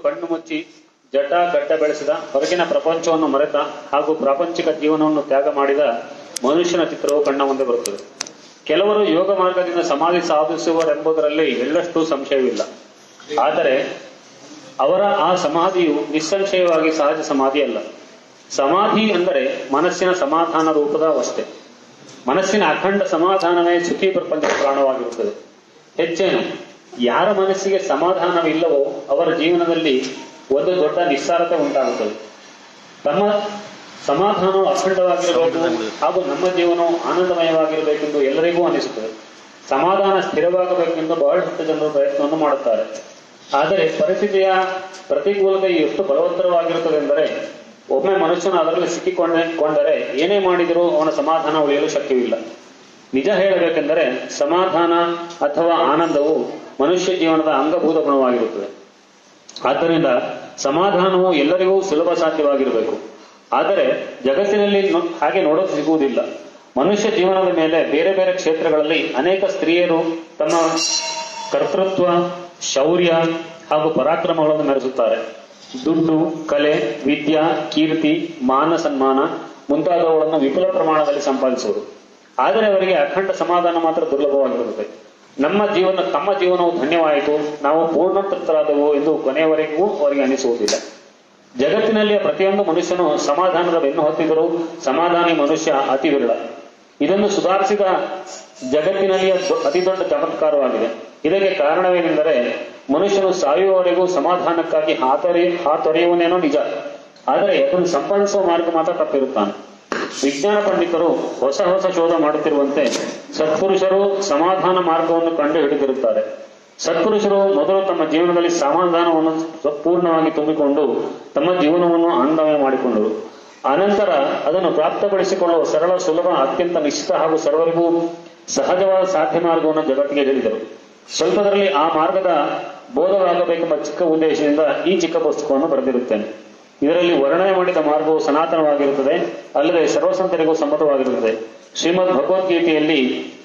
ಕಣ್ಣು ಮುಚ್ಚಿ ಜಟ ಗಡ್ಡ ಬೆಳೆಸಿದ, ಹೊರಗಿನ ಪ್ರಪಂಚವನ್ನು ಮರೆತ ಹಾಗೂ ಪ್ರಾಪಂಚಿಕ ಜೀವನವನ್ನು ತ್ಯಾಗ ಮಾಡಿದ ಮನುಷ್ಯನ ಚಿತ್ರವು ಕಣ್ಣ ಮುಂದೆ ಬರುತ್ತದೆ. ಕೆಲವರು ಯೋಗ ಮಾರ್ಗದಿಂದ ಸಮಾಧಿ ಸಾಧಿಸುವರೆಂಬುದರಲ್ಲಿ ಎಳ್ಳಷ್ಟು ಸಂಶಯವಿಲ್ಲ. ಆದರೆ ಅವರ ಆ ಸಮಾಧಿಯು ನಿಸ್ಸಂಶಯವಾಗಿ ಸಹಜ ಸಮಾಧಿ ಅಲ್ಲ. ಸಮಾಧಿ ಅಂದರೆ ಮನಸ್ಸಿನ ಸಮಾಧಾನ ರೂಪದ ಅವಸ್ಥೆ. ಮನಸ್ಸಿನ ಅಖಂಡ ಸಮಾಧಾನವೇ ಸುಖಿ ಪ್ರಪಂಚದ ಪ್ರಾಣವಾಗಿರುತ್ತದೆ. ಹೆಚ್ಚೇನು, ಯಾರ ಮನಸ್ಸಿಗೆ ಸಮಾಧಾನವಿಲ್ಲವೋ ಅವರ ಜೀವನದಲ್ಲಿ ಒಂದು ದೊಡ್ಡ ನಿಸ್ಸಾರತೆ ಉಂಟಾಗುತ್ತದೆ. ತಮ್ಮ ಸಮಾಧಾನವು ಅಖಂಡವಾಗಿರಬೇಕು ಹಾಗೂ ನಮ್ಮ ಜೀವನವು ಆನಂದಮಯವಾಗಿರಬೇಕೆಂದು ಎಲ್ಲರಿಗೂ ಅನಿಸುತ್ತದೆ. ಸಮಾಧಾನ ಸ್ಥಿರವಾಗಬೇಕೆಂದು ಬಹಳಷ್ಟು ಜನರು ಪ್ರಯತ್ನವನ್ನು ಮಾಡುತ್ತಾರೆ. ಆದರೆ ಪರಿಸ್ಥಿತಿಯ ಪ್ರತಿಕೂಲತೆ ಎಷ್ಟು ಬಲವತ್ತರವಾಗಿರುತ್ತದೆ ಎಂದರೆ, ಒಮ್ಮೆ ಮನುಷ್ಯನು ಅದರಲ್ಲಿ ಸಿಕ್ಕಿಕೊಂಡರೆ ಏನೇ ಮಾಡಿದರೂ ಅವನ ಸಮಾಧಾನ ಉಳಿಯಲು ಶಕ್ಯವಿಲ್ಲ. ನಿಜ ಹೇಳಬೇಕೆಂದರೆ ಸಮಾಧಾನ ಅಥವಾ ಆನಂದವು ಮನುಷ್ಯ ಜೀವನದ ಅಂಗಭೂತ ಗುಣವಾಗಿರುತ್ತದೆ. ಆದ್ದರಿಂದ ಸಮಾಧಾನವು ಎಲ್ಲರಿಗೂ ಸುಲಭ ಸಾಧ್ಯವಾಗಿರಬೇಕು. ಆದರೆ ಜಗತ್ತಿನಲ್ಲಿ ಹಾಗೆ ನೋಡಲು ಸಿಗುವುದಿಲ್ಲ. ಮನುಷ್ಯ ಜೀವನದ ಮೇಲೆ ಬೇರೆ ಬೇರೆ ಕ್ಷೇತ್ರಗಳಲ್ಲಿ ಅನೇಕ ಸ್ತ್ರೀಯರು ತಮ್ಮ ಕರ್ತೃತ್ವ, ಶೌರ್ಯ ಹಾಗೂ ಪರಾಕ್ರಮಗಳನ್ನು ಮೆರೆಸುತ್ತಾರೆ. ದುಡ್ಡು, ಕಲೆ, ವಿದ್ಯಾ, ಕೀರ್ತಿ, ಮಾನ ಸನ್ಮಾನ ಮುಂತಾದವುಗಳನ್ನು ವಿಪುಲ ಪ್ರಮಾಣದಲ್ಲಿ ಸಂಪಾದಿಸುವುದು. ಆದರೆ ಅವರಿಗೆ ಅಖಂಡ ಸಮಾಧಾನ ಮಾತ್ರ ದುರ್ಲಭವಾಗಿರುತ್ತದೆ. ತಮ್ಮ ಜೀವನವು ಧನ್ಯವಾಯಿತು, ನಾವು ಪೂರ್ಣ ತೃಪ್ತರಾದವು ಎಂದು ಕೊನೆಯವರೆಗೂ ಅವರಿಗೆ ಅನಿಸುವುದಿಲ್ಲ. ಜಗತ್ತಿನಲ್ಲಿಯ ಪ್ರತಿಯೊಂದು ಮನುಷ್ಯನು ಸಮಾಧಾನದ ಬೆನ್ನು ಹೊತ್ತಿದ್ದರೂ ಸಮಾಧಾನಿ ಮನುಷ್ಯ ಅತಿ ವಿರಳ. ಇದನ್ನು ಸುಧಾರಿಸಿದ ಜಗತ್ತಿನಲ್ಲಿಯ ಅತಿ ದೊಡ್ಡ ಚಮತ್ಕಾರವಾಗಿದೆ. ಇದಕ್ಕೆ ಕಾರಣವೇನೆಂದರೆ, ಮನುಷ್ಯನು ಸಾಯುವವರೆಗೂ ಸಮಾಧಾನಕ್ಕಾಗಿ ಹಾತೊರೆಯುವನೇನೋ ನಿಜ, ಆದರೆ ಅದನ್ನು ಸಂಪಾದಿಸುವ ಮಾರ್ಗ ಮಾತ್ರ ತಪ್ಪಿರುತ್ತಾನೆ. ವಿಜ್ಞಾನ ಪಂಡಿತರು ಹೊಸ ಹೊಸ ಶೋಧ ಮಾಡುತ್ತಿರುವಂತೆ ಸತ್ಪುರುಷರು ಸಮಾಧಾನ ಮಾರ್ಗವನ್ನು ಕಂಡು ಹಿಡಿದಿರುತ್ತಾರೆ. ಸತ್ಪುರುಷರು ಮೊದಲು ತಮ್ಮ ಜೀವನದಲ್ಲಿ ಸಮಾಧಾನವನ್ನು ಪೂರ್ಣವಾಗಿ ತುಂಬಿಕೊಂಡು ತಮ್ಮ ಜೀವನವನ್ನು ಆನಂದಮಯ ಮಾಡಿಕೊಂಡರು. ಅನಂತರ ಅದನ್ನು ಪ್ರಾಪ್ತಗೊಳಿಸಿಕೊಳ್ಳುವ ಸರಳ, ಸುಲಭ, ಅತ್ಯಂತ ನಿಶ್ಚಿತ ಹಾಗೂ ಸರ್ವರಿಗೂ ಸಹಜವಾದ ಸಾಧ್ಯ ಮಾರ್ಗವನ್ನು ಜಗತ್ತಿಗೆ ಹೇಳಿದರು. ಸ್ವಲ್ಪದರಲ್ಲಿ ಆ ಮಾರ್ಗದ ಬೋಧವಾಗಬೇಕೆಂಬ ಚಿಕ್ಕ ಉದ್ದೇಶದಿಂದ ಈ ಚಿಕ್ಕ ಪುಸ್ತಕವನ್ನು ಬರೆದಿರುತ್ತೇನೆ. ಇದರಲ್ಲಿ ವರ್ಣನೆ ಮಾಡಿದ ಮಾರ್ಗವು ಸನಾತನವಾಗಿರುತ್ತದೆ, ಅಲ್ಲದೆ ಸರ್ವಸಂತರಿಗೂ ಸಮ್ಮತವಾಗಿರುತ್ತದೆ. ಶ್ರೀಮದ್ ಭಗವದ್ಗೀತೆಯಲ್ಲಿ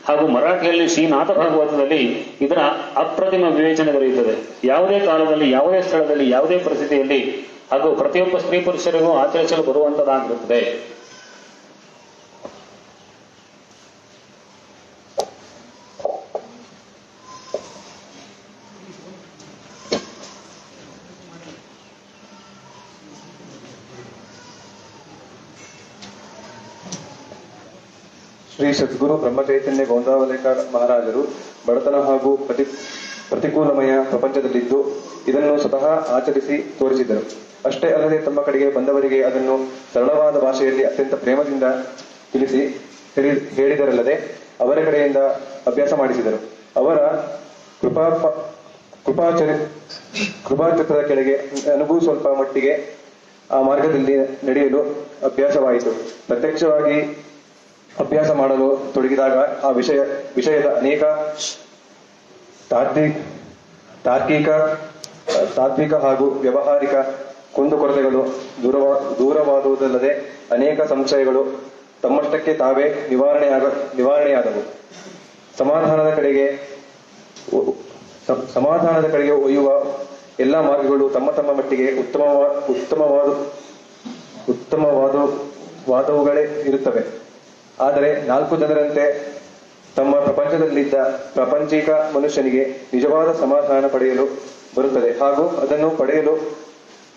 ಹಾಗೂ ಮರಾಠಿಯಲ್ಲಿ ಶ್ರೀನಾಥ ಭಾಗವತದಲ್ಲಿ ಇದರ ಅಪ್ರತಿಮ ವಿವೇಚನೆ ದೊರೆಯುತ್ತದೆ. ಯಾವುದೇ ಕಾಲದಲ್ಲಿ, ಯಾವುದೇ ಸ್ಥಳದಲ್ಲಿ, ಯಾವುದೇ ಪರಿಸ್ಥಿತಿಯಲ್ಲಿ ಹಾಗೂ ಪ್ರತಿಯೊಬ್ಬ ಸ್ತ್ರೀ ಪುರುಷರಿಗೂ ಆಚರಿಸಲು ಬರುವಂತದ್ದಾಗಿರುತ್ತದೆ. ಶ್ರೀ ಸದ್ಗುರು ಬ್ರಹ್ಮಚೈತನ್ಯ ಗೋಂದಾವಲೇಕರ್ ಮಹಾರಾಜರು ಬಡತನ ಹಾಗೂ ಪ್ರತಿಕೂಲಮಯ ಪ್ರಪಂಚದಲ್ಲಿದ್ದು ಇದನ್ನು ಸ್ವತಃ ಆಚರಿಸಿ ತೋರಿಸಿದರು. ಅಷ್ಟೇ ಅಲ್ಲದೆ ತಮ್ಮ ಕಡೆಗೆ ಬಂದವರಿಗೆ ಅದನ್ನು ಸರಳವಾದ ಭಾಷೆಯಲ್ಲಿ ಅತ್ಯಂತ ಪ್ರೇಮದಿಂದ ತಿಳಿಸಿ ಹೇಳಿದರಲ್ಲದೆ ಅವರ ಕಡೆಯಿಂದ ಅಭ್ಯಾಸ ಮಾಡಿಸಿದರು. ಅವರ ಕೃಪಾಚಿತ್ರದ ಕೆಳಗೆ ನನಗೂ ಸ್ವಲ್ಪ ಮಟ್ಟಿಗೆ ಆ ಮಾರ್ಗದಲ್ಲಿ ನಡೆಯಲು ಅಭ್ಯಾಸವಾಯಿತು. ಪ್ರತ್ಯಕ್ಷವಾಗಿ ಅಭ್ಯಾಸ ಮಾಡಲು ತೊಡಗಿದಾಗ ಆ ವಿಷಯದ ಅನೇಕ ತಾತ್ವಿಕ ಹಾಗೂ ವ್ಯವಹಾರಿಕ ಕುಂದುಕೊರತೆಗಳು ದೂರವಾದುದಲ್ಲದೆ ಅನೇಕ ಸಂಶಯಗಳು ತಮ್ಮಷ್ಟಕ್ಕೆ ತಾವೇ ನಿವಾರಣೆಯಾದವು. ಸಮಾಧಾನದ ಕಡೆಗೆ ಒಯ್ಯುವ ಎಲ್ಲಾ ಮಾರ್ಗಗಳು ತಮ್ಮ ತಮ್ಮ ಮಟ್ಟಿಗೆ ಉತ್ತಮವಾದವುಗಳೇ ಇರುತ್ತವೆ. ಆದರೆ 4 ಜನರಂತೆ ತಮ್ಮ ಪ್ರಪಂಚದಲ್ಲಿದ್ದ ಪ್ರಾಪಂಚಿಕ ಮನುಷ್ಯನಿಗೆ ನಿಜವಾದ ಸಮಾಧಾನ ಪಡೆಯಲು ಬರುತ್ತದೆ ಹಾಗೂ ಅದನ್ನು ಪಡೆಯಲು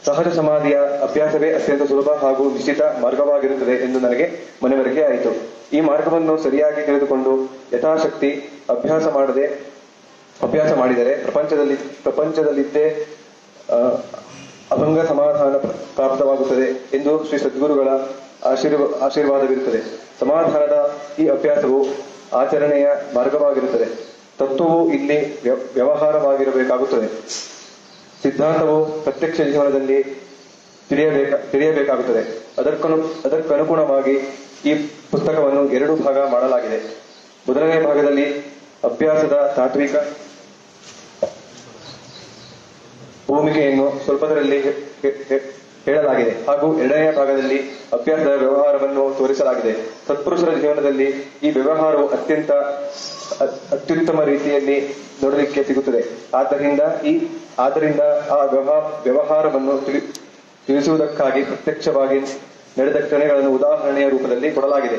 ಸಹಜ ಸಮಾಧಿಯ ಅಭ್ಯಾಸವೇ ಅತ್ಯಂತ ಸುಲಭ ಹಾಗೂ ನಿಶ್ಚಿತ ಮಾರ್ಗವಾಗಿರುತ್ತದೆ ಎಂದು ನನಗೆ ಮನವರಿಕೆ ಆಯಿತು. ಈ ಮಾರ್ಗವನ್ನು ಸರಿಯಾಗಿ ತಿಳಿದುಕೊಂಡು ಯಥಾಶಕ್ತಿ ಅಭ್ಯಾಸ ಮಾಡಿದರೆ ಪ್ರಪಂಚದಲ್ಲಿದ್ದೇ ಅಭಂಗ ಸಮಾಧಾನ ಪ್ರಾಪ್ತವಾಗುತ್ತದೆ ಎಂದು ಶ್ರೀ ಸದ್ಗುರುಗಳ ಆಶೀರ್ವಾದವಿರುತ್ತದೆ. ಸಮಾಧಾನದ ಈ ಅಭ್ಯಾಸವು ಆಚರಣೆಯ ಮಾರ್ಗವಾಗಿರುತ್ತದೆ. ತತ್ವವು ಇಲ್ಲಿ ವ್ಯವಹಾರವಾಗಿರಬೇಕಾಗುತ್ತದೆ. ಸಿದ್ಧಾಂತವು ಪ್ರತ್ಯಕ್ಷ ಜೀವನದಲ್ಲಿ ತಿಳಿಯಬೇಕಾಗುತ್ತದೆ. ಅದಕ್ಕನುಗುಣವಾಗಿ ಈ ಪುಸ್ತಕವನ್ನು 2 ಭಾಗ ಮಾಡಲಾಗಿದೆ. ಮೊದಲನೇ ಭಾಗದಲ್ಲಿ ಅಭ್ಯಾಸದ ತಾತ್ವಿಕ ಭೂಮಿಕೆಯನ್ನು ಸ್ವಲ್ಪದರಲ್ಲಿ ಹೇಳಲಾಗಿದೆ ಹಾಗೂ 2ನೇ ಭಾಗದಲ್ಲಿ ಅಭ್ಯಾಸದ ವ್ಯವಹಾರವನ್ನು ತೋರಿಸಲಾಗಿದೆ. ಸತ್ಪುರುಷರ ಜೀವನದಲ್ಲಿ ಈ ವ್ಯವಹಾರವು ಅತ್ಯುತ್ತಮ ರೀತಿಯಲ್ಲಿ ನೋಡಲಿಕ್ಕೆ ಸಿಗುತ್ತದೆ. ಆದ್ದರಿಂದ ಆ ವ್ಯವಹಾರವನ್ನು ತಿಳಿಸುವುದಕ್ಕಾಗಿ ಪ್ರತ್ಯಕ್ಷವಾಗಿ ನಡೆದ ಘಟನೆಗಳನ್ನು ಉದಾಹರಣೆಯ ರೂಪದಲ್ಲಿ ಕೊಡಲಾಗಿದೆ.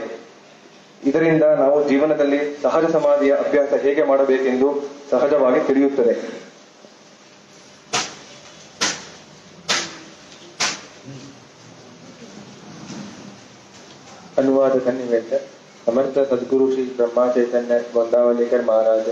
ಇದರಿಂದ ನಾವು ಜೀವನದಲ್ಲಿ ಸಹಜ ಸಮಾಧಿಯ ಅಭ್ಯಾಸ ಹೇಗೆ ಮಾಡಬೇಕೆಂದು ಸಹಜವಾಗಿ ತಿಳಿಯುತ್ತದೆ. अनुवाद धन्यवाद. समर्थ सद्गुरु श्री ब्रह्मा चैतन्य गोंदावलेकर महाराज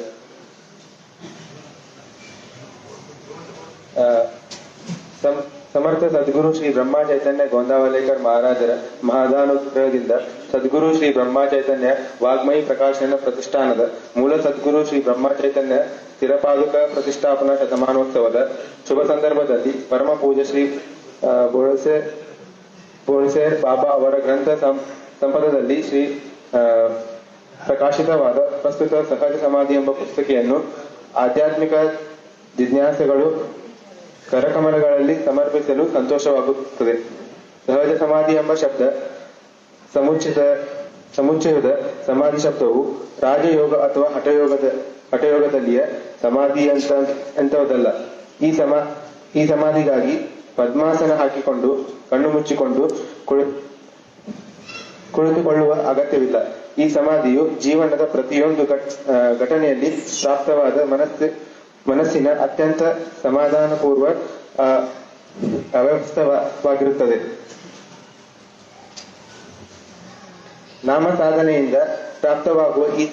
ಸಮರ್ಥ ಸದ್ಗುರು ಶ್ರೀ ಬ್ರಹ್ಮ ಚೈತನ್ಯ ಗೋಂದಾವಲೇಕರ್ ಮಹಾರಾಜರ ಮಹದಾನುಗ್ರಹದಿಂದ ಸದ್ಗುರು ಶ್ರೀ ಬ್ರಹ್ಮ ಚೈತನ್ಯ ವಾಗ್ಮಯಿ ಪ್ರಕಾಶನ ಪ್ರತಿಷ್ಠಾನದ ಮೂಲ ಸದ್ಗುರು ಶ್ರೀ ಬ್ರಹ್ಮ ಚೈತನ್ಯ ಸ್ಥಿರಪಾದುಕ ಪ್ರತಿಷ್ಠಾಪನಾ ಶತಮಾನೋತ್ಸವದ ಶುಭ ಸಂದರ್ಭದಲ್ಲಿ ಪರಮ ಪೂಜ್ಯ ಶ್ರೀ ಬೋಳ್ಸೇರ್ ಬಾಬಾ ಅವರ ಗ್ರಂಥ ಸಂಪದದಲ್ಲಿ ಶ್ರೀ ಪ್ರಕಾಶಿತವಾದ ಪ್ರಸ್ತುತ ಸಹಜ ಸಮಾಧಿ ಎಂಬ ಪುಸ್ತಕೆಯನ್ನು ಆಧ್ಯಾತ್ಮಿಕ ಜಿಜ್ಞಾಸೆಗಳು ಕರಕಮಲಗಳಲ್ಲಿ ಸಮರ್ಪಿಸಲು ಸಂತೋಷವಾಗುತ್ತದೆ. ಸಹಜ ಸಮಾಧಿ ಎಂಬ ಶಬ್ದ ಸಮುಚ್ಚಯದ ಸಮಾಧಿ ಶಬ್ದವು ರಾಜಯೋಗ ಅಥವಾ ಹಠಯೋಗದಲ್ಲಿಯ ಸಮಾಧಿ ಎಂತವುದಲ್ಲ. ಈ ಸಮಾಧಿಗಾಗಿ ಪದ್ಮಾಸನ ಹಾಕಿಕೊಂಡು ಕಣ್ಣು ಮುಚ್ಚಿಕೊಂಡು ಕುಳಿತುಕೊಳ್ಳುವ ಅಗತ್ಯವಿಲ್ಲ. ಈ ಸಮಾಧಿಯು ಜೀವನದ ಪ್ರತಿಯೊಂದು ಘಟನೆಯಲ್ಲಿ ಪ್ರಾಪ್ತವಾದ ಮನಸ್ಸಿನ ಅತ್ಯಂತ ಸಮಾಧಾನಪೂರ್ವ ಅವ್ಯವಸ್ಥವಾಗಿರುತ್ತದೆ. ನಾಮ ಸಾಧನೆಯಿಂದ ಪ್ರಾಪ್ತವಾಗುವ ಈ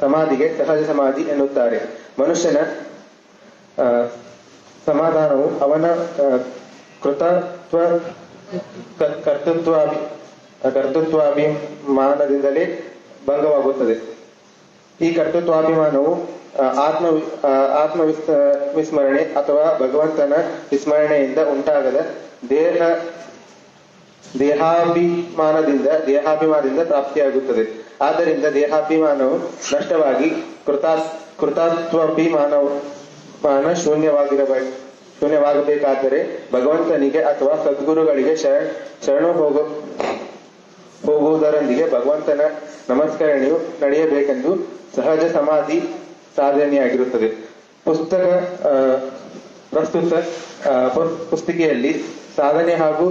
ಸಮಾಧಿಗೆ ಸಹಜ ಸಮಾಧಿ ಎನ್ನುತ್ತಾರೆ. ಮನುಷ್ಯನ ಸಮಾಧಾನವು ಅವನ ಕರ್ತೃತ್ವಾಭಿಮಾನದಿಂದಲೇ ಭಂಗವಾಗುತ್ತದೆ. ಈ ಕರ್ತೃತ್ವಾಭಿಮಾನವು ಆತ್ಮ ವಿಸ್ಮರಣೆ ಅಥವಾ ಭಗವಂತನ ವಿಸ್ಮರಣೆಯಿಂದ ಉಂಟಾಗದ ದೇಹಾಭಿಮಾನದಿಂದ ಪ್ರಾಪ್ತಿಯಾಗುತ್ತದೆ. ಆದ್ದರಿಂದ ದೇಹಾಭಿಮಾನವು ನಷ್ಟವಾಗಿ ಕೃತಾತ್ವಾಭಿಮಾನ ಶೂನ್ಯವಾಗಬೇಕಾದರೆ ಭಗವಂತನಿಗೆ ಅಥವಾ ಸದ್ಗುರುಗಳಿಗೆ ಶರಣು ಹೋಗುವುದರೊಂದಿಗೆ ಭಗವಂತನ ನಮಸ್ಕರಣೆಯು ನಡೆಯಬೇಕೆಂದು ಸಹಜ ಸಮಾಧಿ ಸಾಧನೆಯಾಗಿರುತ್ತದೆ. ಪ್ರಸ್ತುತ ಪುಸ್ತಿಕೆಯಲ್ಲಿ ಸಾಧನೆ ಹಾಗೂ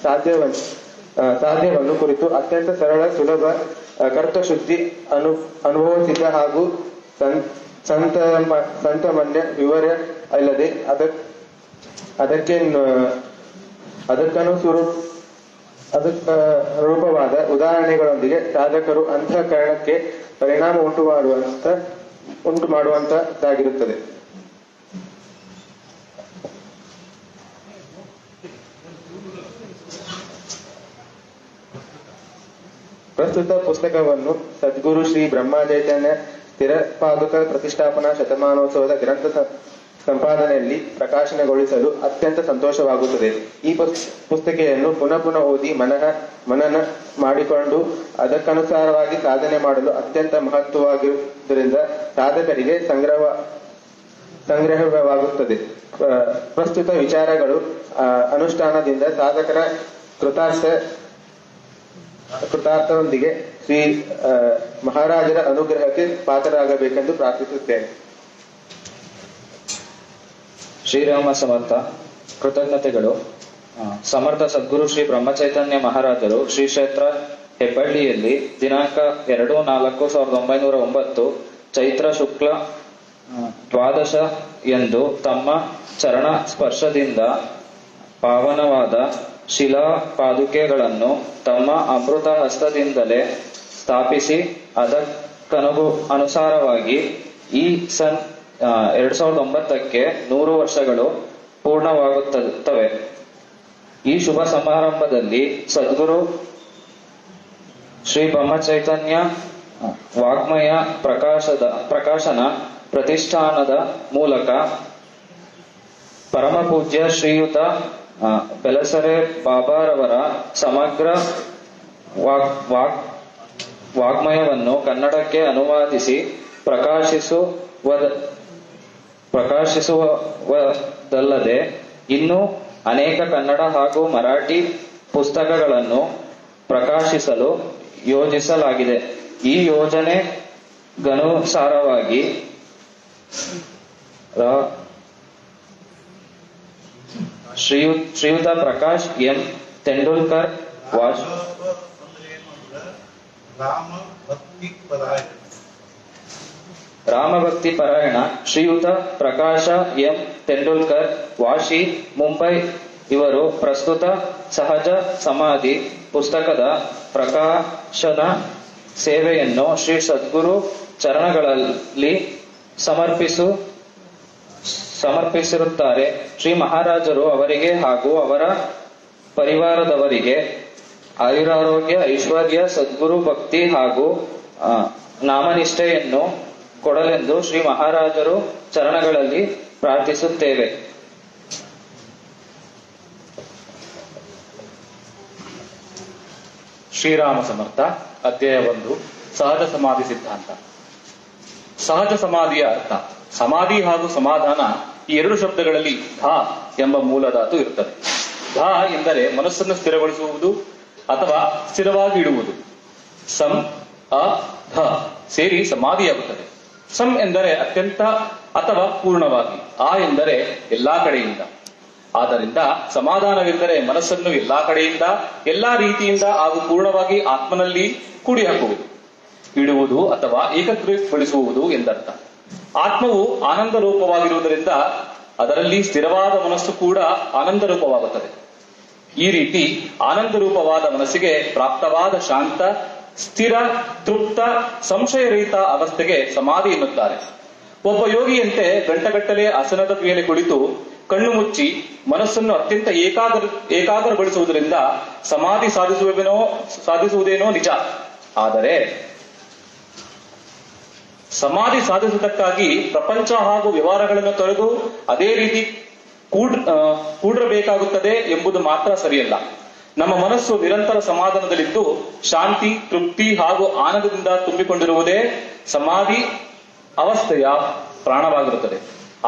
ಸಾಧ್ಯವನ್ನು ಕುರಿತು ಅತ್ಯಂತ ಸರಳ ಸುಲಭ ಕರ್ತಶುದ್ಧಿ ಅನುಭವಿಸಿದ ಹಾಗೂ ಸಂತಮನ್ಯ ವಿವರ ಅಲ್ಲದೆ ರೂಪವಾದ ಉದಾಹರಣೆಗಳೊಂದಿಗೆ ಸಾಧಕರು ಅಂತಃಕರಣಕ್ಕೆ ಪರಿಣಾಮ ಉಂಟು ಮಾಡುವಂತದ್ದಾಗಿರುತ್ತದೆ. ಪ್ರಸ್ತುತ ಪುಸ್ತಕವನ್ನು ಸದ್ಗುರು ಶ್ರೀ ಬ್ರಹ್ಮ ಚೈತನ್ಯ ಸ್ಥಿರಪಾದುಕ ಪ್ರತಿಷ್ಠಾಪನಾ ಶತಮಾನೋತ್ಸವದ ಗ್ರಂಥ ಸಂಪಾದನೆಯಲ್ಲಿ ಪ್ರಕಾಶನಗೊಳಿಸಲು ಅತ್ಯಂತ ಸಂತೋಷವಾಗುತ್ತದೆ. ಈ ಪುಸ್ತಕೆಯನ್ನು ಪುನಃ ಓದಿ ಮನನ ಮಾಡಿಕೊಂಡು ಅದಕ್ಕನುಸಾರವಾಗಿ ಸಾಧನೆ ಮಾಡಲು ಅತ್ಯಂತ ಮಹತ್ವವಾಗಿರುವುದರಿಂದ ಸಾಧಕರಿಗೆ ಸಂಗ್ರಹವಾಗುತ್ತದೆ. ಪ್ರಸ್ತುತ ವಿಚಾರಗಳು ಅನುಷ್ಠಾನದಿಂದ ಸಾಧಕರ ಕೃತಾರ್ಥದೊಂದಿಗೆ ಶ್ರೀ ಮಹಾರಾಜರ ಅನುಗ್ರಹಕ್ಕೆ ಪಾತ್ರರಾಗಬೇಕೆಂದು ಪ್ರಾರ್ಥಿಸುತ್ತೇನೆ. ಶ್ರೀರಾಮ ಸಮರ್ಥ. ಕೃತಜ್ಞತೆಗಳು. ಸಮರ್ಥ ಸದ್ಗುರು ಶ್ರೀ ಬ್ರಹ್ಮಚೈತನ್ಯ ಮಹಾರಾಜರು ಶ್ರೀ ಕ್ಷೇತ್ರ ಹೆಬ್ಬಳ್ಳಿಯಲ್ಲಿ ದಿನಾಂಕ 2-4-1909 ಚೈತ್ರ ಶುಕ್ಲ ದ್ವಾದಶ ಎಂದು ತಮ್ಮ ಚರಣ ಸ್ಪರ್ಶದಿಂದ ಪಾವನವಾದ ಶಿಲಾ ಪಾದುಕೆಗಳನ್ನು ತಮ್ಮ ಅಮೃತ ಹಸ್ತದಿಂದಲೇ ಸ್ಥಾಪಿಸಿ ಅನುಸಾರವಾಗಿ ಈ 2009ಕ್ಕೆ 100 ವರ್ಷಗಳು ಪೂರ್ಣವಾಗುತ್ತವೆ. ಈ ಶುಭ ಸಮಾರಂಭದಲ್ಲಿ ಸದ್ಗುರು ಶ್ರೀ ಬ್ರಹ್ಮಚೈತನ್ಯ ವಾಗ್ಮಯ ಪ್ರಕಾಶನ ಪ್ರತಿಷ್ಠಾನದ ಮೂಲಕ ಪರಮ ಪೂಜ್ಯ ಶ್ರೀಯುತ ಬೆಲಸರೆ ಬಾಬಾರವರ ಸಮಗ್ರ ವಾಗ್ಮಯವನ್ನು ಕನ್ನಡಕ್ಕೆ ಅನುವಾದಿಸಿ ಪ್ರಕಾಶಿಸುವುದಲ್ಲದೆ ಇನ್ನೂ ಅನೇಕ ಕನ್ನಡ ಹಾಗೂ ಮರಾಠಿ ಪುಸ್ತಕಗಳನ್ನು ಪ್ರಕಾಶಿಸಲು ಯೋಜಿಸಲಾಗಿದೆ. ಈ ಯೋಜನೆಗನುಸಾರವಾಗಿ ಶ್ರೀಯುತ ಪ್ರಕಾಶ್ ಎಂ ತೆಂಡೂಲ್ಕರ್ ರಾಮಭಕ್ತಿ ಪರಾಯಣ ಶ್ರೀಯುತ ಪ್ರಕಾಶ ಎಂ ತೆಂಡೂಲ್ಕರ್ ವಾಶಿ ಮುಂಬೈ ಇವರು ಪ್ರಸ್ತುತ ಸಹಜ ಸಮಾಧಿ ಪುಸ್ತಕದ ಪ್ರಕಾಶನ ಸೇವೆಯನ್ನು ಶ್ರೀ ಸದ್ಗುರು ಚರಣಗಳಲ್ಲಿ ಸಮರ್ಪಿಸಿರುತ್ತಾರೆ. ಶ್ರೀ ಮಹಾರಾಜರು ಅವರಿಗೆ ಹಾಗೂ ಅವರ ಪರಿವಾರದವರಿಗೆ ಆಯುರಾರೋಗ್ಯ, ಐಶ್ವರ್ಯ, ಸದ್ಗುರು ಭಕ್ತಿ ಹಾಗೂ ನಾಮನಿಷ್ಠೆಯನ್ನು ಕೊಡಲೆಂದು ಶ್ರೀ ಮಹಾರಾಜರು ಚರಣಗಳಲ್ಲಿ ಪ್ರಾರ್ಥಿಸುತ್ತೇವೆ. ಶ್ರೀರಾಮ ಸಮರ್ಥ. ಅಧ್ಯಾಯ 1 ಸಹಜ ಸಮಾಧಿ ಸಿದ್ಧಾಂತ. ಸಹಜ ಸಮಾಧಿಯ ಅರ್ಥ. ಸಮಾಧಿ ಹಾಗೂ ಸಮಾಧಾನ ಈ ಎರಡು ಶಬ್ದಗಳಲ್ಲಿ ಧ ಎಂಬ ಮೂಲಧಾತು ಇರುತ್ತದೆ. ಧ ಎಂದರೆ ಮನಸ್ಸನ್ನು ಸ್ಥಿರಗೊಳಿಸುವುದು ಅಥವಾ ಸ್ಥಿರವಾಗಿ ಇಡುವುದು. ಸಂ ಅ ಧ ಸೇರಿ ಸಮಾಧಿಯಾಗುತ್ತದೆ. ಸಂ ಎಂದರೆ ಅತ್ಯಂತ ಅಥವಾ ಪೂರ್ಣವಾಗಿ, ಆ ಎಂದರೆ ಎಲ್ಲಾ ಕಡೆಯಿಂದ. ಆದ್ದರಿಂದ ಸಮಾಧಾನವೆಂದರೆ ಮನಸ್ಸನ್ನು ಎಲ್ಲಾ ಕಡೆಯಿಂದ, ಎಲ್ಲಾ ರೀತಿಯಿಂದ ಹಾಗೂ ಪೂರ್ಣವಾಗಿ ಆತ್ಮನಲ್ಲಿ ಕೂಡಿ ಹಾಕುವುದು, ಇಡುವುದು ಅಥವಾ ಏಕಗ್ರೀಗೊಳಿಸುವುದು ಎಂದರ್ಥ. ಆತ್ಮವು ಆನಂದ ರೂಪವಾಗಿರುವುದರಿಂದ ಅದರಲ್ಲಿ ಸ್ಥಿರವಾದ ಮನಸ್ಸು ಕೂಡ ಆನಂದ ರೂಪವಾಗುತ್ತದೆ. ಈ ರೀತಿ ಆನಂದ ರೂಪವಾದ ಮನಸ್ಸಿಗೆ ಪ್ರಾಪ್ತವಾದ ಶಾಂತ, ಸ್ಥಿರ, ತೃಪ್ತ, ಸಂಶಯರಹಿತ ಅವಸ್ಥೆಗೆ ಸಮಾಧಿ ಎನ್ನುತ್ತಾರೆ. ಒಬ್ಬ ಯೋಗಿಯಂತೆ ಗಂಟಗಟ್ಟಲೆ ಆಸನದ ಮೇಲೆ ಕುಳಿತು ಕಣ್ಣು ಮುಚ್ಚಿ ಮನಸ್ಸನ್ನು ಅತ್ಯಂತ ಏಕಾಗ್ರಗೊಳಿಸುವುದರಿಂದ ಸಮಾಧಿ ಸಾಧಿಸುವುದೇನೋ ನಿಜ. ಆದರೆ ಸಮಾಧಿ ಸಾಧಿಸುವುದಕ್ಕಾಗಿ ಪ್ರಪಂಚ ಹಾಗೂ ವ್ಯವಹಾರಗಳನ್ನು ತೊರೆದು ಅದೇ ರೀತಿ ಕೂಡಿರಬೇಕಾಗುತ್ತದೆ ಎಂಬುದು ಮಾತ್ರ ಸರಿಯಲ್ಲ. ನಮ್ಮ ಮನಸ್ಸು ನಿರಂತರ ಸಮಾಧಾನದಲ್ಲಿದ್ದು ಶಾಂತಿ, ತೃಪ್ತಿ ಹಾಗೂ ಆನಂದದಿಂದ ತುಂಬಿಕೊಂಡಿರುವುದೇ ಸಮಾಧಿ ಅವಸ್ಥೆಯ ಪ್ರಾಣವಾಗಿರುತ್ತದೆ.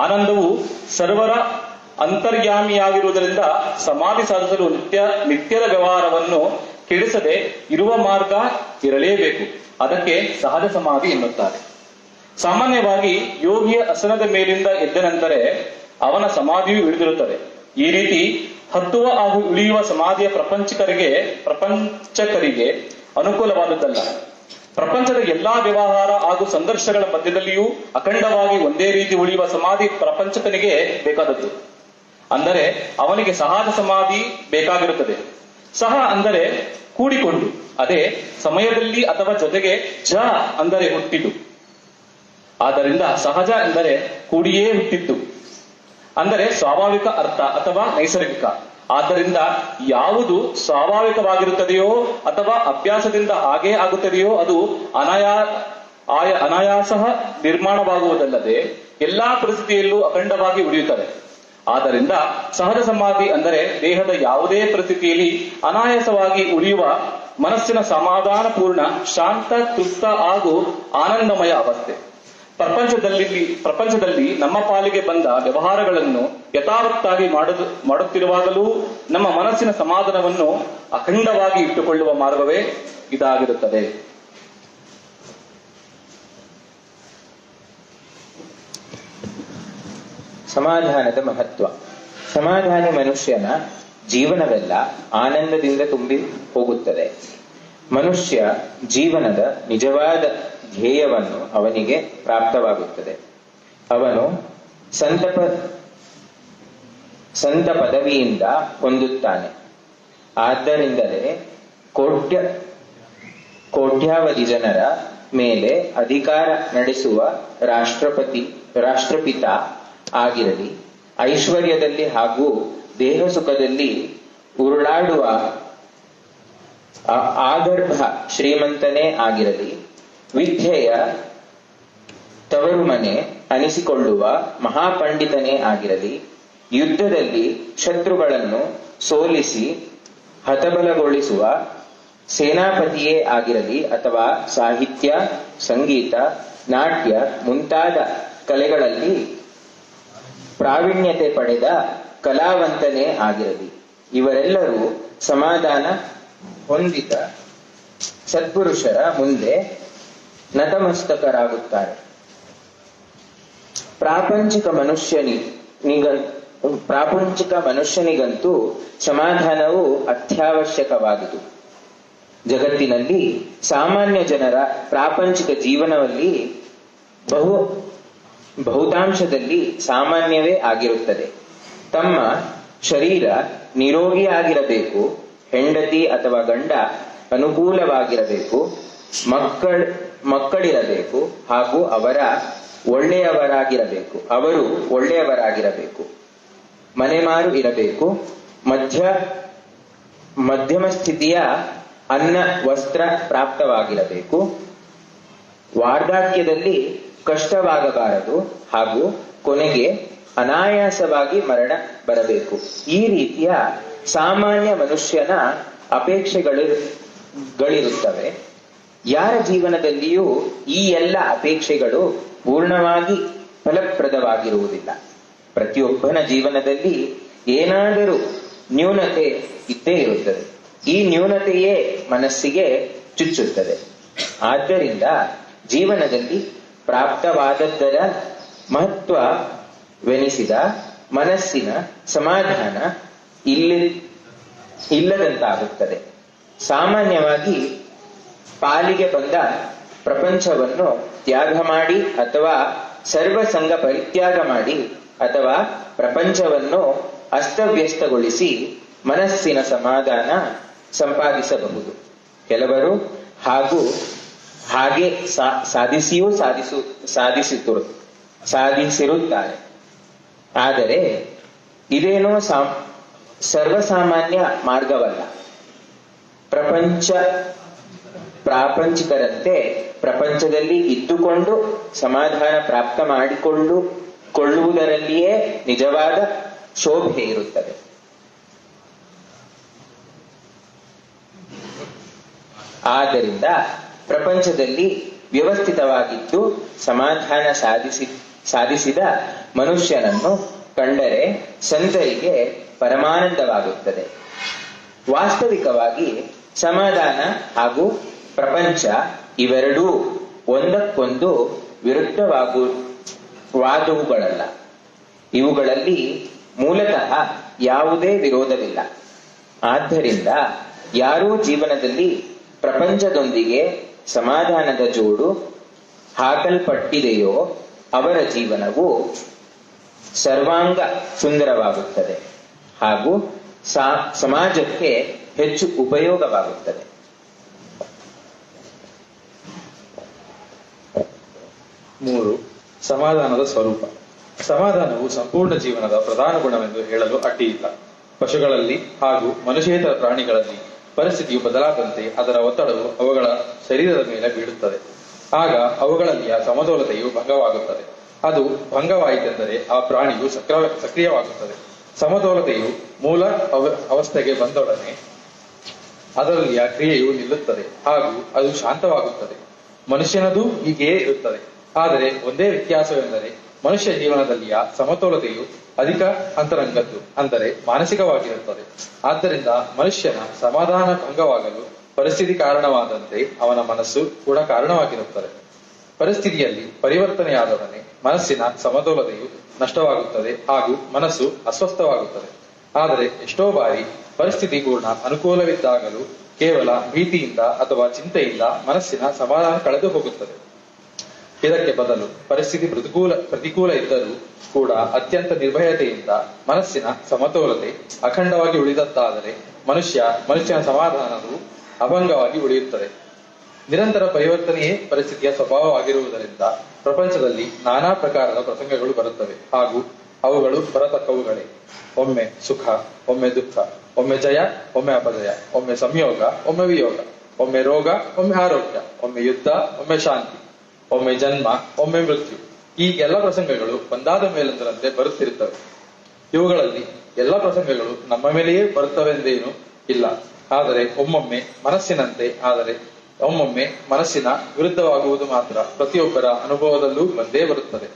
ಆನಂದವು ಸರ್ವರ ಅಂತರ್ಯಾಮಿಯಾಗಿರುವುದರಿಂದ ಸಮಾಧಿ ಸಾಧಿಸಲು ನಿತ್ಯದ ವ್ಯವಹಾರವನ್ನು ಕೆಡಿಸದೆ ಇರುವ ಮಾರ್ಗ ಇರಲೇಬೇಕು. ಅದಕ್ಕೆ ಸಹಜ ಸಮಾಧಿ ಎನ್ನುತ್ತಾರೆ. ಸಾಮಾನ್ಯವಾಗಿ ಯೋಗಿಯ ಆಸನದ ಮೇಲಿಂದ ಎದ್ದ ನಂತರ ಅವನ ಸಮಾಧಿಯು ಇಳಿದಿರುತ್ತದೆ. ಈ ರೀತಿ ಹತ್ತುವ ಹಾಗೂ ಇಳಿಯುವ ಸಮಾಧಿಯ ಪ್ರಪಂಚಕರಿಗೆ ಅನುಕೂಲವಾದದ್ದಲ್ಲ. ಪ್ರಪಂಚದ ಎಲ್ಲಾ ವ್ಯವಹಾರ ಹಾಗೂ ಸಂಘರ್ಷಗಳ ಮಧ್ಯದಲ್ಲಿಯೂ ಅಖಂಡವಾಗಿ ಒಂದೇ ರೀತಿ ಉಳಿಯುವ ಸಮಾಧಿ ಪ್ರಪಂಚಕನಿಗೆ ಬೇಕಾದದ್ದು. ಅಂದರೆ ಅವನಿಗೆ ಸಹಜ ಸಮಾಧಿ ಬೇಕಾಗಿರುತ್ತದೆ. ಸಹ ಅಂದರೆ ಕೂಡಿಕೊಂಡು, ಅದೇ ಸಮಯದಲ್ಲಿ ಅಥವಾ ಜೊತೆಗೆ ಜ ಅಂದರೆ ಹುಟ್ಟಿದ್ದು. ಆದ್ದರಿಂದ ಸಹಜ ಎಂದರೆ ಕೂಡಿಯೇ ಹುಟ್ಟಿದ್ದು, ಅಂದರೆ ಸ್ವಾಭಾವಿಕ ಅರ್ಥ ಅಥವಾ ನೈಸರ್ಗಿಕ. ಆದ್ದರಿಂದ ಯಾವುದು ಸ್ವಾಭಾವಿಕವಾಗಿರುತ್ತದೆಯೋ ಅಥವಾ ಅಭ್ಯಾಸದಿಂದ ಹಾಗೇ ಆಗುತ್ತದೆಯೋ ಅದು ಅನಾಯಾಸ ನಿರ್ಮಾಣವಾಗುವುದಲ್ಲದೆ ಎಲ್ಲಾ ಪರಿಸ್ಥಿತಿಯಲ್ಲೂ ಅಖಂಡವಾಗಿ ಉಳಿಯುತ್ತದೆ. ಆದ್ದರಿಂದ ಸಹಜ ಸಮಾಧಿ ಅಂದರೆ ದೇಹದ ಯಾವುದೇ ಪರಿಸ್ಥಿತಿಯಲ್ಲಿ ಅನಾಯಾಸವಾಗಿ ಉಳಿಯುವ ಮನಸ್ಸಿನ ಸಮಾಧಾನಪೂರ್ಣ, ಶಾಂತ, ತೃಪ್ತ ಹಾಗೂ ಆನಂದಮಯ ಅವಸ್ಥೆ. ಪ್ರಪಂಚದಲ್ಲಿ ನಮ್ಮ ಪಾಲಿಗೆ ಬಂದ ವ್ಯವಹಾರಗಳನ್ನು ಯಥಾವತ್ತಾಗಿ ಮಾಡುತ್ತಿರುವಾಗಲೂ ನಮ್ಮ ಮನಸ್ಸಿನ ಸಮಾಧಾನವನ್ನು ಅಖಂಡವಾಗಿ ಇಟ್ಟುಕೊಳ್ಳುವ ಮಾರ್ಗವೇ ಇದಾಗಿರುತ್ತದೆ. ಸಮಾಧಾನದ ಮಹತ್ವ. ಸಮಾಧಾನಿ ಮನುಷ್ಯನ ಜೀವನವೆಲ್ಲ ಆನಂದದಿಂದ ತುಂಬಿ ಹೋಗುತ್ತದೆ. ಮನುಷ್ಯ ಜೀವನದ ನಿಜವಾದ ಧ್ಯೇಯವನ್ನು ಅವನಿಗೆ ಪ್ರಾಪ್ತವಾಗುತ್ತದೆ. ಅವನು ಸಂತ ಪದವಿಯಿಂದ ಹೊಂದುತ್ತಾನೆ. ಆದ್ದರಿಂದಲೇ ಕೋಟ್ಯಾವಧಿ ಜನರ ಮೇಲೆ ಅಧಿಕಾರ ನಡೆಸುವ ರಾಷ್ಟ್ರಪಿತ ಆಗಿರಲಿ, ಐಶ್ವರ್ಯದಲ್ಲಿ ಹಾಗೂ ದೇಹ ಸುಖದಲ್ಲಿ ಉರುಳಾಡುವ ಆಗರ್ಭ ಶ್ರೀಮಂತನೇ ಆಗಿರಲಿ, ವಿದ್ಯೆಯ ತವರು ಮನೆ ಅನಿಸಿಕೊಳ್ಳುವ ಮಹಾಪಂಡಿತನೇ ಆಗಿರಲಿ, ಯುದ್ಧದಲ್ಲಿ ಶತ್ರುಗಳನ್ನು ಸೋಲಿಸಿ ಹತಬಲಗೊಳಿಸುವ ಸೇನಾಪತಿಯೇ ಆಗಿರಲಿ, ಅಥವಾ ಸಾಹಿತ್ಯ, ಸಂಗೀತ, ನಾಟ್ಯ ಮುಂತಾದ ಕಲೆಗಳಲ್ಲಿ ಪ್ರಾವೀಣ್ಯತೆ ಪಡೆದ ಕಲಾವಂತನೇ ಆಗಿರಲಿ. ಇವರೆಲ್ಲರೂ ಸಮಾಧಾನ ಹೊಂದಿದ ಸತ್ಪುರುಷರ ಮುಂದೆ ನತಮಸ್ತಕರಾಗುತ್ತಾರೆ. ಪ್ರಾಪಂಚಿಕ ಮನುಷ್ಯನಿಗಂತೂ ಸಮಾಧಾನವು ಅತ್ಯವಶ್ಯಕವಾದುದು. ಜಗತ್ತಿನಲ್ಲಿ ಸಾಮಾನ್ಯ ಜನರ ಪ್ರಾಪಂಚಿಕ ಜೀವನದಲ್ಲಿ ಬಹುತಾಂಶದಲ್ಲಿ ಸಾಮಾನ್ಯವೇ ಆಗಿರುತ್ತದೆ. ತಮ್ಮ ಶರೀರ ನಿರೋಗಿಯಾಗಿರಬೇಕು, ಹೆಂಡತಿ ಅಥವಾ ಗಂಡ ಅನುಕೂಲವಾಗಿರಬೇಕು, ಮಕ್ಕಳಿರಬೇಕು ಹಾಗೂ ಅವರು ಒಳ್ಳೆಯವರಾಗಿರಬೇಕು, ಮನೆಮಾರು ಇರಬೇಕು, ಮಧ್ಯಮ ಸ್ಥಿತಿಯ ಅನ್ನ ವಸ್ತ್ರ ಪ್ರಾಪ್ತವಾಗಿರಬೇಕು, ವಾರ್ಧಕ್ಯದಲ್ಲಿ ಕಷ್ಟವಾಗಬಾರದು ಹಾಗೂ ಕೊನೆಗೆ ಅನಾಯಾಸವಾಗಿ ಮರಣ ಬರಬೇಕು. ಈ ರೀತಿಯ ಸಾಮಾನ್ಯ ಮನುಷ್ಯನ ಅಪೇಕ್ಷೆಗಳಿರುತ್ತವೆ. ಯಾರ ಜೀವನದಲ್ಲಿಯೂ ಈ ಎಲ್ಲ ಅಪೇಕ್ಷೆಗಳು ಪೂರ್ಣವಾಗಿ ಫಲಪ್ರದವಾಗಿರುವುದಿಲ್ಲ. ಪ್ರತಿಯೊಬ್ಬನ ಜೀವನದಲ್ಲಿ ಏನಾದರೂ ನ್ಯೂನತೆ ಇದ್ದೇ ಇರುತ್ತದೆ. ಈ ನ್ಯೂನತೆಯೇ ಮನಸ್ಸಿಗೆ ಚುಚ್ಚುತ್ತದೆ. ಆದ್ದರಿಂದ ಜೀವನದಲ್ಲಿ ಪ್ರಾಪ್ತವಾದದ್ದರ ಮಹತ್ವವೆನಿಸಿದ ಮನಸ್ಸಿನ ಸಮಾಧಾನ ಇಲ್ಲದಂತಾಗುತ್ತದೆ. ಸಾಮಾನ್ಯವಾಗಿ ಪಾಲಿಗೆ ಬಂದ ಪ್ರಪಂಚವನ್ನು ತ್ಯಾಗ ಮಾಡಿ ಅಥವಾ ಸರ್ವಸಂಗ ಪರಿತ್ಯಾಗ ಮಾಡಿ ಅಥವಾ ಪ್ರಪಂಚವನ್ನು ಅಸ್ತವ್ಯಸ್ತಗೊಳಿಸಿ ಮನಸ್ಸಿನ ಸಮಾಧಾನ ಸಂಪಾದಿಸಬಹುದು. ಕೆಲವರು ಹಾಗೆ ಸಾಧಿಸಿರುತ್ತಾರೆ. ಆದರೆ ಇದೇನೋ ಸರ್ವಸಾಮಾನ್ಯ ಮಾರ್ಗವಲ್ಲ. ಪ್ರಾಪಂಚಿಕರಂತೆ ಪ್ರಪಂಚದಲ್ಲಿ ಇದ್ದುಕೊಂಡು ಸಮಾಧಾನ ಪ್ರಾಪ್ತ ಮಾಡಿಕೊಳ್ಳುವುದರಲ್ಲಿಯೇ ನಿಜವಾದ ಶೋಭೆ ಇರುತ್ತದೆ. ಆದ್ದರಿಂದ ಪ್ರಪಂಚದಲ್ಲಿ ವ್ಯವಸ್ಥಿತವಾಗಿದ್ದು ಸಮಾಧಾನ ಸಾಧಿಸಿದ ಮನುಷ್ಯನನ್ನು ಕಂಡರೆ ಸಂತರಿಗೆ ಪರಮಾನಂದವಾಗುತ್ತದೆ. ವಾಸ್ತವಿಕವಾಗಿ ಸಮಾಧಾನ ಹಾಗೂ ಪ್ರಪಂಚ ಇವೆರಡೂ ಒಂದಕ್ಕೊಂದು ವಿರುದ್ಧವಾದುವುಗಳಲ್ಲ. ಇವುಗಳಲ್ಲಿ ಮೂಲತಃ ಯಾವುದೇ ವಿರೋಧವಿಲ್ಲ. ಆದ್ದರಿಂದ ಯಾರೂ ಜೀವನದಲ್ಲಿ ಪ್ರಪಂಚದೊಂದಿಗೆ ಸಮಾಧಾನದ ಜೋಡು ಹಾಕಲ್ಪಟ್ಟಿದೆಯೋ ಅವರ ಜೀವನವು ಸರ್ವಾಂಗ ಸುಂದರವಾಗುತ್ತದೆ ಹಾಗೂ ಸಮಾಜಕ್ಕೆ ಹೆಚ್ಚು ಉಪಯೋಗವಾಗುತ್ತದೆ. 3. ಸಮಾಧಾನದ ಸ್ವರೂಪ. ಸಮಾಧಾನವು ಸಂಪೂರ್ಣ ಜೀವನದ ಪ್ರಧಾನ ಗುಣವೆಂದು ಹೇಳಲು ಅಡ್ಡಿಯಿಲ್ಲ. ಪಶುಗಳಲ್ಲಿ ಹಾಗೂ ಮನುಷ್ಯೇತರ ಪ್ರಾಣಿಗಳಲ್ಲಿ ಪರಿಸ್ಥಿತಿಯು ಬದಲಾದಂತೆ ಅದರ ಒತ್ತಡವು ಅವುಗಳ ಶರೀರದ ಮೇಲೆ ಬೀಳುತ್ತದೆ. ಆಗ ಅವುಗಳಲ್ಲಿಯ ಸಮತೋಲತೆಯು ಭಂಗವಾಗುತ್ತದೆ. ಅದು ಭಂಗವಾಯಿತೆಂದರೆ ಆ ಪ್ರಾಣಿಯು ಸಕ್ರಿಯವಾಗುತ್ತದೆ. ಸಮತೋಲತೆಯು ಮೂಲ ಅವಸ್ಥೆಗೆ ಬಂದೊಡನೆ ಅದರಲ್ಲಿಯ ಕ್ರಿಯೆಯು ನಿಲ್ಲುತ್ತದೆ ಹಾಗೂ ಅದು ಶಾಂತವಾಗುತ್ತದೆ. ಮನುಷ್ಯನದು ಹೀಗೆಯೇ ಇರುತ್ತದೆ. ಆದರೆ ಒಂದೇ ವ್ಯತ್ಯಾಸವೆಂದರೆ ಮನುಷ್ಯ ಜೀವನದಲ್ಲಿಯ ಸಮತೋಲತೆಯು ಅಧಿಕ ಅಂತರಂಗದ್ದು, ಅಂದರೆ ಮಾನಸಿಕವಾಗಿರುತ್ತದೆ. ಆದ್ದರಿಂದ ಮನುಷ್ಯನ ಸಮಾಧಾನ ಭಂಗವಾಗಲು ಪರಿಸ್ಥಿತಿ ಕಾರಣವಾದಂತೆ ಅವನ ಮನಸ್ಸು ಕೂಡ ಕಾರಣವಾಗಿರುತ್ತದೆ. ಪರಿಸ್ಥಿತಿಯಲ್ಲಿ ಪರಿವರ್ತನೆಯಾದೊಡನೆ ಮನಸ್ಸಿನ ಸಮತೋಲತೆಯು ನಷ್ಟವಾಗುತ್ತದೆ ಹಾಗೂ ಮನಸ್ಸು ಅಸ್ವಸ್ಥವಾಗುತ್ತದೆ. ಆದರೆ ಎಷ್ಟೋ ಬಾರಿ ಪರಿಸ್ಥಿತಿ ಪೂರ್ಣ ಅನುಕೂಲವಿದ್ದಾಗಲೂ ಕೇವಲ ಭೀತಿಯಿಂದ ಅಥವಾ ಚಿಂತೆಯಿಂದ ಮನಸ್ಸಿನ ಸಮಾಧಾನ ಕಳೆದು ಹೋಗುತ್ತದೆ. ಇದಕ್ಕೆ ಬದಲು ಪರಿಸ್ಥಿತಿ ಪ್ರತಿಕೂಲ ಇದ್ದರೂ ಕೂಡ ಅತ್ಯಂತ ನಿರ್ಭಯತೆಯಿಂದ ಮನಸ್ಸಿನ ಸಮತೋಲತೆ ಅಖಂಡವಾಗಿ ಉಳಿದದ್ದಾದರೆ ಮನುಷ್ಯನ ಸಮಾಧಾನವು ಅಭಂಗವಾಗಿ ಉಳಿಯುತ್ತದೆ. ನಿರಂತರ ಪರಿವರ್ತನೆಯೇ ಪರಿಸ್ಥಿತಿಯ ಸ್ವಭಾವವಾಗಿರುವುದರಿಂದ ಪ್ರಪಂಚದಲ್ಲಿ ನಾನಾ ಪ್ರಕಾರದ ಪ್ರಸಂಗಗಳು ಬರುತ್ತವೆ ಹಾಗೂ ಅವುಗಳು ಬರತಕ್ಕವುಗಳೇ. ಒಮ್ಮೆ ಸುಖ, ಒಮ್ಮೆ ದುಃಖ, ಒಮ್ಮೆ ಜಯ, ಒಮ್ಮೆ ಅಪಜಯ, ಒಮ್ಮೆ ಸಂಯೋಗ, ಒಮ್ಮೆ ವಿಯೋಗ, ಒಮ್ಮೆ ರೋಗ, ಒಮ್ಮೆ ಆರೋಗ್ಯ, ಒಮ್ಮೆ ಯುದ್ಧ, ಒಮ್ಮೆ ಶಾಂತಿ, ಒಮ್ಮೆ ಜನ್ಮ, ಒಮ್ಮೆ ಮೃತ್ಯು. ಈ ಎಲ್ಲ ಪ್ರಸಂಗಗಳು ಒಂದಾದ ಮೇಲೊಂದರಂತೆ ಬರುತ್ತಿರುತ್ತವೆ. ಇವುಗಳಲ್ಲಿ ಎಲ್ಲ ಪ್ರಸಂಗಗಳು ನಮ್ಮ ಮೇಲೆಯೇ ಬರುತ್ತವೆಂದೇನೂ ಇಲ್ಲ. ಆದರೆ ಒಮ್ಮೊಮ್ಮೆ ಮನಸ್ಸಿನಂತೆ, ಆದರೆ ಒಮ್ಮೊಮ್ಮೆ ಮನಸ್ಸಿನ ವಿರುದ್ಧವಾಗುವುದು ಮಾತ್ರ ಪ್ರತಿಯೊಬ್ಬರ ಅನುಭವದಲ್ಲೂ ಬಂದೇ ಬರುತ್ತದೆ.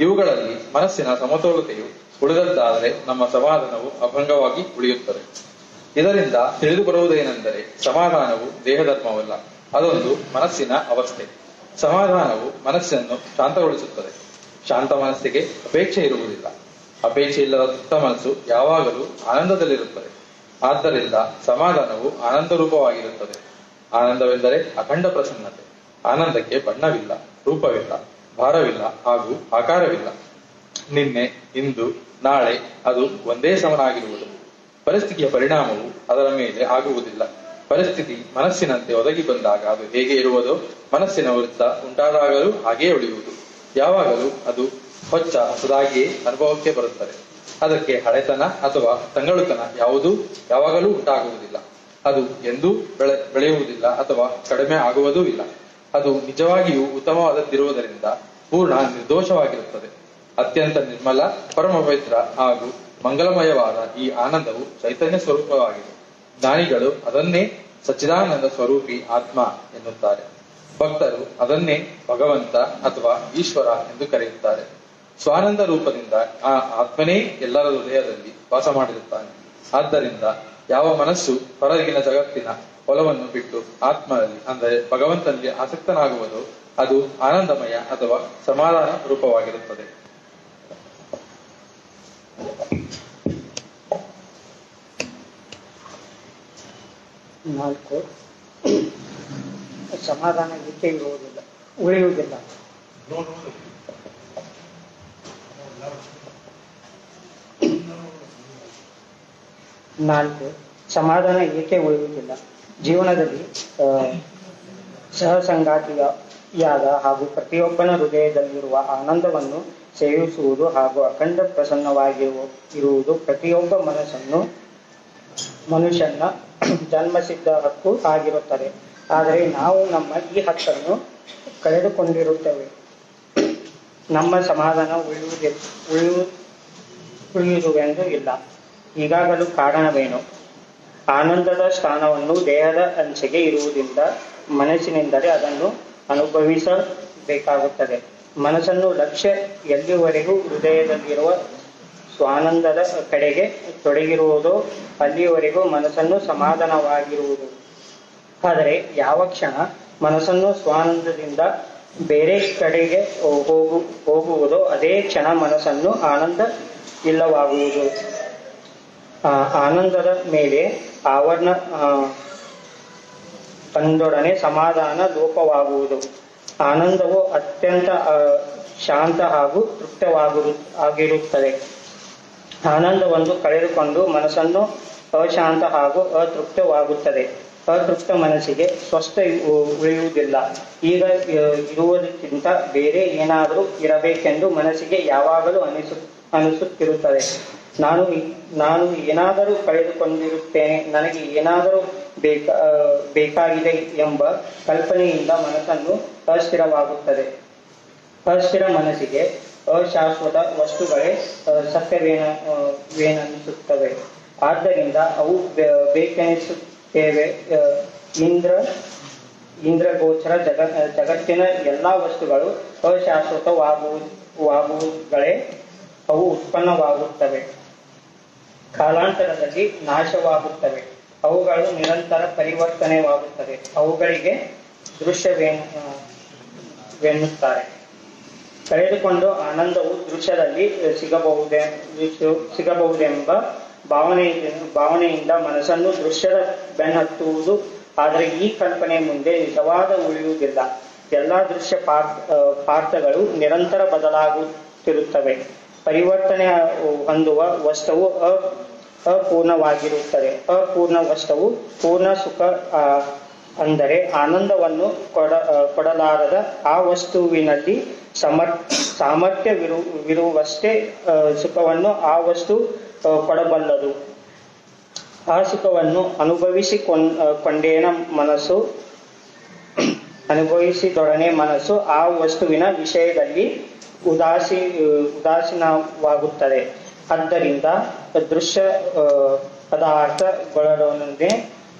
ಇವುಗಳಲ್ಲಿ ಮನಸ್ಸಿನ ಸಮತೋಲತೆಯು ಉಳಿದದ್ದಾದರೆ ನಮ್ಮ ಸಮಾಧಾನವು ಅಭಂಗವಾಗಿ ಉಳಿಯುತ್ತದೆ. ಇದರಿಂದ ತಿಳಿದು ಬರುವುದೇನೆಂದರೆ ಸಮಾಧಾನವು ದೇಹಧರ್ಮವಲ್ಲ, ಅದೊಂದು ಮನಸ್ಸಿನ ಅವಸ್ಥೆ. ಸಮಾಧಾನವು ಮನಸ್ಸನ್ನು ಶಾಂತಗೊಳಿಸುತ್ತದೆ. ಶಾಂತ ಮನಸ್ಸಿಗೆ ಅಪೇಕ್ಷೆ ಇರುವುದಿಲ್ಲ. ಅಪೇಕ್ಷೆ ಇಲ್ಲದ ತೃಪ್ತ ಮನಸ್ಸು ಯಾವಾಗಲೂ ಆನಂದದಲ್ಲಿರುತ್ತದೆ. ಆದ್ದರಿಂದ ಸಮಾಧಾನವು ಆನಂದ ರೂಪವಾಗಿರುತ್ತದೆ. ಆನಂದವೆಂದರೆ ಅಖಂಡ ಪ್ರಸನ್ನತೆ. ಆನಂದಕ್ಕೆ ಬಣ್ಣವಿಲ್ಲ, ರೂಪವಿಲ್ಲ, ಭಾರವಿಲ್ಲ ಹಾಗೂ ಆಕಾರವಿಲ್ಲ. ನಿನ್ನೆ, ಇಂದು, ನಾಳೆ ಅದು ಒಂದೇ ಸಮನಾಗಿರುವುದು. ಪರಿಸ್ಥಿತಿಯ ಪರಿಣಾಮವು ಅದರ ಮೇಲೆ ಆಗುವುದಿಲ್ಲ. ಪರಿಸ್ಥಿತಿ ಮನಸ್ಸಿನಂತೆ ಒದಗಿ ಬಂದಾಗ ಅದು ಹೇಗೆ ಇರುವುದೋ ಮನಸ್ಸಿನ ವಿರುದ್ಧ ಉಂಟಾದಾಗಲೂ ಹಾಗೇ ಉಳಿಯುವುದು. ಯಾವಾಗಲೂ ಅದು ಹೊಚ್ಚ ಹೊಸದಾಗಿಯೇ ಅನುಭವಕ್ಕೆ ಬರುತ್ತದೆ. ಅದಕ್ಕೆ ಹಳೆತನ ಅಥವಾ ತಂಗಳುತನ ಯಾವಾಗಲೂ ಉಂಟಾಗುವುದಿಲ್ಲ. ಅದು ಎಂದೂ ಬೆಳೆಯುವುದಿಲ್ಲ ಅಥವಾ ಕಡಿಮೆ ಆಗುವುದೂ ಇಲ್ಲ. ಅದು ನಿಜವಾಗಿಯೂ ಉತ್ತಮವಾದದ್ದಿರುವುದರಿಂದ ಪೂರ್ಣ ನಿರ್ದೋಷವಾಗಿರುತ್ತದೆ. ಅತ್ಯಂತ ನಿರ್ಮಲ, ಪರಮ ಪವಿತ್ರ ಹಾಗೂ ಮಂಗಲಮಯವಾದ ಈ ಆನಂದವು ಚೈತನ್ಯ ಸ್ವರೂಪವಾಗಿದೆ. ಜ್ಞಾನಿಗಳು ಅದನ್ನೇ ಸಚ್ಚಿದಾನಂದ ಸ್ವರೂಪಿ ಆತ್ಮ ಎನ್ನುತ್ತಾರೆ. ಭಕ್ತರು ಅದನ್ನೇ ಭಗವಂತ ಅಥವಾ ಈಶ್ವರ ಎಂದು ಕರೆಯುತ್ತಾರೆ. ಸ್ವಾನಂದ ರೂಪದಿಂದ ಆ ಆತ್ಮನೇ ಎಲ್ಲರ ಹೃದಯದಲ್ಲಿ ವಾಸ ಮಾಡಿರುತ್ತಾನೆ. ಆದ್ದರಿಂದ ಯಾವ ಮನಸ್ಸು ಹೊರಗಿನ ಜಗತ್ತಿನ ಒಲವನ್ನು ಬಿಟ್ಟು ಆತ್ಮನಲ್ಲಿ ಅಂದರೆ ಭಗವಂತನಲ್ಲಿ ಆಸಕ್ತನಾಗುವುದೋ ಅದು ಆನಂದಮಯ ಅಥವಾ ಸಮಾಧಾನ ರೂಪವಾಗಿರುತ್ತದೆ. ನಾಲ್ಕು, ಸಮಾಧಾನ ಏಕೆ ಉಳಿಯುವುದಿಲ್ಲ. ನಾಲ್ಕು, ಸಮಾಧಾನ ಏಕೆ ಉಳಿಯುವುದಿಲ್ಲ. ಜೀವನದಲ್ಲಿ ಸಹಸಂಗಾತಿಯಾದ ಹಾಗೂ ಪ್ರತಿಯೊಬ್ಬನ ಹೃದಯದಲ್ಲಿರುವ ಆನಂದವನ್ನು ಸೇವಿಸುವುದು ಹಾಗೂ ಅಖಂಡ ಪ್ರಸನ್ನವಾಗಿರುವುದು ಪ್ರತಿಯೊಬ್ಬ ಮನುಷ್ಯನ ಜನ್ಮಸಿದ್ಧ ಹಕ್ಕು ಆಗಿರುತ್ತದೆ. ಆದರೆ ನಾವು ನಮ್ಮ ಈ ಹಕ್ಕನ್ನು ಕಳೆದುಕೊಂಡಿರುತ್ತೇವೆ. ನಮ್ಮ ಸಮಾಧಾನ ಉಳಿಯುವುದೆಂದು ಇಲ್ಲ. ಈಗಾಗಲೂ ಕಾರಣವೇನು? ಆನಂದದ ಸ್ಥಾನವನ್ನು ದೇಹದ ಅಂಚೆಗೆ ಇರುವುದರಿಂದ ಮನಸ್ಸಿನಿಂದಲೇ ಅದನ್ನು ಅನುಭವಿಸಬೇಕಾಗುತ್ತದೆ. ಮನಸ್ಸನ್ನು ಲಕ್ಷ್ಯ ಎಲ್ಲಿವರೆಗೂ ಹೃದಯದಲ್ಲಿರುವ ಸ್ವಾನಂದದ ಕಡೆಗೆ ತೊಡಗಿರುವುದೋ ಅಲ್ಲಿಯವರೆಗೂ ಮನಸ್ಸನ್ನು ಸಮಾಧಾನವಾಗಿರುವುದು. ಆದರೆ ಯಾವ ಕ್ಷಣ ಮನಸ್ಸನ್ನು ಸ್ವಾನಂದದಿಂದ ಬೇರೆ ಕಡೆಗೆ ಹೋಗುವುದೋ ಅದೇ ಕ್ಷಣ ಮನಸ್ಸನ್ನು ಆನಂದ ಇಲ್ಲವಾಗುವುದು. ಆನಂದದ ಮೇಲೆ ಆವರಣ ಬಂದೊಡನೆ ಸಮಾಧಾನ ಲೋಪವಾಗುವುದು. ಆನಂದವು ಅತ್ಯಂತ ಶಾಂತ ಹಾಗೂ ತೃಪ್ತವಾಗಿರುತ್ತದೆ. ಆನಂದವನ್ನು ಕಳೆದುಕೊಂಡು ಮನಸ್ಸನ್ನು ಅಶಾಂತ ಹಾಗೂ ಅತೃಪ್ತವಾಗುತ್ತದೆ. ಅತೃಪ್ತ ಮನಸ್ಸಿಗೆ ಸ್ವಸ್ಥ ಉಳಿಯುವುದಿಲ್ಲ. ಈಗ ಇರುವುದಕ್ಕಿಂತ ಬೇರೆ ಏನಾದರೂ ಇರಬೇಕೆಂದು ಮನಸ್ಸಿಗೆ ಯಾವಾಗಲೂ ಅನಿಸುತ್ತಿರುತ್ತದೆ. ನಾನು ಏನಾದರೂ ಕಳೆದುಕೊಂಡಿರುತ್ತೇನೆ, ನನಗೆ ಏನಾದರೂ ಬೇಕಾಗಿದೆ ಎಂಬ ಕಲ್ಪನೆಯಿಂದ ಮನಸ್ಸನ್ನು ಅಸ್ಥಿರವಾಗುತ್ತದೆ. ಅಸ್ಥಿರ ಮನಸ್ಸಿಗೆ ಅಶಾಶ್ವತ ವಸ್ತುಗಳೇ ಸತ್ಯವೇನೆನಿಸುತ್ತವೆ. ಆದ್ದರಿಂದ ಅವು ಬೇಕೆನಿಸುತ್ತೇವೆ. ಇಂದ್ರಗೋಚರ ಜಗತ್ತಿನ ಎಲ್ಲಾ ವಸ್ತುಗಳು ಅಶಾಶ್ವತವಾಗುವುಗಳೇ. ಅವು ಉತ್ಪನ್ನವಾಗುತ್ತವೆ, ಕಾಲಾಂತರದಲ್ಲಿ ನಾಶವಾಗುತ್ತವೆ. ಅವುಗಳು ನಿರಂತರ ಪರಿವರ್ತನೆವಾಗುತ್ತವೆ. ಅವುಗಳಿಗೆ ದೃಶ್ಯವೆನ್ನುತ್ತಾರೆ. ಕಳೆದುಕೊಂಡು ಆನಂದವು ದೃಶ್ಯದಲ್ಲಿ ಸಿಗಬಹುದೆಂಬ ಭಾವನೆಯಿಂದ ಮನಸ್ಸನ್ನು ದೃಶ್ಯದ ಬೆನ್ನತ್ತುವುದು. ಆದರೆ ಈ ಕಲ್ಪನೆ ಮುಂದೆ ನಿಜವಾದ ಉಳಿಯುವುದಿಲ್ಲ. ಎಲ್ಲಾ ದೃಶ್ಯ ಪಾರ್ಥಗಳು ನಿರಂತರ ಬದಲಾಗುತ್ತಿರುತ್ತವೆ. ಪರಿವರ್ತನೆ ಹೊಂದುವ ವಸ್ತುವು ಅಪೂರ್ಣವಾಗಿರುತ್ತದೆ. ಅಪೂರ್ಣ ವಸ್ತುವು ಪೂರ್ಣ ಸುಖ ಅಂದರೆ ಆನಂದವನ್ನು ಕೊಡಲಾರದ ಆ ವಸ್ತುವಿನಲ್ಲಿ ಸಾಮರ್ಥ್ಯವಿರುವಷ್ಟೇ ಸುಖವನ್ನು ಆ ವಸ್ತು ಕೊಡಬಲ್ಲದು. ಆ ಸುಖವನ್ನು ಅನುಭವಿಸಿದೊಡನೆ ಮನಸ್ಸು ಆ ವಸ್ತುವಿನ ವಿಷಯದಲ್ಲಿ ಉದಾಸೀನವಾಗುತ್ತದೆ. ಆದ್ದರಿಂದ ದೃಶ್ಯ ಪದಾರ್ಥಗಳೊಡನೆ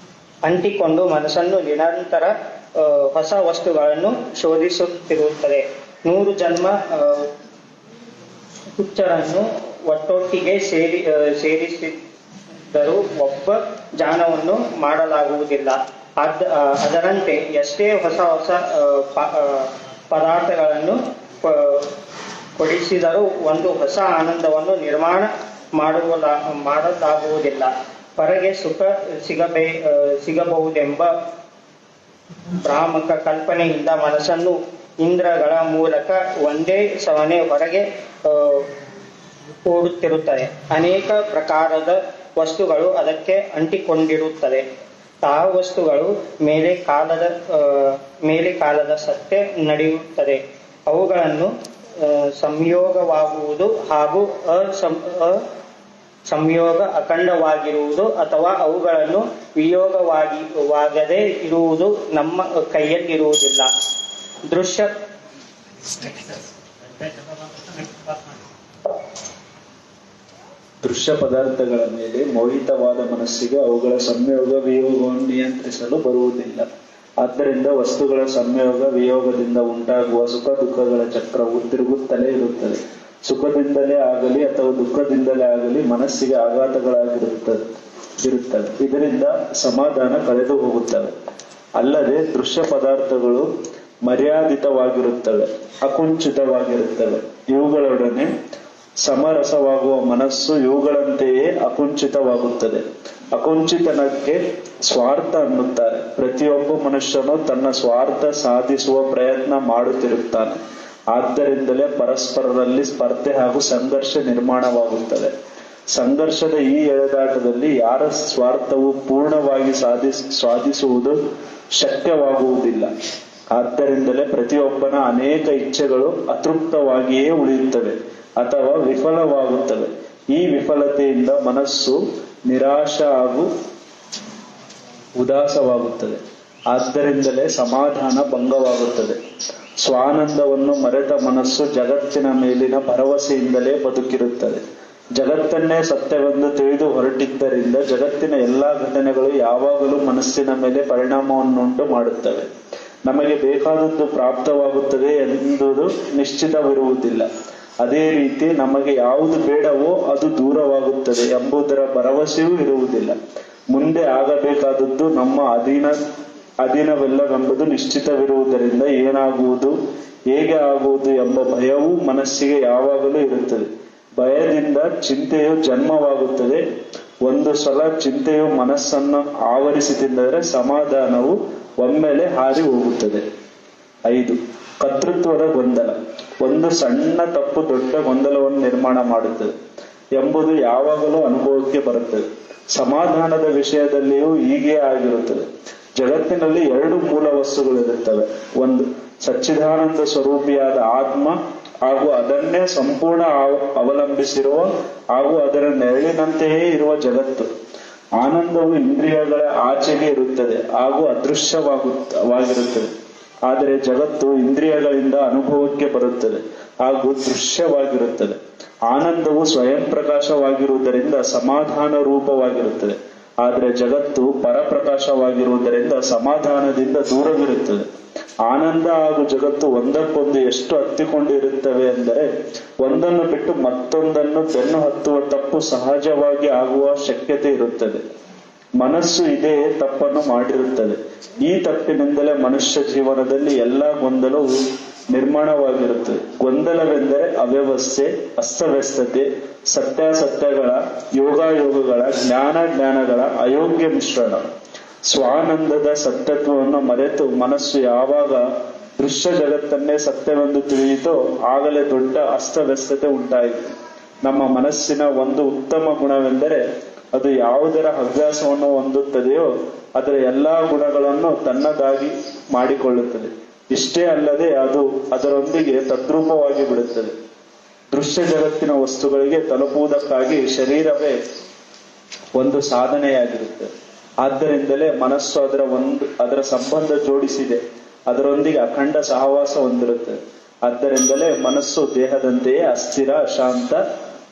ಅಂಟಿಕೊಂಡು ಮನಸ್ಸನ್ನು ನಿರಂತರ ಹೊಸ ವಸ್ತುಗಳನ್ನು ಶೋಧಿಸುತ್ತಿರುತ್ತದೆ. 100 ಜನ್ಮ ಹುಚ್ಚರನ್ನು ಒಟ್ಟೊಟ್ಟಿಗೆ ಸೇರಿಸಿದ್ದರೂ ಒಬ್ಬ ಜಾನವನ್ನು ಮಾಡಲಾಗುವುದಿಲ್ಲ. ಅದರಂತೆ ಎಷ್ಟೇ ಹೊಸ ಹೊಸ ಪದಾರ್ಥಗಳನ್ನು ಕೊಡಿಸಿದರೂ ಒಂದು ಹೊಸ ಆನಂದವನ್ನು ನಿರ್ಮಾಣ ಮಾಡಲಾಗುವುದಿಲ್ಲ. ಹೊರಗೆ ಸುಖ ಸಿಗಬಹುದೆಂಬ ಭ್ರಾಮಕ ಕಲ್ಪನೆಯಿಂದ ಮನಸ್ಸನ್ನು ಇಂದ್ರಗಳ ಮೂಲಕ ಒಂದೇ ಸವನೆ ಹೊರಗೆ ಓಡುತ್ತಿರುತ್ತದೆ. ಅನೇಕ ಪ್ರಕಾರದ ವಸ್ತುಗಳು ಅದಕ್ಕೆ ಅಂಟಿಕೊಂಡಿರುತ್ತದೆ. ಆ ವಸ್ತುಗಳು ಮೇಲೆ ಕಾಲದ ಸತ್ಯ ನಡೆಯುತ್ತದೆ. ಅವುಗಳನ್ನು ಸಂಯೋಗವಾಗುವುದು ಹಾಗೂ ಸಂಯೋಗ ಅಖಂಡವಾಗಿರುವುದು ಅಥವಾ ಅವುಗಳನ್ನು ವಿಯೋಗವಾಗದೇ ಇರುವುದು ನಮ್ಮ ಕೈಯಲ್ಲಿರುವುದಿಲ್ಲ. ದೃಶ್ಯ ಪದಾರ್ಥಗಳ ಮೇಲೆ ಮೋಹಿತವಾದ ಮನಸ್ಸಿಗೆ ಅವುಗಳ ಸಂಯೋಗ ವಿಯೋಗವನ್ನು ನಿಯಂತ್ರಿಸಲು ಬರುವುದಿಲ್ಲ. ಆದ್ದರಿಂದ ವಸ್ತುಗಳ ಸಂಯೋಗ ವಿಯೋಗದಿಂದ ಉಂಟಾಗುವ ಸುಖ ದುಃಖಗಳ ಚಕ್ರವು ತಿರುಗುತ್ತಲೇ ಇರುತ್ತದೆ. ಸುಖದಿಂದಲೇ ಆಗಲಿ ಅಥವಾ ದುಃಖದಿಂದಲೇ ಆಗಲಿ ಮನಸ್ಸಿಗೆ ಆಘಾತಗಳಾಗಿರುತ್ತವೆ. ಇದರಿಂದ ಸಮಾಧಾನ ಕಳೆದು ಹೋಗುತ್ತವೆ. ಅಲ್ಲದೆ ದೃಶ್ಯ ಪದಾರ್ಥಗಳು ಮರ್ಯಾದಿತವಾಗಿರುತ್ತವೆ, ಅಕುಂಠಿತವಾಗಿರುತ್ತವೆ. ಇವುಗಳೊಡನೆ ಸಮರಸವಾಗುವ ಮನಸ್ಸು ಇವುಗಳಂತೆಯೇ ಅಕುಂಠಿತವಾಗುತ್ತದೆ. ಅಕುಂಠಿತನಕ್ಕೆ ಸ್ವಾರ್ಥ ಅನ್ನುತ್ತಾರೆ. ಪ್ರತಿಯೊಬ್ಬ ಮನುಷ್ಯನು ತನ್ನ ಸ್ವಾರ್ಥ ಸಾಧಿಸುವ ಪ್ರಯತ್ನ ಮಾಡುತ್ತಿರುತ್ತಾನೆ. ಆದ್ದರಿಂದಲೇ ಪರಸ್ಪರರಲ್ಲಿ ಸ್ಪರ್ಧೆ ಹಾಗೂ ಸಂಘರ್ಷ ನಿರ್ಮಾಣವಾಗುತ್ತದೆ. ಸಂಘರ್ಷದ ಈ ಎಳೆದಾಟದಲ್ಲಿ ಯಾರ ಸ್ವಾರ್ಥವು ಪೂರ್ಣವಾಗಿ ಸಾಧಿಸುವುದು ಶಕ್ಯವಾಗುವುದಿಲ್ಲ. ಆದ್ದರಿಂದಲೇ ಪ್ರತಿಯೊಬ್ಬನ ಅನೇಕ ಇಚ್ಛೆಗಳು ಅತೃಪ್ತವಾಗಿಯೇ ಉಳಿಯುತ್ತವೆ ಅಥವಾ ವಿಫಲವಾಗುತ್ತವೆ. ಈ ವಿಫಲತೆಯಿಂದ ಮನಸ್ಸು ನಿರಾಶ ಹಾಗೂ ಉದಾಸವಾಗುತ್ತದೆ. ಆದ್ದರಿಂದಲೇ ಸಮಾಧಾನ ಭಂಗವಾಗುತ್ತದೆ. ಸ್ವಾನಂದವನ್ನು ಮರೆತ ಮನಸ್ಸು ಜಗತ್ತಿನ ಮೇಲಿನ ಭರವಸೆಯಿಂದಲೇ ಬದುಕಿರುತ್ತದೆ. ಜಗತ್ತನ್ನೇ ಸತ್ಯವೆಂದು ತಿಳಿದು ಹೊರಟಿದ್ದರಿಂದ ಜಗತ್ತಿನ ಎಲ್ಲಾ ಘಟನೆಗಳು ಯಾವಾಗಲೂ ಮನಸ್ಸಿನ ಮೇಲೆ ಪರಿಣಾಮವನ್ನುಂಟು ಮಾಡುತ್ತವೆ. ನಮಗೆ ಬೇಕಾದದ್ದು ಪ್ರಾಪ್ತವಾಗುತ್ತದೆ ಎಂಬುದು ನಿಶ್ಚಿತವಿರುವುದಿಲ್ಲ. ಅದೇ ರೀತಿ ನಮಗೆ ಯಾವುದು ಬೇಡವೋ ಅದು ದೂರವಾಗುತ್ತದೆ ಎಂಬುದರ ಭರವಸೆಯೂ ಇರುವುದಿಲ್ಲ. ಮುಂದೆ ಆಗಬೇಕಾದದ್ದು ನಮ್ಮ ಅಧೀನವೆಲ್ಲವೆಂಬುದು ನಿಶ್ಚಿತವಿರುವುದರಿಂದ ಏನಾಗುವುದು, ಹೇಗೆ ಆಗುವುದು ಎಂಬ ಭಯವೂ ಮನಸ್ಸಿಗೆ ಯಾವಾಗಲೂ ಇರುತ್ತದೆ. ಭಯದಿಂದ ಚಿಂತೆಯು ಜನ್ಮವಾಗುತ್ತದೆ. ಒಂದು ಸಲ ಚಿಂತೆಯು ಮನಸ್ಸನ್ನು ಆವರಿಸಿ ತಿಂದರೆ ಸಮಾಧಾನವು ಒಮ್ಮೆಲೆ ಹಾರಿ ಹೋಗುತ್ತದೆ. 5. ಕರ್ತೃತ್ವದ ಗೊಂದಲ. ಒಂದು ಸಣ್ಣ ತಪ್ಪು ದೊಡ್ಡ ಗೊಂದಲವನ್ನು ನಿರ್ಮಾಣ ಮಾಡುತ್ತದೆ ಎಂಬುದು ಯಾವಾಗಲೂ ಅನುಭವಕ್ಕೆ ಬರುತ್ತದೆ. ಸಮಾಧಾನದ ವಿಷಯದಲ್ಲಿಯೂ ಹೀಗೆ ಆಗಿರುತ್ತದೆ. ಜಗತ್ತಿನಲ್ಲಿ 2 ಮೂಲ ವಸ್ತುಗಳಿರುತ್ತವೆ. ಒಂದು ಸಚ್ಚಿದಾನಂದ ಸ್ವರೂಪಿಯಾದ ಆತ್ಮ ಹಾಗೂ ಅದನ್ನೇ ಸಂಪೂರ್ಣ ಅವಲಂಬಿಸಿರುವ ಹಾಗೂ ಅದರ ನೆರಳಿನಂತೆಯೇ ಇರುವ ಜಗತ್ತು. ಆನಂದವು ಇಂದ್ರಿಯಗಳ ಆಚೆಗೆ ಇರುತ್ತದೆ ಹಾಗೂ ಅದೃಶ್ಯವಾಗಿರುತ್ತದೆ. ಆದರೆ ಜಗತ್ತು ಇಂದ್ರಿಯಗಳಿಂದ ಅನುಭವಕ್ಕೆ ಬರುತ್ತದೆ ಹಾಗೂ ದೃಶ್ಯವಾಗಿರುತ್ತದೆ. ಆನಂದವು ಸ್ವಯಂ ಪ್ರಕಾಶವಾಗಿರುವುದರಿಂದ ಸಮಾಧಾನ ರೂಪವಾಗಿರುತ್ತದೆ. ಆದರೆ ಜಗತ್ತು ಪರಪ್ರಕಾಶವಾಗಿರುವುದರಿಂದ ಸಮಾಧಾನದಿಂದ ದೂರವಿರುತ್ತದೆ. ಆನಂದ ಹಾಗೂ ಜಗತ್ತು ಒಂದಕ್ಕೊಂದು ಎಷ್ಟು ಹತ್ತಿಕೊಂಡಿರುತ್ತವೆ ಎಂದರೆ ಒಂದನ್ನು ಬಿಟ್ಟು ಮತ್ತೊಂದನ್ನು ಬೆನ್ನು ಹತ್ತುವ ತಪ್ಪು ಸಹಜವಾಗಿ ಆಗುವ ಶಕ್ಯತೆ ಇರುತ್ತದೆ. ಮನಸ್ಸು ಇದೇ ತಪ್ಪನ್ನು ಮಾಡಿರುತ್ತದೆ. ಈ ತಪ್ಪಿನಿಂದಲೇ ಮನುಷ್ಯ ಜೀವನದಲ್ಲಿ ಎಲ್ಲಾ ಗೊಂದಲವು ನಿರ್ಮಾಣವಾಗಿರುತ್ತದೆ. ಗೊಂದಲವೆಂದರೆ ಅವ್ಯವಸ್ಥೆ, ಅಸ್ತವ್ಯಸ್ತತೆ, ಸತ್ಯಾಸತ್ಯಗಳ, ಯೋಗಾಯೋಗಗಳ, ಜ್ಞಾನಗಳ ಅಯೋಗ್ಯ ಮಿಶ್ರಣ. ಸ್ವಾನಂದದ ಸತ್ಯತ್ವವನ್ನು ಮರೆತು ಮನಸ್ಸು ಯಾವಾಗ ದೃಶ್ಯ ಜಗತ್ತನ್ನೇ ಸತ್ಯವೆಂದು ತಿಳಿಯಿತೋ ಆಗಲೇ ದೊಡ್ಡ ಅಸ್ತವ್ಯಸ್ತತೆ ಉಂಟಾಯಿತು. ನಮ್ಮ ಮನಸ್ಸಿನ ಒಂದು ಉತ್ತಮ ಗುಣವೆಂದರೆ ಅದು ಯಾವುದರ ಹವ್ಯಾಸವನ್ನು ಹೊಂದುತ್ತದೆಯೋ ಅದರ ಎಲ್ಲಾ ಗುಣಗಳನ್ನು ತನ್ನದಾಗಿ ಮಾಡಿಕೊಳ್ಳುತ್ತದೆ. ಇಷ್ಟೇ ಅಲ್ಲದೆ ಅದು ಅದರೊಂದಿಗೆ ತದ್ರೂಪವಾಗಿ ಬಿಡುತ್ತದೆ. ದೃಶ್ಯ ಜಗತ್ತಿನ ವಸ್ತುಗಳಿಗೆ ತಲುಪುವುದಕ್ಕಾಗಿ ಶರೀರವೇ ಒಂದು ಸಾಧನೆಯಾಗಿರುತ್ತದೆ. ಆದ್ದರಿಂದಲೇ ಮನಸ್ಸು ಅದರ ಸಂಬಂಧ ಜೋಡಿಸಿದೆ, ಅದರೊಂದಿಗೆ ಅಖಂಡ ಸಹವಾಸ ಹೊಂದಿರುತ್ತದೆ. ಆದ್ದರಿಂದಲೇ ಮನಸ್ಸು ದೇಹದಂತೆಯೇ ಅಸ್ಥಿರ, ಅಶಾಂತ,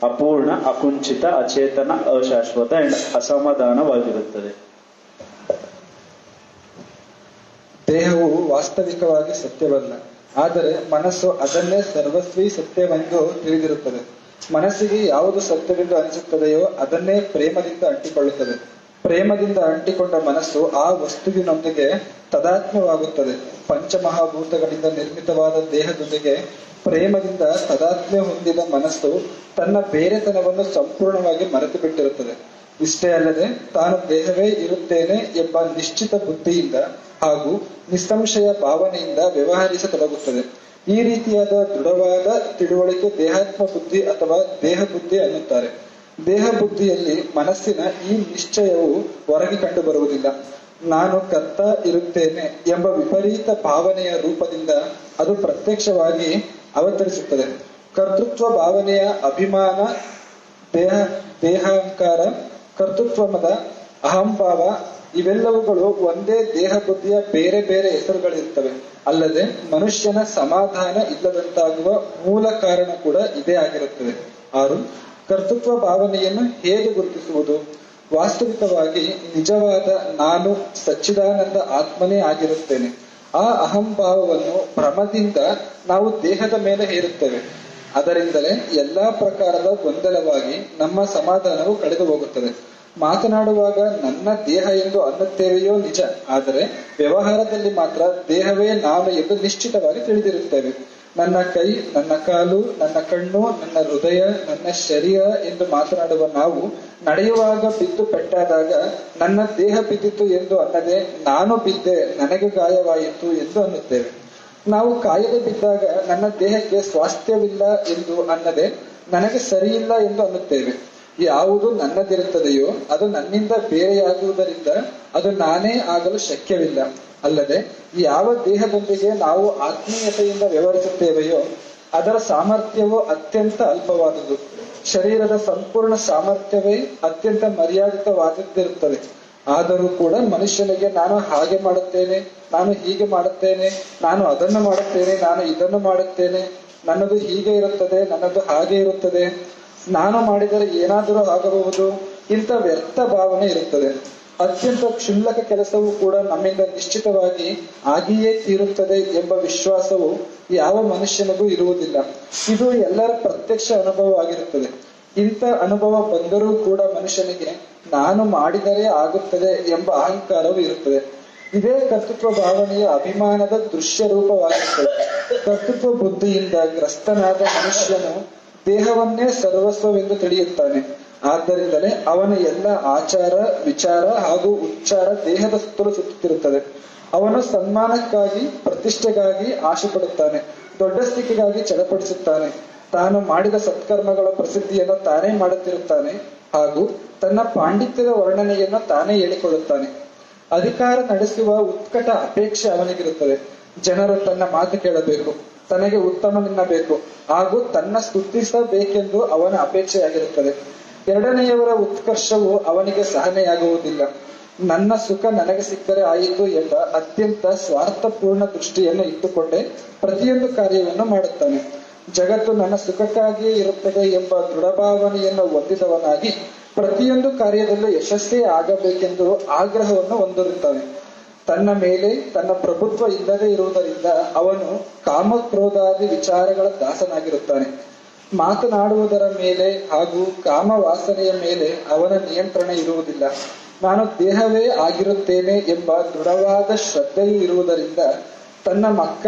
ಅಪೂರ್ಣ, ಅಕುಂಠಿತ, ಅಚೇತನ, ಅಶಾಶ್ವತ ಅಸಮಾಧಾನವಾಗಿರುತ್ತದೆ. ದೇಹವು ವಾಸ್ತವಿಕವಾಗಿ ಸತ್ಯವಲ್ಲ, ಆದರೆ ಮನಸ್ಸು ಅದನ್ನೇ ಸರ್ವಸ್ವಿ ಸತ್ಯವೆಂದು ತಿಳಿದಿರುತ್ತದೆ. ಮನಸ್ಸಿಗೆ ಯಾವುದು ಸತ್ಯವೆಂದು ಅನಿಸುತ್ತದೆಯೋ ಅದನ್ನೇ ಪ್ರೇಮದಿಂದ ಅಂಟಿಕೊಳ್ಳುತ್ತದೆ. ಪ್ರೇಮದಿಂದ ಅಂಟಿಕೊಂಡ ಮನಸ್ಸು ಆ ವಸ್ತುವಿನೊಂದಿಗೆ ತಾದಾತ್ಮ್ಯವಾಗುತ್ತದೆ. ಪಂಚಮಹಾಭೂತಗಳಿಂದ ನಿರ್ಮಿತವಾದ ದೇಹದೊಂದಿಗೆ ಪ್ರೇಮದಿಂದ ತಾದಾತ್ಮ್ಯ ಹೊಂದಿದ ಮನಸ್ಸು ತನ್ನ ಬೇರೆತನವನ್ನು ಸಂಪೂರ್ಣವಾಗಿ ಮರೆತು ಬಿಟ್ಟಿರುತ್ತದೆ. ಇಷ್ಟೇ ಅಲ್ಲದೆ ತಾನು ದೇಹವೇ ಇರುತ್ತೇನೆ ಎಂಬ ನಿಶ್ಚಿತ ಬುದ್ಧಿಯಿಂದ ಹಾಗೂ ನಿಸ್ಸಂಶಯ ಭಾವನೆಯಿಂದ ವ್ಯವಹರಿಸತೊಡಗುತ್ತದೆ. ಈ ರೀತಿಯಾದ ದೃಢವಾದ ತಿಳುವಳಿಕೆ ದೇಹಾತ್ಮ ಬುದ್ಧಿ ಅಥವಾ ದೇಹ ಬುದ್ಧಿ ಅನ್ನುತ್ತಾರೆ. ದೇಹ ಬುದ್ಧಿಯಲ್ಲಿ ಮನಸ್ಸಿನ ಈ ನಿಶ್ಚಯವು ಹೊರಗೆ ಕಂಡು ಬರುವುದಿಲ್ಲ. ನಾನು ಕರ್ತ ಇರುತ್ತೇನೆ ಎಂಬ ವಿಪರೀತ ಭಾವನೆಯ ರೂಪದಿಂದ ಅದು ಪ್ರತ್ಯಕ್ಷವಾಗಿ ಅವತರಿಸುತ್ತದೆ. ಕರ್ತೃತ್ವ ಭಾವನೆಯ ಅಭಿಮಾನ, ದೇಹಾಂಕಾರ, ಕರ್ತೃತ್ವಮದ, ಅಹಂಭಾವ ಇವೆಲ್ಲವುಗಳು ಒಂದೇ ದೇಹ ಬುದ್ಧಿಯ ಬೇರೆ ಬೇರೆ ಹೆಸರುಗಳಿರ್ತವೆ. ಅಲ್ಲದೆ ಮನುಷ್ಯನ ಸಮಾಧಾನ ಇಲ್ಲದಂತಾಗುವ ಮೂಲ ಕಾರಣ ಕೂಡ ಇದೇ ಆಗಿರುತ್ತದೆ. 6. ಕರ್ತೃತ್ವ ಭಾವನೆಯನ್ನು ಹೇಗೆ ಗುರುತಿಸುವುದು? ವಾಸ್ತವಿಕವಾಗಿ ನಿಜವಾದ ನಾನು ಸಚ್ಚಿದಾನಂದ ಆತ್ಮನೇ ಆಗಿರುತ್ತೇನೆ. ಆ ಅಹಂಭಾವವನ್ನು ಭ್ರಮದಿಂದ ನಾವು ದೇಹದ ಮೇಲೆ ಹೇರುತ್ತೇವೆ. ಅದರಿಂದಲೇ ಎಲ್ಲಾ ಪ್ರಕಾರದ ಗೊಂದಲವಾಗಿ ನಮ್ಮ ಸಮಾಧಾನವು ಕಳೆದು ಹೋಗುತ್ತದೆ. ಮಾತನಾಡುವಾಗ ನನ್ನ ದೇಹ ಎಂದು ಅನ್ನುತ್ತೇವೆಯೋ ನಿಜ, ಆದರೆ ವ್ಯವಹಾರದಲ್ಲಿ ಮಾತ್ರ ದೇಹವೇ ನಾನು ಎಂದು ನಿಶ್ಚಿತವಾಗಿ ತಿಳಿದಿರುತ್ತೇವೆ. ನನ್ನ ಕೈ, ನನ್ನ ಕಾಲು, ನನ್ನ ಕಣ್ಣು, ನನ್ನ ಹೃದಯ, ನನ್ನ ಶರೀರ ಎಂದು ಮಾತನಾಡುವ ನಾವು ನಡೆಯುವಾಗ ಬಿದ್ದು ಪೆಟ್ಟಾದಾಗ ನನ್ನ ದೇಹ ಬಿದ್ದಿತು ಎಂದು ಅನ್ನದೆ ನಾನು ಬಿದ್ದೆ, ನನಗೆ ಗಾಯವಾಯಿತು ಎಂದು ಅನ್ನುತ್ತೇವೆ. ನಾವು ಕಾಯದೆ ಬಿದ್ದಾಗ ನನ್ನ ದೇಹಕ್ಕೆ ಸ್ವಾಸ್ಥ್ಯವಿಲ್ಲ ಎಂದು ಅನ್ನದೆ ನನಗೆ ಸರಿಯಿಲ್ಲ ಎಂದು ಅನ್ನುತ್ತೇವೆ. ಯಾವುದು ನನ್ನದಿರುತ್ತದೆಯೋ ಅದು ನನ್ನಿಂದ ಬೇರೆಯಾಗುವುದರಿಂದ ಅದು ನಾನೇ ಆಗಲು ಶಕ್ಯವಿಲ್ಲ. ಅಲ್ಲದೆ ಯಾವ ದೇಹದೊಂದಿಗೆ ನಾವು ಆತ್ಮೀಯತೆಯಿಂದ ವ್ಯವಹರಿಸುತ್ತೇವೆಯೋ ಅದರ ಸಾಮರ್ಥ್ಯವು ಅತ್ಯಂತ ಅಲ್ಪವಾದುದು. ಶರೀರದ ಸಂಪೂರ್ಣ ಸಾಮರ್ಥ್ಯವೇ ಅತ್ಯಂತ ಮರ್ಯಾದಿತವಾದದ್ದಿರುತ್ತದೆ. ಆದರೂ ಕೂಡ ಮನುಷ್ಯನಿಗೆ ನಾನು ಹಾಗೆ ಮಾಡುತ್ತೇನೆ, ನಾನು ಹೀಗೆ ಮಾಡುತ್ತೇನೆ, ನಾನು ಅದನ್ನು ಮಾಡುತ್ತೇನೆ, ನಾನು ಇದನ್ನು ಮಾಡುತ್ತೇನೆ, ನನ್ನದು ಹೀಗೆ ಇರುತ್ತದೆ, ನನ್ನದು ಹಾಗೆ ಇರುತ್ತದೆ, ನಾನು ಮಾಡಿದರೆ ಏನಾದರೂ ಆಗಬಹುದು, ಇಂಥ ವ್ಯರ್ಥ ಭಾವನೆ ಇರುತ್ತದೆ. ಅತ್ಯಂತ ಕ್ಷುಲ್ಲಕ ಕೆಲಸವೂ ಕೂಡ ನಮ್ಮಿಂದ ನಿಶ್ಚಿತವಾಗಿ ಆಗಿಯೇ ತೀರುತ್ತದೆ ಎಂಬ ವಿಶ್ವಾಸವು ಯಾವ ಮನುಷ್ಯನಿಗೂ ಇರುವುದಿಲ್ಲ. ಇದು ಎಲ್ಲರ ಪ್ರತ್ಯಕ್ಷ ಅನುಭವವಾಗಿರುತ್ತದೆ. ಇಂಥ ಅನುಭವ ಬಂದರೂ ಕೂಡ ಮನುಷ್ಯನಿಗೆ ನಾನು ಮಾಡಿದರೆ ಆಗುತ್ತದೆ ಎಂಬ ಅಹಂಕಾರವು ಇರುತ್ತದೆ. ಇದೇ ಕರ್ತೃತ್ವ ಭಾವನೆಯ ಅಭಿಮಾನದ ದೃಶ್ಯ ರೂಪವಾಗಿರುತ್ತದೆ. ಕರ್ತೃತ್ವ ಬುದ್ಧಿಯಿಂದ ಗ್ರಸ್ತನಾದ ಮನುಷ್ಯನು ದೇಹವನ್ನೇ ಸರ್ವಸ್ವವೆಂದು ತಿಳಿಯುತ್ತಾನೆ. ಆದ್ದರಿಂದಲೇ ಅವನ ಎಲ್ಲ ಆಚಾರ, ವಿಚಾರ ಹಾಗೂ ಉಚ್ಚಾರ ದೇಹದ ಸುತ್ತಲೂ ಸುತ್ತುತ್ತಿರುತ್ತದೆ. ಅವನು ಸನ್ಮಾನಕ್ಕಾಗಿ, ಪ್ರತಿಷ್ಠೆಗಾಗಿ ಆಶೆ ಪಡುತ್ತಾನೆ, ದೊಡ್ಡಸ್ತಿಕೆಗಾಗಿ ಚಡಪಡಿಸುತ್ತಾನೆ. ತಾನು ಮಾಡಿದ ಸತ್ಕರ್ಮಗಳ ಪ್ರಸಿದ್ಧಿಯನ್ನು ತಾನೇ ಮಾಡುತ್ತಿರುತ್ತಾನೆ ಹಾಗೂ ತನ್ನ ಪಾಂಡಿತ್ಯದ ವರ್ಣನೆಯನ್ನು ತಾನೇ ಹೇಳಿಕೊಳ್ಳುತ್ತಾನೆ. ಅಧಿಕಾರ ನಡೆಸುವ ಉತ್ಕಟ ಅಪೇಕ್ಷೆ ಅವನಿಗಿರುತ್ತದೆ. ಜನರು ತನ್ನ ಮಾತು ಕೇಳಬೇಕು, ತನಗೆ ಉತ್ತಮನೆನ್ನಬೇಕು ಹಾಗೂ ತನ್ನ ಸ್ತುತಿಸಬೇಕೆಂದು ಅವನ ಅಪೇಕ್ಷೆಯಾಗಿರುತ್ತದೆ. ಎರಡನೆಯವರ ಉತ್ಕರ್ಷವು ಅವನಿಗೆ ಸಹನೆಯಾಗುವುದಿಲ್ಲ. ನನ್ನ ಸುಖ ನನಗೆ ಸಿಕ್ಕರೆ ಆಯಿತು ಎಂಬ ಅತ್ಯಂತ ಸ್ವಾರ್ಥಪೂರ್ಣ ದೃಷ್ಟಿಯನ್ನು ಇಟ್ಟುಕೊಂಡೇ ಪ್ರತಿಯೊಂದು ಕಾರ್ಯವನ್ನು ಮಾಡುತ್ತಾನೆ. ಜಗತ್ತು ನನ್ನ ಸುಖಕ್ಕಾಗಿಯೇ ಇರುತ್ತದೆ ಎಂಬ ದೃಢಭಾವನೆಯನ್ನು ಹೊಂದಿದವನಾಗಿ ಪ್ರತಿಯೊಂದು ಕಾರ್ಯದಲ್ಲೂ ಯಶಸ್ಸೇ ಆಗಬೇಕೆಂದು ಆಗ್ರಹವನ್ನು ಹೊಂದಿರುತ್ತಾನೆ. ತನ್ನ ಮೇಲೆ ತನ್ನ ಪ್ರಭುತ್ವ ಇಲ್ಲದೆ ಇರುವುದರಿಂದ ಅವನು ಕಾಮಕ್ರೋಧಾದಿ ವಿಚಾರಗಳ ದಾಸನಾಗಿರುತ್ತಾನೆ. ಮಾತನಾಡುವುದರ ಮೇಲೆ ಹಾಗೂ ಕಾಮ ವಾಸನೆಯ ಮೇಲೆ ಅವನ ನಿಯಂತ್ರಣ ಇರುವುದಿಲ್ಲ. ನಾನು ದೇಹವೇ ಆಗಿರುತ್ತೇನೆ ಎಂಬ ದೃಢವಾದ ಶ್ರದ್ಧೆಯು ಇರುವುದರಿಂದ ತನ್ನ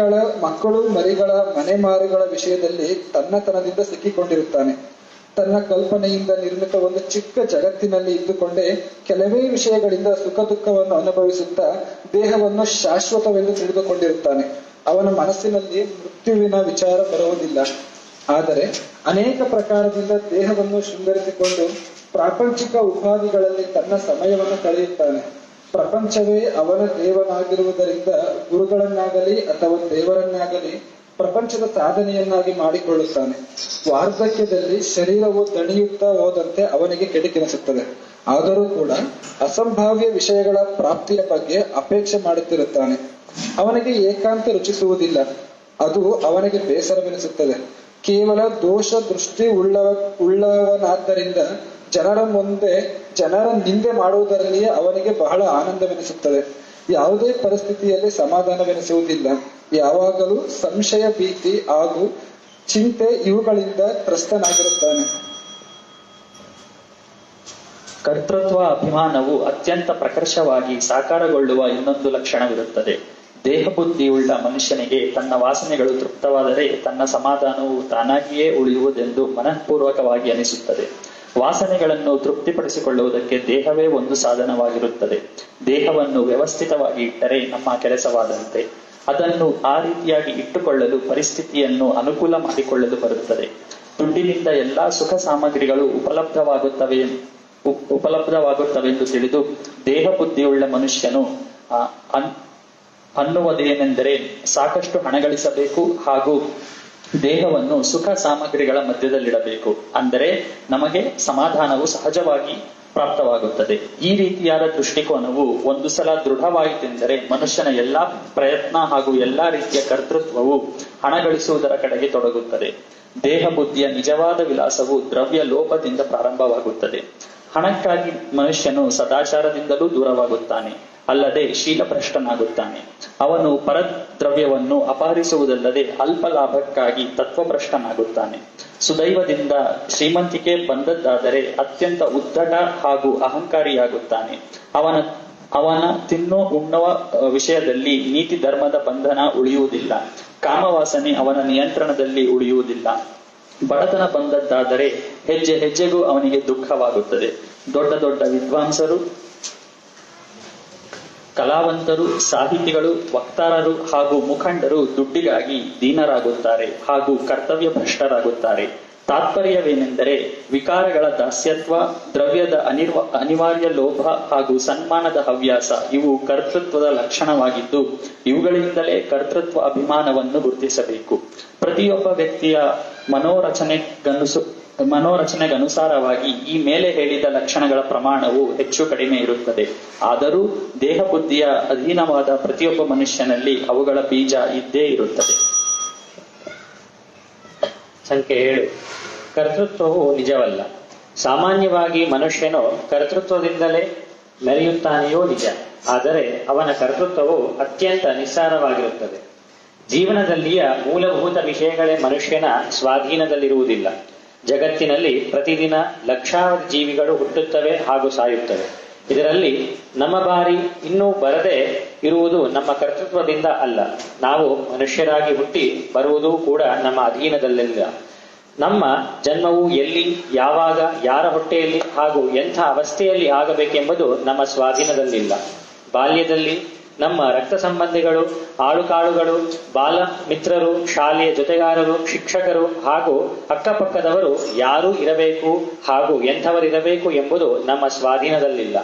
ಮಕ್ಕಳು ಮರಿಗಳ ಮನೆಮಾರುಗಳ ವಿಷಯದಲ್ಲಿ ತನ್ನತನದಿಂದ ಸಿಕ್ಕಿಕೊಂಡಿರುತ್ತಾನೆ. ತನ್ನ ಕಲ್ಪನೆಯಿಂದ ನಿರ್ಮಿತ ಒಂದು ಚಿಕ್ಕ ಜಗತ್ತಿನಲ್ಲಿ ಇದ್ದುಕೊಂಡೇ ಕೆಲವೇ ವಿಷಯಗಳಿಂದ ಸುಖ ದುಃಖವನ್ನು ಅನುಭವಿಸುತ್ತಾ ದೇಹವನ್ನು ಶಾಶ್ವತವೆಂದು ತಿಳಿದುಕೊಂಡಿರುತ್ತಾನೆ. ಅವನ ಮನಸ್ಸಿನಲ್ಲಿ ಮೃತ್ಯುವಿನ ವಿಚಾರ ಬರುವುದಿಲ್ಲ. ಆದರೆ ಅನೇಕ ಪ್ರಕಾರದಿಂದ ದೇಹವನ್ನು ಶೃಂಗರಿಸಿಕೊಂಡು ಪ್ರಾಪಂಚಿಕ ಉಪಾಧಿಗಳಲ್ಲಿ ತನ್ನ ಸಮಯವನ್ನು ಕಳೆಯುತ್ತಾನೆ. ಪ್ರಪಂಚವೇ ಅವನ ದೇವನಾಗಿರುವುದರಿಂದ ಗುರುಗಳನ್ನಾಗಲಿ ಅಥವಾ ದೇವರನ್ನಾಗಲಿ ಪ್ರಪಂಚದ ಸಾಧನೆಯನ್ನಾಗಿ ಮಾಡಿಕೊಳ್ಳುತ್ತಾನೆ. ವಾರ್ಧಕ್ಯದಲ್ಲಿ ಶರೀರವು ದಣಿಯುತ್ತಾ ಹೋದಂತೆ ಅವನಿಗೆ ಕೆಡುಕೆನಿಸುತ್ತದೆ. ಆದರೂ ಕೂಡ ಅಸಂಭಾವ್ಯ ವಿಷಯಗಳ ಪ್ರಾಪ್ತಿಯ ಬಗ್ಗೆ ಅಪೇಕ್ಷೆ ಮಾಡುತ್ತಿರುತ್ತಾನೆ. ಅವನಿಗೆ ಏಕಾಂತ ರುಚಿಸುವುದಿಲ್ಲ. ಅದು ಅವನಿಗೆ ಬೇಸರವೆನಿಸುತ್ತದೆ. ಕೇವಲ ದೋಷ ದೃಷ್ಟಿ ಉಳ್ಳವನಾದ್ದರಿಂದ ಜನರ ನಿಂದೆ ಮಾಡುವುದರಲ್ಲಿಯೇ ಅವನಿಗೆ ಬಹಳ ಆನಂದವೆನಿಸುತ್ತದೆ. ಯಾವುದೇ ಪರಿಸ್ಥಿತಿಯಲ್ಲಿ ಸಮಾಧಾನವೆನಿಸುವುದಿಲ್ಲ. ಯಾವಾಗಲೂ ಸಂಶಯ, ಭೀತಿ ಹಾಗೂ ಚಿಂತೆ ಇವುಗಳಿಂದ ತ್ರಸ್ತನಾಗಿರುತ್ತಾನೆ. ಕರ್ತೃತ್ವ ಅಭಿಮಾನವು ಅತ್ಯಂತ ಪ್ರಕರ್ಷವಾಗಿ ಸಾಕಾರಗೊಳ್ಳುವ ಇನ್ನೊಂದು ಲಕ್ಷಣವಿರುತ್ತದೆ. ದೇಹಬುದ್ಧಿಯುಳ್ಳ ಮನುಷ್ಯನಿಗೆ ತನ್ನ ವಾಸನೆಗಳು ತೃಪ್ತವಾದರೆ ತನ್ನ ಸಮಾಧಾನವು ತಾನಾಗಿಯೇ ಉಳಿಯುವುದೆಂದು ಮನಃಪೂರ್ವಕವಾಗಿ ಅನಿಸುತ್ತದೆ. ವಾಸನೆಗಳನ್ನು ತೃಪ್ತಿಪಡಿಸಿಕೊಳ್ಳುವುದಕ್ಕೆ ದೇಹವೇ ಒಂದು ಸಾಧನವಾಗಿರುತ್ತದೆ. ದೇಹವನ್ನು ವ್ಯವಸ್ಥಿತವಾಗಿ ಇಟ್ಟರೆ ನಮ್ಮ ಕೆಲಸವಾದಂತೆ. ಅದನ್ನು ಆ ರೀತಿಯಾಗಿ ಇಟ್ಟುಕೊಳ್ಳಲು ಪರಿಸ್ಥಿತಿಯನ್ನು ಅನುಕೂಲ ಮಾಡಿಕೊಳ್ಳಲು ಬರುತ್ತದೆ. ದುಡ್ಡಿನಿಂದ ಎಲ್ಲಾ ಸುಖ ಸಾಮಗ್ರಿಗಳು ಉಪಲಬ್ಧವಾಗುತ್ತವೆಂದು ತಿಳಿದು ದೇಹ ಬುದ್ಧಿಯುಳ್ಳ ಮನುಷ್ಯನು ಅನ್ನುವುದೇನೆಂದರೆ ಸಾಕಷ್ಟು ಹಣ ಗಳಿಸಬೇಕು ಹಾಗೂ ದೇಹವನ್ನು ಸುಖ ಸಾಮಗ್ರಿಗಳ ಮಧ್ಯದಲ್ಲಿಡಬೇಕು. ಅಂದರೆ ನಮಗೆ ಸಮಾಧಾನವು ಸಹಜವಾಗಿ ಪ್ರಾಪ್ತವಾಗುತ್ತದೆ. ಈ ರೀತಿಯಾದ ದೃಷ್ಟಿಕೋನವು ಒಂದು ಸಲ ದೃಢವಾಯಿತೆಂದರೆ ಮನುಷ್ಯನ ಎಲ್ಲಾ ಪ್ರಯತ್ನ ಹಾಗೂ ಎಲ್ಲಾ ರೀತಿಯ ಕರ್ತೃತ್ವವು ಹಣ ಗಳಿಸುವುದರ ಕಡೆಗೆ ತೊಡಗುತ್ತದೆ. ದೇಹ ಬುದ್ಧಿಯ ನಿಜವಾದ ವಿಲಾಸವು ದ್ರವ್ಯ ಲೋಪದಿಂದ ಪ್ರಾರಂಭವಾಗುತ್ತದೆ. ಹಣಕ್ಕಾಗಿ ಮನುಷ್ಯನು ಸದಾಚಾರದಿಂದಲೂ ದೂರವಾಗುತ್ತಾನೆ, ಅಲ್ಲದೆ ಶೀಲಭ್ರಷ್ಟನಾಗುತ್ತಾನೆ. ಅವನು ಪರದ್ರವ್ಯವನ್ನು ಅಪಹರಿಸುವುದಲ್ಲದೆ ಅಲ್ಪ ಲಾಭಕ್ಕಾಗಿ ತತ್ವಭ್ರಷ್ಟನಾಗುತ್ತಾನೆ. ಸುದೈವದಿಂದ ಶ್ರೀಮಂತಿಕೆ ಬಂದದ್ದಾದರೆ ಅತ್ಯಂತ ಉದ್ದಟ ಹಾಗೂ ಅಹಂಕಾರಿಯಾಗುತ್ತಾನೆ. ಅವನ ತಿನ್ನು ಉಣ್ಣುವ ವಿಷಯದಲ್ಲಿ ನೀತಿ ಧರ್ಮದ ಬಂಧನ ಉಳಿಯುವುದಿಲ್ಲ. ಕಾಮವಾಸನೆ ಅವನ ನಿಯಂತ್ರಣದಲ್ಲಿ ಉಳಿಯುವುದಿಲ್ಲ. ಬಡತನ ಬಂದದ್ದಾದರೆ ಹೆಜ್ಜೆ ಹೆಜ್ಜೆಗೂ ಅವನಿಗೆ ದುಃಖವಾಗುತ್ತದೆ. ದೊಡ್ಡ ದೊಡ್ಡ ವಿದ್ವಾಂಸರು, ಕಲಾವಂತರು, ಸಾಹಿತಿಗಳು, ವಕ್ತಾರರು ಹಾಗೂ ಮುಖಂಡರು ದುಡ್ಡಿಗಾಗಿ ದೀನರಾಗುತ್ತಾರೆ ಹಾಗೂ ಕರ್ತವ್ಯ ಭ್ರಷ್ಟರಾಗುತ್ತಾರೆ. ತಾತ್ಪರ್ಯವೇನೆಂದರೆ ವಿಕಾರಗಳ ದಾಸ್ಯತ್ವ, ದ್ರವ್ಯದ ಅನಿವಾರ್ಯ ಲೋಭ ಹಾಗೂ ಸನ್ಮಾನದ ಹವ್ಯಾಸ ಇವು ಕರ್ತೃತ್ವದ ಲಕ್ಷಣವಾಗಿದ್ದು ಇವುಗಳಿಂದಲೇ ಕರ್ತೃತ್ವ ಅಭಿಮಾನವನ್ನು ಗುರುತಿಸಬೇಕು. ಪ್ರತಿಯೊಬ್ಬ ವ್ಯಕ್ತಿಯ ಮನೋರಚನೆಗನುಸಾರವಾಗಿ ಈ ಮೇಲೆ ಹೇಳಿದ ಲಕ್ಷಣಗಳ ಪ್ರಮಾಣವು ಹೆಚ್ಚು ಕಡಿಮೆ ಇರುತ್ತದೆ. ಆದರೂ ದೇಹ ಬುದ್ಧಿಯ ಅಧೀನವಾದ ಪ್ರತಿಯೊಬ್ಬ ಮನುಷ್ಯನಲ್ಲಿ ಅವುಗಳ ಬೀಜ ಇದ್ದೇ ಇರುತ್ತದೆ. ಸಂಖ್ಯೆ 7. ಕರ್ತೃತ್ವವು ನಿಜವಲ್ಲ. ಸಾಮಾನ್ಯವಾಗಿ ಮನುಷ್ಯನು ಕರ್ತೃತ್ವದಿಂದಲೇ ಮೆರೆಯುತ್ತಾನೆಯೋ ನಿಜ, ಆದರೆ ಅವನ ಕರ್ತೃತ್ವವು ಅತ್ಯಂತ ನಿಸ್ಸಾರವಾಗಿರುತ್ತದೆ. ಜೀವನದಲ್ಲಿಯ ಮೂಲಭೂತ ವಿಷಯಗಳೇ ಮನುಷ್ಯನ ಸ್ವಾಧೀನದಲ್ಲಿರುವುದಿಲ್ಲ. ಜಗತ್ತಿನಲ್ಲಿ ಪ್ರತಿದಿನ ಲಕ್ಷಾವಧಿ ಜೀವಿಗಳು ಹುಟ್ಟುತ್ತವೆ ಹಾಗೂ ಸಾಯುತ್ತವೆ. ಇದರಲ್ಲಿ ನಮ್ಮ ಬಾರಿ ಇನ್ನೂ ಬರದೇ ಇರುವುದು ನಮ್ಮ ಕರ್ತೃತ್ವದಿಂದ ಅಲ್ಲ. ನಾವು ಮನುಷ್ಯರಾಗಿ ಹುಟ್ಟಿ ಬರುವುದು ಕೂಡ ನಮ್ಮ ಅಧೀನದಲ್ಲಿಲ್ಲ. ನಮ್ಮ ಜನ್ಮವು ಎಲ್ಲಿ, ಯಾವಾಗ, ಯಾರ ಹೊಟ್ಟೆಯಲ್ಲಿ ಹಾಗೂ ಎಂಥ ಅವಸ್ಥೆಯಲ್ಲಿ ಆಗಬೇಕೆಂಬುದು ನಮ್ಮ ಸ್ವಾಧೀನದಲ್ಲಿಲ್ಲ. ಬಾಲ್ಯದಲ್ಲಿ ನಮ್ಮ ರಕ್ತ ಸಂಬಂಧಿಗಳು, ಆಳುಕಾಳುಗಳು, ಬಾಲ ಮಿತ್ರರು, ಶಾಲೆಯ ಜೊತೆಗಾರರು, ಶಿಕ್ಷಕರು ಹಾಗೂ ಅಕ್ಕಪಕ್ಕದವರು ಯಾರು ಇರಬೇಕು ಹಾಗೂ ಎಂಥವರಿರಬೇಕು ಎಂಬುದು ನಮ್ಮ ಸ್ವಾಧೀನದಲ್ಲಿಲ್ಲ.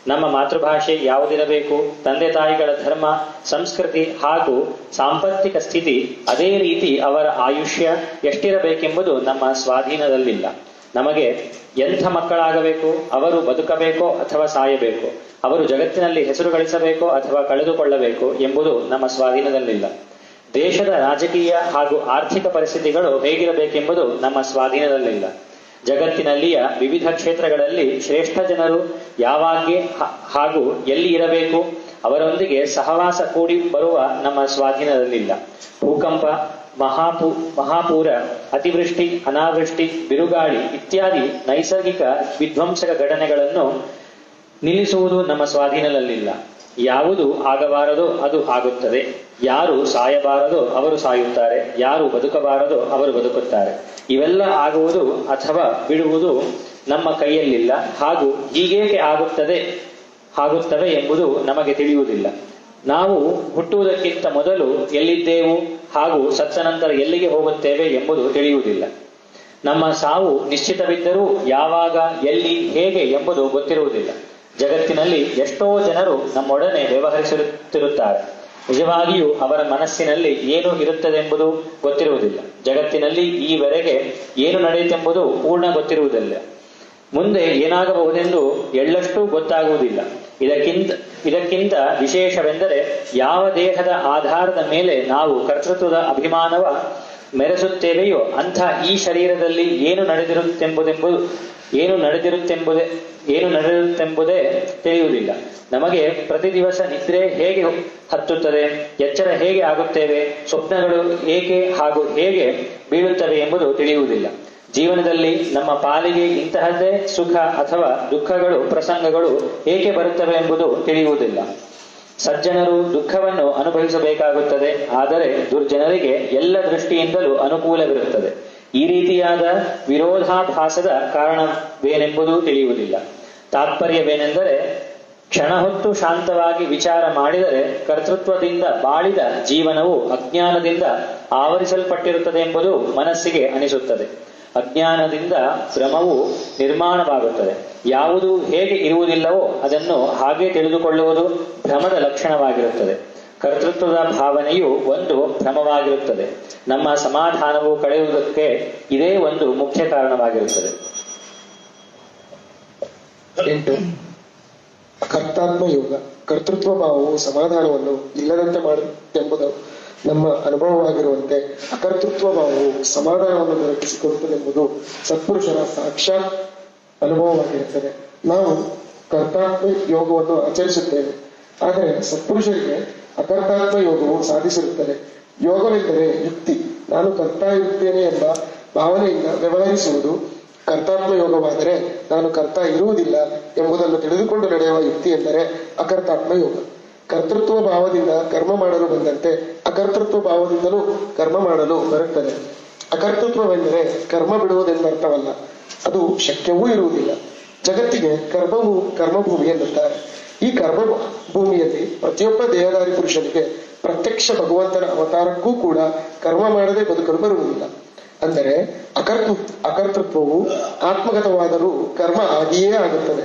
ನಮ್ಮ ಮಾತೃಭಾಷೆ ಯಾವುದಿರಬೇಕು, ತಂದೆ ತಾಯಿಗಳ ಧರ್ಮ, ಸಂಸ್ಕೃತಿ ಹಾಗೂ ಸಾಂಪತ್ತಿಕ ಸ್ಥಿತಿ, ಅದೇ ರೀತಿ ಅವರ ಆಯುಷ್ಯ ಎಷ್ಟಿರಬೇಕೆಂಬುದು ನಮ್ಮ ಸ್ವಾಧೀನದಲ್ಲಿಲ್ಲ. ನಮಗೆ ಎಂಥ ಮಕ್ಕಳಾಗಬೇಕು, ಅವರು ಬದುಕಬೇಕೋ ಅಥವಾ ಸಾಯಬೇಕು, ಅವರು ಜಗತ್ತಿನಲ್ಲಿ ಹೆಸರು ಗಳಿಸಬೇಕೋ ಅಥವಾ ಕಳೆದುಕೊಳ್ಳಬೇಕು ಎಂಬುದು ನಮ್ಮ ಸ್ವಾಧೀನದಲ್ಲಿಲ್ಲ. ದೇಶದ ರಾಜಕೀಯ ಹಾಗೂ ಆರ್ಥಿಕ ಪರಿಸ್ಥಿತಿಗಳು ಹೇಗಿರಬೇಕೆಂಬುದು ನಮ್ಮ ಸ್ವಾಧೀನದಲ್ಲಿಲ್ಲ. ಜಗತ್ತಿನಲ್ಲಿಯ ವಿವಿಧ ಕ್ಷೇತ್ರಗಳಲ್ಲಿ ಶ್ರೇಷ್ಠ ಜನರು ಯಾವಾಗ್ಗೆ ಹಾಗೂ ಎಲ್ಲಿ ಇರಬೇಕು, ಅವರೊಂದಿಗೆ ಸಹವಾಸ ಕೂಡಿ ಬರುವ ನಮ್ಮ ಸ್ವಾಧೀನದಲ್ಲಿಲ್ಲ. ಭೂಕಂಪ, ಮಹಾಪೂರ, ಅತಿವೃಷ್ಟಿ, ಅನಾವೃಷ್ಟಿ, ಬಿರುಗಾಳಿ ಇತ್ಯಾದಿ ನೈಸರ್ಗಿಕ ವಿಧ್ವಂಸಕ ಘಟನೆಗಳನ್ನು ನಿಲ್ಲಿಸುವುದು ನಮ್ಮ ಸ್ವಾಧೀನದಲ್ಲಿಲ್ಲ. ಯಾವುದು ಆಗಬಾರದೋ ಅದು ಆಗುತ್ತದೆ. ಯಾರು ಸಾಯಬಾರದೋ ಅವರು ಸಾಯುತ್ತಾರೆ. ಯಾರು ಬದುಕಬಾರದೋ ಅವರು ಬದುಕುತ್ತಾರೆ. ಇವೆಲ್ಲ ಆಗುವುದು ಅಥವಾ ಬಿಡುವುದು ನಮ್ಮ ಕೈಯಲ್ಲಿಲ್ಲ. ಹಾಗೂ ಹೀಗೇಕೆ ಆಗುತ್ತವೆ ಎಂಬುದು ನಮಗೆ ತಿಳಿಯುವುದಿಲ್ಲ. ನಾವು ಹುಟ್ಟುವುದಕ್ಕಿಂತ ಮೊದಲು ಎಲ್ಲಿದ್ದೇವು ಹಾಗೂ ಸತ್ತ ನಂತರ ಎಲ್ಲಿಗೆ ಹೋಗುತ್ತೇವೆ ಎಂಬುದು ತಿಳಿಯುವುದಿಲ್ಲ. ನಮ್ಮ ಸಾವು ನಿಶ್ಚಿತವಿದ್ದರೂ ಯಾವಾಗ, ಎಲ್ಲಿ, ಹೇಗೆ ಎಂಬುದು ಗೊತ್ತಿರುವುದಿಲ್ಲ. ಜಗತ್ತಿನಲ್ಲಿ ಎಷ್ಟೋ ಜನರು ನಮ್ಮೊಡನೆ ವ್ಯವಹರಿಸುತ್ತಿರುತ್ತಾರೆ. ನಿಜವಾಗಿಯೂ ಅವರ ಮನಸ್ಸಿನಲ್ಲಿ ಏನು ಇರುತ್ತದೆಂಬುದು ಗೊತ್ತಿರುವುದಿಲ್ಲ. ಜಗತ್ತಿನಲ್ಲಿ ಈವರೆಗೆ ಏನು ನಡೆಯುತ್ತೆಂಬುದು ಪೂರ್ಣ ಗೊತ್ತಿರುವುದಿಲ್ಲ. ಮುಂದೆ ಏನಾಗಬಹುದೆಂದು ಎಳ್ಳಷ್ಟೂ ಗೊತ್ತಾಗುವುದಿಲ್ಲ. ಇದಕ್ಕಿಂತ ವಿಶೇಷವೆಂದರೆ ಯಾವ ದೇಹದ ಆಧಾರದ ಮೇಲೆ ನಾವು ಕರ್ತೃತ್ವದ ಅಭಿಮಾನವ ಮೆರೆಸುತ್ತೇವೆಯೋ ಅಂಥ ಈ ಶರೀರದಲ್ಲಿ ಏನು ನಡೆದಿರುತ್ತೆಂಬುದೆಂಬುದು ಏನು ನಡೆದಿರುತ್ತೆಂಬುದೇ ತಿಳಿಯುವುದಿಲ್ಲ. ನಮಗೆ ಪ್ರತಿ ದಿವಸ ನಿದ್ರೆ ಹೇಗೆ ಹತ್ತುತ್ತದೆ, ಎಚ್ಚರ ಹೇಗೆ ಆಗುತ್ತೇವೆ, ಸ್ವಪ್ನಗಳು ಏಕೆ ಹಾಗೂ ಹೇಗೆ ಬೀಳುತ್ತವೆ ಎಂಬುದು ತಿಳಿಯುವುದಿಲ್ಲ. ಜೀವನದಲ್ಲಿ ನಮ್ಮ ಪಾಲಿಗೆ ಇಂತಹದ್ದೇ ಸುಖ ಅಥವಾ ದುಃಖಗಳು ಪ್ರಸಂಗಗಳು ಏಕೆ ಬರುತ್ತವೆ ಎಂಬುದು ತಿಳಿಯುವುದಿಲ್ಲ. ಸಜ್ಜನರು ದುಃಖವನ್ನು ಅನುಭವಿಸಬೇಕಾಗುತ್ತದೆ, ಆದರೆ ದುರ್ಜನರಿಗೆ ಎಲ್ಲ ದೃಷ್ಟಿಯಿಂದಲೂ ಅನುಕೂಲವಿರುತ್ತದೆ. ಈ ರೀತಿಯಾದ ವಿರೋಧಾಭಾಸದ ಕಾರಣವೇನೆಂಬುದು ತಿಳಿಯುವುದಿಲ್ಲ. ತಾತ್ಪರ್ಯವೇನೆಂದರೆ, ಕ್ಷಣ ಹೊತ್ತು ಶಾಂತವಾಗಿ ವಿಚಾರ ಮಾಡಿದರೆ ಕರ್ತೃತ್ವದಿಂದ ಬಾಳಿದ ಜೀವನವು ಅಜ್ಞಾನದಿಂದ ಆವರಿಸಲ್ಪಟ್ಟಿರುತ್ತದೆ ಎಂಬುದು ಮನಸ್ಸಿಗೆ ಅನಿಸುತ್ತದೆ. ಅಜ್ಞಾನದಿಂದ ಭ್ರಮವು ನಿರ್ಮಾಣವಾಗುತ್ತದೆ. ಯಾವುದು ಹೇಗೆ ಇರುವುದಿಲ್ಲವೋ ಅದನ್ನು ಹಾಗೆ ತಿಳಿದುಕೊಳ್ಳುವುದು ಭ್ರಮದ ಲಕ್ಷಣವಾಗಿರುತ್ತದೆ. ಕರ್ತೃತ್ವದ ಭಾವನೆಯು ಒಂದು ಭ್ರಮವಾಗಿರುತ್ತದೆ. ನಮ್ಮ ಸಮಾಧಾನವು ಕಳೆಯುವುದಕ್ಕೆ ಇದೇ ಒಂದು ಮುಖ್ಯ ಕಾರಣವಾಗಿರುತ್ತದೆ. 8. ಕರ್ತಾತ್ಮ ಯೋಗ. ಕರ್ತೃತ್ವ ಭಾವವು ಸಮಾಧಾನವನ್ನು ಇಲ್ಲದಂತೆ ಮಾಡುತ್ತೆಂಬುದು ನಮ್ಮ ಅನುಭವವಾಗಿರುವಂತೆ ಅಕರ್ತೃತ್ವ ಭಾವವು ಸಮಾಧಾನವನ್ನು ದೊರಕಿಸಿಕೊಡುತ್ತದೆಂಬುದು ಸತ್ಪುರುಷರ ಸಾಕ್ಷಾತ್ ಅನುಭವವಾಗಿರುತ್ತದೆ. ನಾವು ಕರ್ತಾತ್ಮ ಯೋಗವನ್ನು ಆಚರಿಸುತ್ತೇವೆ, ಆದರೆ ಸತ್ಪುರುಷರಿಗೆ ಅಕರ್ತಾತ್ಮ ಯೋಗವು ಸಾಧಿಸಿರುತ್ತದೆ. ಯೋಗವೆಂದರೆ ಯುಕ್ತಿ, ನಾನು ಕರ್ತಾ ಇರುತ್ತೇನೆ ಎಂಬ ಭಾವನೆಯಿಂದ ವ್ಯವಹರಿಸುವುದು. ಕರ್ತಾತ್ಮ ಯೋಗವಾದರೆ ನಾನು ಕರ್ತ ಇರುವುದಿಲ್ಲ ಎಂಬುದನ್ನು ತಿಳಿದುಕೊಂಡು ನಡೆಯುವ ಯುಕ್ತಿ ಎಂದರೆ ಅಕರ್ತಾತ್ಮ ಯೋಗ. ಕರ್ತೃತ್ವ ಭಾವದಿಂದ ಕರ್ಮ ಮಾಡಲು ಬಂದಂತೆ ಅಕರ್ತೃತ್ವ ಭಾವದಿಂದಲೂ ಕರ್ಮ ಮಾಡಲು ಬರುತ್ತದೆ. ಅಕರ್ತೃತ್ವವೆಂದರೆ ಕರ್ಮ ಬಿಡುವುದೆಂದರ್ಥವಲ್ಲ, ಅದು ಶಕ್ಯವೂ ಇರುವುದಿಲ್ಲ. ಜಗತ್ತಿಗೆ ಕರ್ಮಭೂಮಿ ಎನ್ನುತ್ತಾರೆ. ಈ ಕರ್ಮಭೂಮಿಯಲ್ಲಿ ಪ್ರತಿಯೊಬ್ಬ ದೇಹಧಾರಿ ಪುರುಷನಿಗೆ ಪ್ರತ್ಯಕ್ಷ ಭಗವಂತನ ಅವತಾರಕ್ಕೂ ಕೂಡ ಕರ್ಮ ಮಾಡದೆ ಬದುಕಲು ಬರುವುದಿಲ್ಲ. ಅಂದರೆ ಅಕರ್ತೃತ್ವವು ಆತ್ಮಗತವಾದರೂ ಕರ್ಮ ಆಗಿಯೇ ಆಗುತ್ತದೆ.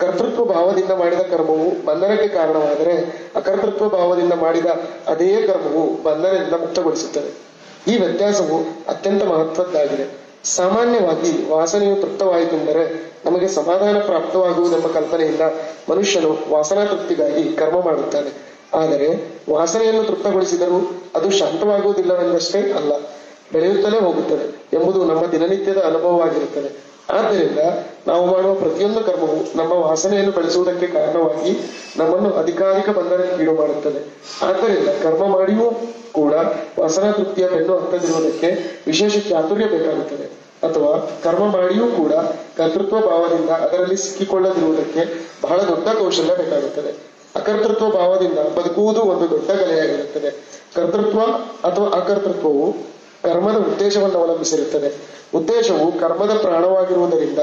ಕರ್ತೃತ್ವ ಭಾವದಿಂದ ಮಾಡಿದ ಕರ್ಮವು ಬಂಧನಕ್ಕೆ ಕಾರಣವಾದರೆ ಅಕರ್ತೃತ್ವ ಭಾವದಿಂದ ಮಾಡಿದ ಅದೇ ಕರ್ಮವು ಬಂಧನದಿಂದ ಮುಕ್ತಗೊಳಿಸುತ್ತದೆ. ಈ ವ್ಯತ್ಯಾಸವು ಅತ್ಯಂತ ಮಹತ್ವದ್ದಾಗಿದೆ. ಸಾಮಾನ್ಯವಾಗಿ ವಾಸನೆಯು ತೃಪ್ತವಾಯಿತೆಂದರೆ ನಮಗೆ ಸಮಾಧಾನ ಪ್ರಾಪ್ತವಾಗುವುದೆಂಬ ಕಲ್ಪನೆಯಿಂದ ಮನುಷ್ಯನು ವಾಸನಾ ತೃಪ್ತಿಗಾಗಿ ಕರ್ಮ ಮಾಡುತ್ತಾನೆ. ಆದರೆ ವಾಸನೆಯನ್ನು ತೃಪ್ತಗೊಳಿಸಿದರೂ ಅದು ಶಾಂತವಾಗುವುದಿಲ್ಲವೆಂದಷ್ಟೇ ಅಲ್ಲ, ಬೆಳೆಯುತ್ತಲೇ ಹೋಗುತ್ತದೆ ಎಂಬುದು ನಮ್ಮ ದಿನನಿತ್ಯದ ಅನುಭವವಾಗಿರುತ್ತದೆ. ಆದ್ದರಿಂದ ನಾವು ಮಾಡುವ ಪ್ರತಿಯೊಂದು ಕರ್ಮವು ನಮ್ಮ ವಾಸನೆಯನ್ನು ಬೆಳೆಸುವುದಕ್ಕೆ ಕಾರಣವಾಗಿ ನಮ್ಮನ್ನು ಅಧಿಕಾರಿಕ ಬಂಧನಕ್ಕೀಡು ಮಾಡುತ್ತದೆ. ಆದ್ದರಿಂದ ಕರ್ಮ ಮಾಡಿಯೂ ಕೂಡ ವಾಸನಾ ತೃಪ್ತಿಯ ಬೆನ್ನು ಹತ್ತದಿರುವುದಕ್ಕೆ ವಿಶೇಷ ಚಾತುರ್ಯ ಬೇಕಾಗುತ್ತದೆ. ಅಥವಾ ಕರ್ಮ ಮಾಡಿಯೂ ಕೂಡ ಕರ್ತೃತ್ವ ಭಾವದಿಂದ ಅದರಲ್ಲಿ ಸಿಕ್ಕಿಕೊಳ್ಳದಿರುವುದಕ್ಕೆ ಬಹಳ ದೊಡ್ಡ ಕೌಶಲ್ಯ ಬೇಕಾಗುತ್ತದೆ. ಅಕರ್ತೃತ್ವ ಭಾವದಿಂದ ಬದುಕುವುದು ಒಂದು ದೊಡ್ಡ ಕಲೆಯಾಗಿರುತ್ತದೆ. ಕರ್ತೃತ್ವ ಅಥವಾ ಅಕರ್ತೃತ್ವವು ಕರ್ಮದ ಉದ್ದೇಶವನ್ನು ಅವಲಂಬಿಸಿರುತ್ತದೆ. ಉದ್ದೇಶವು ಕರ್ಮದ ಪ್ರಾಣವಾಗಿರುವುದರಿಂದ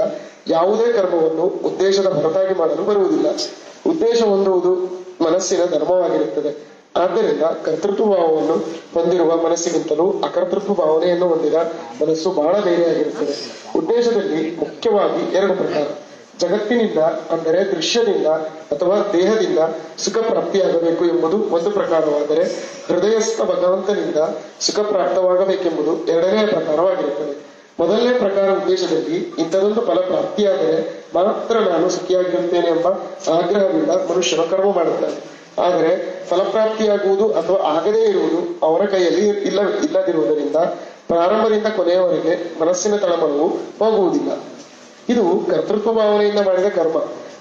ಯಾವುದೇ ಕರ್ಮವನ್ನು ಉದ್ದೇಶದ ಹೊರತಾಗಿ ಮಾಡಲು ಬರುವುದಿಲ್ಲ. ಉದ್ದೇಶ ಹೊಂದುವುದು ಮನಸ್ಸಿನ ಧರ್ಮವಾಗಿರುತ್ತದೆ. ಆದ್ದರಿಂದ ಕರ್ತೃತ್ವ ಭಾವವನ್ನು ಹೊಂದಿರುವ ಮನಸ್ಸಿಗಿಂತಲೂ ಅಕರ್ತೃತ್ವ ಭಾವನೆಯನ್ನು ಹೊಂದಿದ ಮನಸ್ಸು ಬಹಳ ಬೇರೆಯಾಗಿರುತ್ತದೆ. ಉದ್ದೇಶದಲ್ಲಿ ಮುಖ್ಯವಾಗಿ 2 ಪ್ರಕಾರ. ಜಗತ್ತಿನಿಂದ ಅಂದರೆ ದೃಶ್ಯದಿಂದ ಅಥವಾ ದೇಹದಿಂದ ಸುಖ ಪ್ರಾಪ್ತಿಯಾಗಬೇಕು ಎಂಬುದು ಒಂದು ಪ್ರಕಾರವಾದರೆ, ಹೃದಯಸ್ಥ ಭಗವಂತನಿಂದ ಸುಖ ಪ್ರಾಪ್ತವಾಗಬೇಕೆಂಬುದು 2ನೇ ಪ್ರಕಾರವಾಗಿರುತ್ತದೆ. ಮೊದಲನೇ ಪ್ರಕಾರ ಉದ್ದೇಶದಲ್ಲಿ ಇಂಥದೊಂದು ಫಲ ಪ್ರಾಪ್ತಿಯಾದರೆ ಮಾತ್ರ ನಾನು ಸುಖಿಯಾಗಿರುತ್ತೇನೆ ಎಂಬ ಆಗ್ರಹದಿಂದ ಮನುಷ್ಯನು ಕರ್ಮ ಮಾಡುತ್ತಾನೆ. ಆದರೆ ಫಲಪ್ರಾಪ್ತಿಯಾಗುವುದು ಅಥವಾ ಆಗದೇ ಇರುವುದು ಅವರ ಕೈಯಲ್ಲಿ ಇಲ್ಲದಿರುವುದರಿಂದ ಪ್ರಾರಂಭದಿಂದ ಕೊನೆಯವರೆಗೆ ಮನಸ್ಸಿನ ತಳಮಳವು ಹೋಗುವುದಿಲ್ಲ. ಇದು ಕರ್ತೃತ್ವ ಭಾವನೆಯಿಂದ ಮಾಡಿದ ಕರ್ಮ.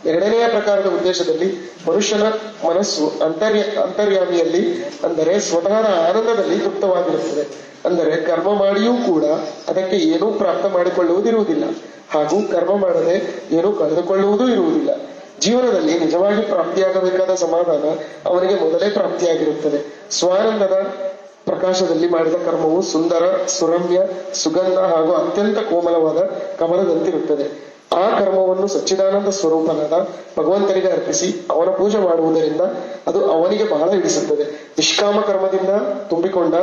2ನೆಯ ಪ್ರಕಾರದ ಉದ್ದೇಶದಲ್ಲಿ ಮನುಷ್ಯನ ಮನಸ್ಸು ಅಂತರ್ಯಾಮಿಯಲ್ಲಿ ಅಂದರೆ ಸ್ವತಃದ ಆನಂದದಲ್ಲಿ ತೃಪ್ತವಾಗಿರುತ್ತದೆ. ಅಂದರೆ ಕರ್ಮ ಮಾಡಿಯೂ ಕೂಡ ಅದಕ್ಕೆ ಏನೂ ಪ್ರಾಪ್ತ ಮಾಡಿಕೊಳ್ಳುವುದಿರುವುದಿಲ್ಲ, ಹಾಗೂ ಕರ್ಮ ಮಾಡದೆ ಏನೂ ಕಳೆದುಕೊಳ್ಳುವುದೂ ಇರುವುದಿಲ್ಲ. ಜೀವನದಲ್ಲಿ ನಿಜವಾಗಿ ಪ್ರಾಪ್ತಿಯಾಗಬೇಕಾದ ಸಮಾಧಾನ ಅವನಿಗೆ ಮೊದಲೇ ಪ್ರಾಪ್ತಿಯಾಗಿರುತ್ತದೆ. ಸ್ವಾನಂದದ ಪ್ರಕಾಶದಲ್ಲಿ ಮಾಡಿದ ಕರ್ಮವು ಸುಂದರ, ಸುರಮ್ಯ, ಸುಗಂಧ ಹಾಗೂ ಅತ್ಯಂತ ಕೋಮಲವಾದ ಕಮಲದಂತಿರುತ್ತದೆ. ಆ ಕರ್ಮವನ್ನು ಸಚ್ಚಿದಾನಂದ ಸ್ವರೂಪನಾದ ಭಗವಂತನಿಗೆ ಅರ್ಪಿಸಿ ಅವನ ಪೂಜೆ ಮಾಡುವುದರಿಂದ ಅದು ಅವನಿಗೆ ಬಹಳ ಹಿಡಿಸುತ್ತದೆ. ನಿಷ್ಕಾಮ ಕರ್ಮದಿಂದ ತುಂಬಿಕೊಂಡ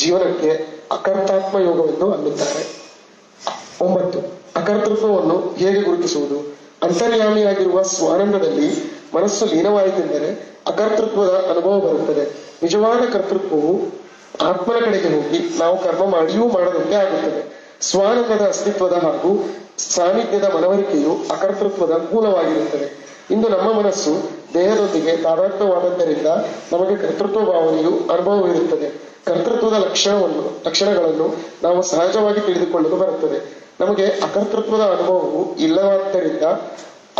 ಜೀವನಕ್ಕೆ ಅಕರ್ತಾತ್ಮ ಯೋಗವೆಂದು ಅನ್ನುತ್ತಾರೆ. 9. ಅಕರ್ತೃತ್ವವನ್ನು ಹೇಗೆ ಗುರುತಿಸುವುದು? ಅಂತರ್ಯಾಮಿಯಾಗಿರುವ ಸ್ವಾನಂದದಲ್ಲಿ ಮನಸ್ಸು ಲೀನವಾಯಿತೆಂದರೆ ಅಕರ್ತೃತ್ವದ ಅನುಭವ ಬರುತ್ತದೆ. ನಿಜವಾದ ಕರ್ತೃತ್ವವು ಆತ್ಮನ ಕಡೆಗೆ ಹೋಗಿ ನಾವು ಕರ್ಮ ಮಾಡಿಯೂ ಮಾಡದಂತೆ ಆಗುತ್ತದೆ. ಸ್ವಾನಂದದ ಅಸ್ತಿತ್ವದ ಹಾಗೂ ಸಾನ್ನಿಧ್ಯದ ಮನವರಿಕೆಯು ಅಕರ್ತೃತ್ವದ ಮೂಲವಾಗಿರುತ್ತದೆ. ಇಂದು ನಮ್ಮ ಮನಸ್ಸು ದೇಹದೊಂದಿಗೆ ತಾದಾತ್ಮ್ಯವಾದದ್ದರಿಂದ ನಮಗೆ ಕರ್ತೃತ್ವ ಭಾವನೆಯು ಅನುಭವವಿರುತ್ತದೆ. ಕರ್ತೃತ್ವದ ಲಕ್ಷಣಗಳನ್ನು ನಾವು ಸಹಜವಾಗಿ ತಿಳಿದುಕೊಳ್ಳಲು ಬರುತ್ತದೆ. ನಮಗೆ ಅಕರ್ತೃತ್ವದ ಅನುಭವವು ಇಲ್ಲವಾದ್ದರಿಂದ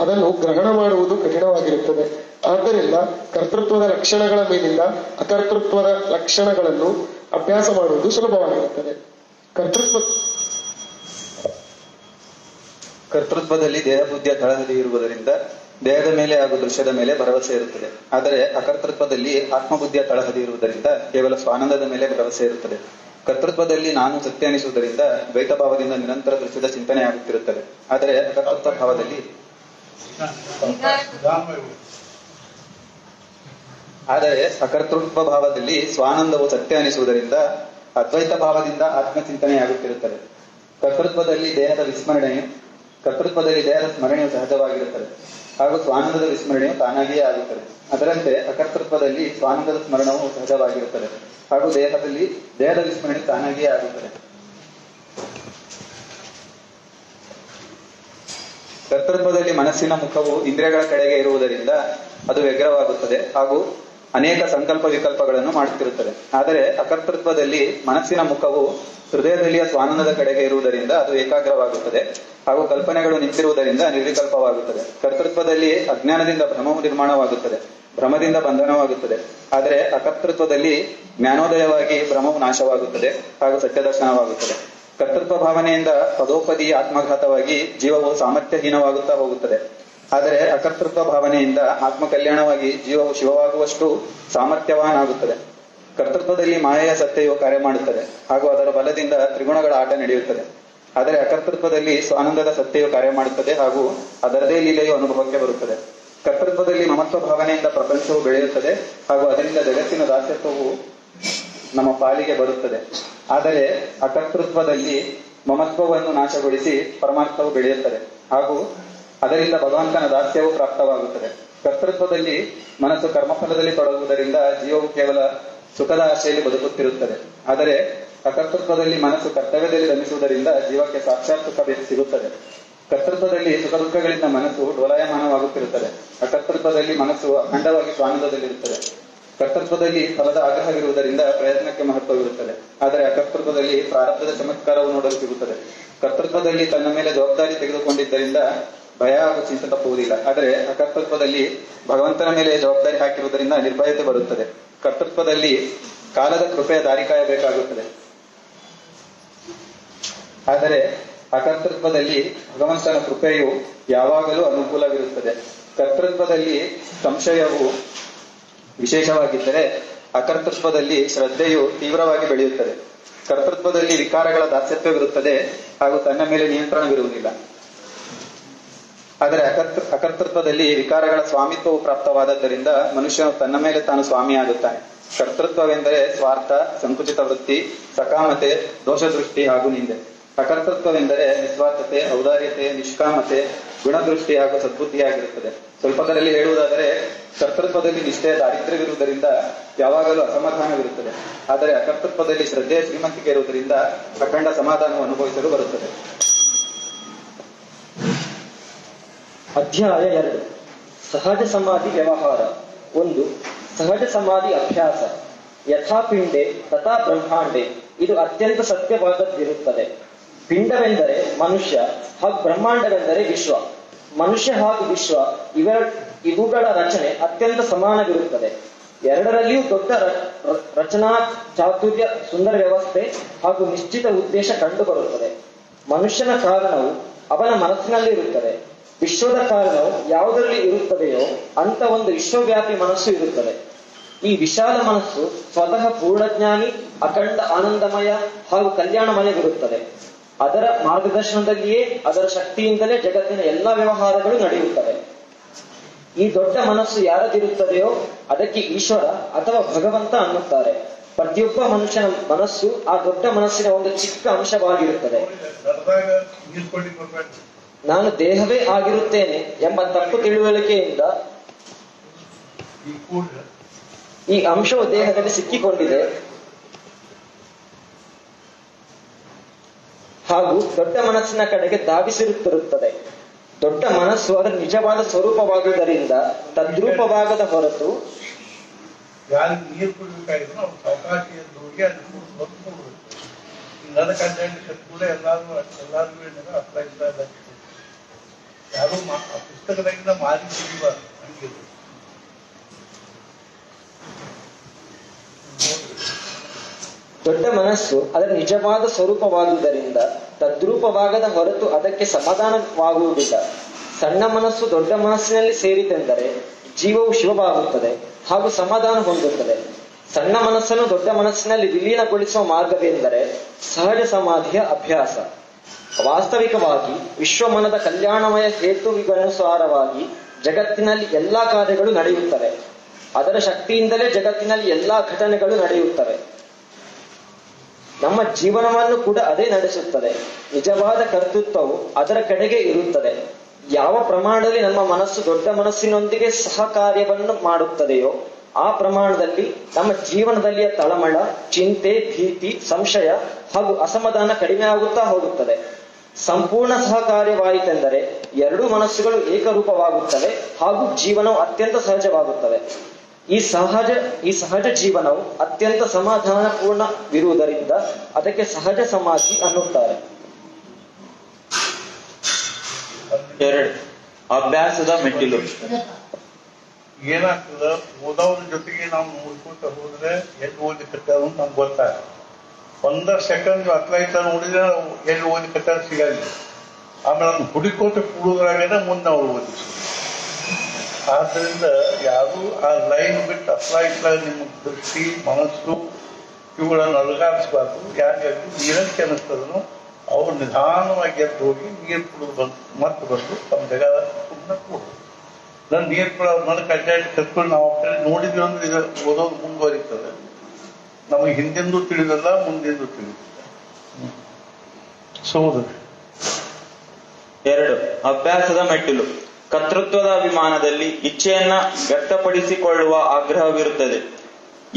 ಅದನ್ನು ಗ್ರಹಣ ಮಾಡುವುದು ಕಠಿಣವಾಗಿರುತ್ತದೆ. ಆದ್ದರಿಂದ ಕರ್ತೃತ್ವದ ಲಕ್ಷಣಗಳ ಮೇಲಿಂದ ಅಕರ್ತೃತ್ವದ ಲಕ್ಷಣಗಳನ್ನು ಅಭ್ಯಾಸ ಮಾಡುವುದು ಸುಲಭವಾಗಿರುತ್ತದೆ. ಕರ್ತೃತ್ವದಲ್ಲಿ ದೇಹ ಬುದ್ಧಿಯ ತಳಹದಿ ಇರುವುದರಿಂದ ದೇಹದ ಮೇಲೆ ಹಾಗೂ ದೃಶ್ಯದ ಮೇಲೆ ಭರವಸೆ ಇರುತ್ತದೆ. ಆದರೆ ಅಕರ್ತೃತ್ವದಲ್ಲಿ ಆತ್ಮಬುದ್ಧಿಯ ತಳಹದಿ ಇರುವುದರಿಂದ ಕೇವಲ ಸ್ವಾನಂದದ ಮೇಲೆ ಭರವಸೆ ಇರುತ್ತದೆ. ಕರ್ತೃತ್ವದಲ್ಲಿ ನಾನು ಸತ್ಯ ಅನಿಸುವುದರಿಂದ ದ್ವೈತ ಭಾವದಿಂದ ನಿರಂತರ ದೃಶ್ಯದ ಚಿಂತನೆ ಆಗುತ್ತಿರುತ್ತದೆ. ಆದರೆ ಅಕರ್ತೃತ್ವ ಭಾವದಲ್ಲಿ ಅಕರ್ತೃತ್ವ ಭಾವದಲ್ಲಿ ಸ್ವಾನಂದವು ಸತ್ಯ ಅನಿಸುವುದರಿಂದ ಅದ್ವೈತ ಭಾವದಿಂದ ಆತ್ಮಚಿಂತನೆಯಾಗುತ್ತಿರುತ್ತದೆ. ಕರ್ತೃತ್ವದಲ್ಲಿ ದೇಹದ ಸ್ಮರಣೆಯು ಸಹಜವಾಗಿರುತ್ತದೆ ಹಾಗೂ ಸ್ವಾನಂದದ ವಿಸ್ಮರಣೆಯು ತಾನಾಗಿಯೇ ಆಗುತ್ತದೆ. ಅದರಂತೆ ಅಕರ್ತೃತ್ವದಲ್ಲಿ ಸ್ವಾನಂದದ ಸ್ಮರಣವು ಸಹಜವಾಗಿರುತ್ತದೆ ಹಾಗೂ ದೇಹದ ವಿಸ್ಮರಣೆ ತಾನಾಗಿಯೇ ಆಗುತ್ತದೆ. ಕರ್ತೃತ್ವದಲ್ಲಿ ಮನಸ್ಸಿನ ಮುಖವು ಇಂದ್ರಿಯಗಳ ಕಡೆಗೆ ಇರುವುದರಿಂದ ಅದು ವ್ಯಗ್ರವಾಗುತ್ತದೆ ಹಾಗೂ ಅನೇಕ ಸಂಕಲ್ಪ ವಿಕಲ್ಪಗಳನ್ನು ಮಾಡುತ್ತಿರುತ್ತದೆ. ಆದರೆ ಅಕರ್ತೃತ್ವದಲ್ಲಿ ಮನಸ್ಸಿನ ಮುಖವು ಹೃದಯದಲ್ಲಿಯ ಸ್ವಾನಂದದ ಕಡೆಗೆ ಇರುವುದರಿಂದ ಅದು ಏಕಾಗ್ರವಾಗುತ್ತದೆ ಹಾಗೂ ಕಲ್ಪನೆಗಳು ನಿಂತಿರುವುದರಿಂದ ನಿರ್ವಿಕಲ್ಪವಾಗುತ್ತದೆ. ಕರ್ತೃತ್ವದಲ್ಲಿ ಅಜ್ಞಾನದಿಂದ ಭ್ರಮವು ನಿರ್ಮಾಣವಾಗುತ್ತದೆ, ಭ್ರಮದಿಂದ ಬಂಧನವಾಗುತ್ತದೆ. ಆದರೆ ಅಕರ್ತೃತ್ವದಲ್ಲಿ ಜ್ಞಾನೋದಯವಾಗಿ ಭ್ರಮವು ನಾಶವಾಗುತ್ತದೆ ಹಾಗೂ ಸತ್ಯದರ್ಶನವಾಗುತ್ತದೆ. ಕರ್ತೃತ್ವ ಭಾವನೆಯಿಂದ ಪದೋಪದಿ ಆತ್ಮಘಾತವಾಗಿ ಜೀವವು ಸಾಮರ್ಥ್ಯಹೀನವಾಗುತ್ತಾ ಹೋಗುತ್ತದೆ. ಆದರೆ ಅಕರ್ತೃತ್ವ ಭಾವನೆಯಿಂದ ಆತ್ಮಕಲ್ಯಾಣವಾಗಿ ಜೀವವು ಶಿವವಾಗುವಷ್ಟು ಸಾಮರ್ಥ್ಯವಾನಾಗುತ್ತದೆ. ಕರ್ತೃತ್ವದಲ್ಲಿ ಮಾಯೆಯ ಸತ್ಯವು ಕಾರ್ಯ ಮಾಡುತ್ತದೆ ಹಾಗೂ ಅದರ ಬಲದಿಂದ ತ್ರಿಗುಣಗಳ ಆಟ ನಡೆಯುತ್ತದೆ. ಆದರೆ ಅಕರ್ತೃತ್ವದಲ್ಲಿ ಸ್ವಾನಂದದ ಸತ್ಯವು ಕಾರ್ಯ ಮಾಡುತ್ತದೆ ಹಾಗೂ ಅದರದೇ ಲೀಲೆಯು ಅನುಭವಕ್ಕೆ ಬರುತ್ತದೆ. ಕರ್ತೃತ್ವದಲ್ಲಿ ಮಮತ್ವ ಭಾವನೆಯಿಂದ ಪ್ರಪಂಚವು ಬೆಳೆಯುತ್ತದೆ ಹಾಗೂ ಅದರಿಂದ ಜಗತ್ತಿನ ದಾಸ್ಯತ್ವವು ನಮ್ಮ ಪಾಲಿಗೆ ಬರುತ್ತದೆ. ಆದರೆ ಅಕರ್ತೃತ್ವದಲ್ಲಿ ಮಮತ್ವವನ್ನು ನಾಶಗೊಳಿಸಿ ಪರಮಾರ್ಥವು ಬೆಳೆಯುತ್ತದೆ ಹಾಗೂ ಅದರಿಂದ ಭಗವಂತನ ದಾಸ್ಯವು ಪ್ರಾಪ್ತವಾಗುತ್ತದೆ. ಕರ್ತೃತ್ವದಲ್ಲಿ ಮನಸ್ಸು ಕರ್ಮಫಲದಲ್ಲಿ ತೊಡಗುವುದರಿಂದ ಜೀವವು ಕೇವಲ ಸುಖದ ಆಶೆಯಲ್ಲಿ ಬದುಕುತ್ತಿರುತ್ತದೆ. ಆದರೆ ಅಕರ್ತೃತ್ವದಲ್ಲಿ ಮನಸ್ಸು ಕರ್ತವ್ಯದಲ್ಲಿ ರಮಿಸುವುದರಿಂದ ಜೀವಕ್ಕೆ ಸಾಕ್ಷಾತ್ ಸುಖ ಸಿಗುತ್ತದೆ. ಕರ್ತೃತ್ವದಲ್ಲಿ ಸುಖ ದುಃಖಗಳಿಂದ ಮನಸ್ಸು ಡೋಲಾಯಮಾನವಾಗುತ್ತಿರುತ್ತದೆ. ಅಕರ್ತೃತ್ವದಲ್ಲಿ ಮನಸ್ಸು ಅಖಂಡವಾಗಿ ಸ್ವಾನಂದದಲ್ಲಿರುತ್ತದೆ. ಕರ್ತೃತ್ವದಲ್ಲಿ ಫಲದ ಆಗ್ರಹವಿರುವುದರಿಂದ ಪ್ರಯತ್ನಕ್ಕೆ ಮಹತ್ವವಿರುತ್ತದೆ. ಆದರೆ ಅಕರ್ತೃತ್ವದಲ್ಲಿ ಪ್ರಾರಬ್ಧದ ಚಮತ್ಕಾರವು ನೋಡಲು ಸಿಗುತ್ತದೆ. ಕರ್ತೃತ್ವದಲ್ಲಿ ತನ್ನ ಮೇಲೆ ಜವಾಬ್ದಾರಿ ತೆಗೆದುಕೊಂಡಿದ್ದರಿಂದ ಭಯ ಹಾಗೂ ಚಿಂತೆ ತಪ್ಪುವುದಿಲ್ಲ. ಆದರೆ ಅಕರ್ತೃತ್ವದಲ್ಲಿ ಭಗವಂತನ ಮೇಲೆ ಜವಾಬ್ದಾರಿ ಹಾಕಿರುವುದರಿಂದ ನಿರ್ಭಯತೆ ಬರುತ್ತದೆ. ಕರ್ತೃತ್ವದಲ್ಲಿ ಕಾಲದ ಕೃಪೆಯ ದಾರಿ ಕಾಯಬೇಕಾಗುತ್ತದೆ. ಆದರೆ ಅಕರ್ತೃತ್ವದಲ್ಲಿ ಭಗವಂತನ ಕೃಪೆಯು ಯಾವಾಗಲೂ ಅನುಕೂಲವಿರುತ್ತದೆ. ಕರ್ತೃತ್ವದಲ್ಲಿ ಸಂಶಯವು ವಿಶೇಷವಾಗಿದ್ದರೆ ಅಕರ್ತೃತ್ವದಲ್ಲಿ ಶ್ರದ್ಧೆಯು ತೀವ್ರವಾಗಿ ಬೆಳೆಯುತ್ತದೆ. ಕರ್ತೃತ್ವದಲ್ಲಿ ವಿಕಾರಗಳ ದಾಸ್ಯತ್ವವಿರುತ್ತದೆ ಹಾಗೂ ತನ್ನ ಮೇಲೆ ನಿಯಂತ್ರಣವಿರುವುದಿಲ್ಲ. ಆದರೆ ಅಕರ್ತೃತ್ವದಲ್ಲಿ ವಿಕಾರಗಳ ಸ್ವಾಮಿತ್ವವು ಪ್ರಾಪ್ತವಾದದ್ದರಿಂದ ಮನುಷ್ಯನು ತನ್ನ ಮೇಲೆ ತಾನು ಸ್ವಾಮಿಯಾಗುತ್ತಾನೆ. ಕರ್ತೃತ್ವವೆಂದರೆ ಸ್ವಾರ್ಥ, ಸಂಕುಚಿತ ವೃತ್ತಿ, ಸಕಾಮತೆ, ದೋಷದೃಷ್ಟಿ ಹಾಗೂ ನಿಂದೆ. ಅಕರ್ತೃತ್ವವೆಂದರೆ ನಿಸ್ವಾರ್ಥತೆ, ಔದಾರ್ಯತೆ, ನಿಷ್ಕಾಮತೆ, ಗುಣದೃಷ್ಟಿ ಹಾಗೂ ಸದ್ಬುದ್ಧಿಯಾಗಿರುತ್ತದೆ. ಸ್ವಲ್ಪದರಲ್ಲಿ ಹೇಳುವುದಾದರೆ ಕರ್ತೃತ್ವದಲ್ಲಿ ನಿಷ್ಠೆಯ ದಾರಿದ್ರ್ಯವಿರುವುದರಿಂದ ಯಾವಾಗಲೂ ಅಸಮಾಧಾನವಿರುತ್ತದೆ. ಆದರೆ ಅಕರ್ತೃತ್ವದಲ್ಲಿ ಶ್ರದ್ಧೆಯ ಶ್ರೀಮಂತಿಕೆ ಇರುವುದರಿಂದ ಅಖಂಡ ಸಮಾಧಾನವು ಅನುಭವಿಸಲು ಬರುತ್ತದೆ. ಅಧ್ಯಾಯ 2. ಸಹಜ ಸಮಾಧಿ ವ್ಯವಹಾರ. 1. ಸಹಜ ಸಮಾಧಿ ಅಭ್ಯಾಸ. ಯಥಾ ಪಿಂಡೆ ತಥಾ ಬ್ರಹ್ಮಾಂಡೆ. ಇದು ಅತ್ಯಂತ ಸತ್ಯವಾದದ್ದಿರುತ್ತದೆ. ಪಿಂಡವೆಂದರೆ ಮನುಷ್ಯ ಹಾಗೂ ಬ್ರಹ್ಮಾಂಡವೆಂದರೆ ವಿಶ್ವ. ಮನುಷ್ಯ ಹಾಗೂ ವಿಶ್ವ ಇವುಗಳ ರಚನೆ ಅತ್ಯಂತ ಸಮಾನವಿರುತ್ತದೆ. ಎರಡರಲ್ಲಿಯೂ ದೊಡ್ಡ ರಚನಾ ಚಾತುರ್ಯ, ಸುಂದರ ವ್ಯವಸ್ಥೆ ಹಾಗೂ ನಿಶ್ಚಿತ ಉದ್ದೇಶ ಕಂಡುಬರುತ್ತದೆ. ಮನುಷ್ಯನ ಕಾರಣವು ಅವನ ಮನಸ್ಸಿನಲ್ಲಿ ಇರುತ್ತದೆ. ವಿಶ್ವದ ಕಾರಣವು ಯಾವುದರಲ್ಲಿ ಇರುತ್ತದೆಯೋ ಅಂತ ಒಂದು ವಿಶ್ವವ್ಯಾಪಿ ಮನಸ್ಸು ಇರುತ್ತದೆ. ಈ ವಿಶಾಲ ಮನಸ್ಸು ಸ್ವತಃ ಪೂರ್ಣಜ್ಞಾನಿ, ಅಖಂಡ ಆನಂದಮಯ ಹಾಗೂ ಕಲ್ಯಾಣಮಯವಿರುತ್ತದೆ. ಅದರ ಮಾರ್ಗದರ್ಶನದಲ್ಲಿಯೇ, ಅದರ ಶಕ್ತಿಯಿಂದಲೇ ಜಗತ್ತಿನ ಎಲ್ಲಾ ವ್ಯವಹಾರಗಳು ನಡೆಯುತ್ತವೆ. ಈ ದೊಡ್ಡ ಮನಸ್ಸು ಯಾರದಿರುತ್ತದೆಯೋ ಅದಕ್ಕೆ ಈಶ್ವರ ಅಥವಾ ಭಗವಂತ ಅನ್ನುತ್ತಾರೆ. ಪ್ರತಿಯೊಬ್ಬ ಮನುಷ್ಯನ ಮನಸ್ಸು ಆ ದೊಡ್ಡ ಮನಸ್ಸಿನ ಒಂದು ಚಿಕ್ಕ ಅಂಶವಾಗಿರುತ್ತದೆ. ನಾನು ದೇಹವೇ ಆಗಿರುತ್ತೇನೆ ಎಂಬ ತಪ್ಪು ತಿಳುವಳಿಕೆಯಿಂದ ಈ ಅಂಶವು ದೇಹದಲ್ಲಿ ಸಿಕ್ಕಿಕೊಂಡಿದೆ ಹಾಗೂ ದೊಡ್ಡ ಮನಸ್ಸಿನ ಕಡೆಗೆ ಧಾವಿಸಿರುತ್ತಿರುತ್ತದೆ. ದೊಡ್ಡ ಮನಸ್ಸು ಅದರ ನಿಜವಾದ ಸ್ವರೂಪವಾಗುವುದರಿಂದ ತದ್ರೂಪವಾಗದ ಹೊರತು ಇಲ್ಲದ ಕಂಟೆಂಟ್ ಕೂಡ ಎಲ್ಲರಿಗೂ ಅಪ್ಲೈ ಇಲ್ಲ. ಯಾರು ಪುಸ್ತಕದಾಗಿಂದ ಮಾರಿ ಸಿಗಬಾರ್ದು ಹಂಗೆ. ದೊಡ್ಡ ಮನಸ್ಸು ಅದರ ನಿಜವಾದ ಸ್ವರೂಪವಾದುದರಿಂದ ತದ್ರೂಪವಾಗದ ಹೊರತು ಅದಕ್ಕೆ ಸಮಾಧಾನವಾಗುವುದಿಲ್ಲ. ಸಣ್ಣ ಮನಸ್ಸು ದೊಡ್ಡ ಮನಸ್ಸಿನಲ್ಲಿ ಸೇರಿತೆಂದರೆ ಜೀವವು ಶಿವವಾಗುತ್ತದೆ ಹಾಗೂ ಸಮಾಧಾನ ಹೊಂದುತ್ತದೆ. ಸಣ್ಣ ಮನಸ್ಸನ್ನು ದೊಡ್ಡ ಮನಸ್ಸಿನಲ್ಲಿ ವಿಲೀನಗೊಳಿಸುವ ಮಾರ್ಗವೆಂದರೆ ಸಹಜ ಸಮಾಧಿಯ ಅಭ್ಯಾಸ. ವಾಸ್ತವಿಕವಾಗಿ ವಿಶ್ವಮನದ ಕಲ್ಯಾಣಮಯ ಹೇತುವಿಗನುಸಾರವಾಗಿ ಜಗತ್ತಿನಲ್ಲಿ ಎಲ್ಲಾ ಕಾರ್ಯಗಳು ನಡೆಯುತ್ತವೆ. ಅದರ ಶಕ್ತಿಯಿಂದಲೇ ಜಗತ್ತಿನಲ್ಲಿ ಎಲ್ಲಾ ಘಟನೆಗಳು ನಡೆಯುತ್ತವೆ. ನಮ್ಮ ಜೀವನವನ್ನು ಕೂಡ ಅದೇ ನಡೆಸುತ್ತದೆ. ನಿಜವಾದ ಕರ್ತೃತ್ವವು ಅದರ ಕಡೆಗೆ ಇರುತ್ತದೆ. ಯಾವ ಪ್ರಮಾಣದಲ್ಲಿ ನಮ್ಮ ಮನಸ್ಸು ದೊಡ್ಡ ಮನಸ್ಸಿನೊಂದಿಗೆ ಸಹಕಾರ್ಯವನ್ನು ಮಾಡುತ್ತದೆಯೋ ಆ ಪ್ರಮಾಣದಲ್ಲಿ ನಮ್ಮ ಜೀವನದಲ್ಲಿಯ ತಳಮಳ, ಚಿಂತೆ, ಭೀತಿ, ಸಂಶಯ ಹಾಗೂ ಅಸಮಾಧಾನ ಕಡಿಮೆ ಆಗುತ್ತಾ ಹೋಗುತ್ತದೆ. ಸಂಪೂರ್ಣ ಸಹಕಾರ್ಯವಾಯಿತೆಂದರೆ ಎರಡೂ ಮನಸ್ಸುಗಳು ಏಕರೂಪವಾಗುತ್ತವೆ ಹಾಗೂ ಜೀವನವು ಅತ್ಯಂತ ಸಹಜವಾಗುತ್ತದೆ. ಈ ಸಹಜ ಜೀವನವು ಅತ್ಯಂತ ಸಮಾಧಾನಪೂರ್ಣವಿರುವುದರಿಂದ ಅದಕ್ಕೆ ಸಹಜ ಸಮಾಧಿ ಅನ್ನುತ್ತಾರೆ. 2. ಅಭ್ಯಾಸದ ಮೆಟ್ಟಿಲು. ಏನಾಗ್ತದ, ಓದೋದ್ರ ಜೊತೆಗೆ ನಾವು ನೋಡ್ಕೊತ ಹೋದ್ರೆ ಎಲ್ಲಿ ಓದಲಿಕ್ಕೆ ನಮ್ಗೆ ಗೊತ್ತಾಗ. 1 ಸೆಕೆಂಡ್ ಅತ್ಲೈತ ನೋಡಿದ್ರೆ ನಾವು ಎಲ್ಲಿ ಓದಲಿಕ್ಕೆ ಸಿಗಲ್ಲ. ಆಮೇಲೆ ಅದನ್ನು ಹುಡುಕೋತ ಕೂಡೋದ್ರಾಗೇನೆ ಮುಂದೆ ಅವ್ರು ಓದಿಸ್ತಾರೆ. ಆದ್ದರಿಂದ ಯಾರು ಆ ಲೈನ್ ಬಿಟ್ಟು ಅಪ್ಲೈಟ್ಲ ನಿಮ್ಮ ದೃಷ್ಟಿ, ಮನಸ್ಸು ಇವುಗಳನ್ನು ಅಲುಗಾಡಿಸ್ಬಾರ್ದು. ಯಾಕಾಗಿ ನೀರಕ್ಕೆ ಅನ್ನಿಸ್ತದನೋ ಅವ್ರು ನಿಧಾನವಾಗಿ ಎದ್ದು ಹೋಗಿ ನೀರು ಕುಡಿದು ಮತ್ತೆ ಬಂದು ತಮ್ಮ ಜಗ ಸುಮ್ಮನೆ ಕೂಡೋದು. ನನ್ನ ನೀರು ಕೂಡ ನನಗೆ ಅಡ್ಡಾಡಿ ಕರ್ಕೊಂಡು ನಾವು ನೋಡಿದ್ವಿ ಅಂದ್ರೆ ಇದು ಓದೋದು ಮುಂದುವರಿತದೆ. ನಮಗೆ ಹಿಂದಿಂದು ತಿಳಿದಲ್ಲ, ಮುಂದಿಂದು ತಿಳಿದಿಲ್ಲ. ಸೋದು 2. ಅಭ್ಯಾಸದ ಮೆಟ್ಟಿಲು. ಕರ್ತೃತ್ವದ ಅಭಿಮಾನದಲ್ಲಿ ಇಚ್ಛೆಯನ್ನ ವ್ಯಕ್ತಪಡಿಸಿಕೊಳ್ಳುವ ಆಗ್ರಹವಿರುತ್ತದೆ.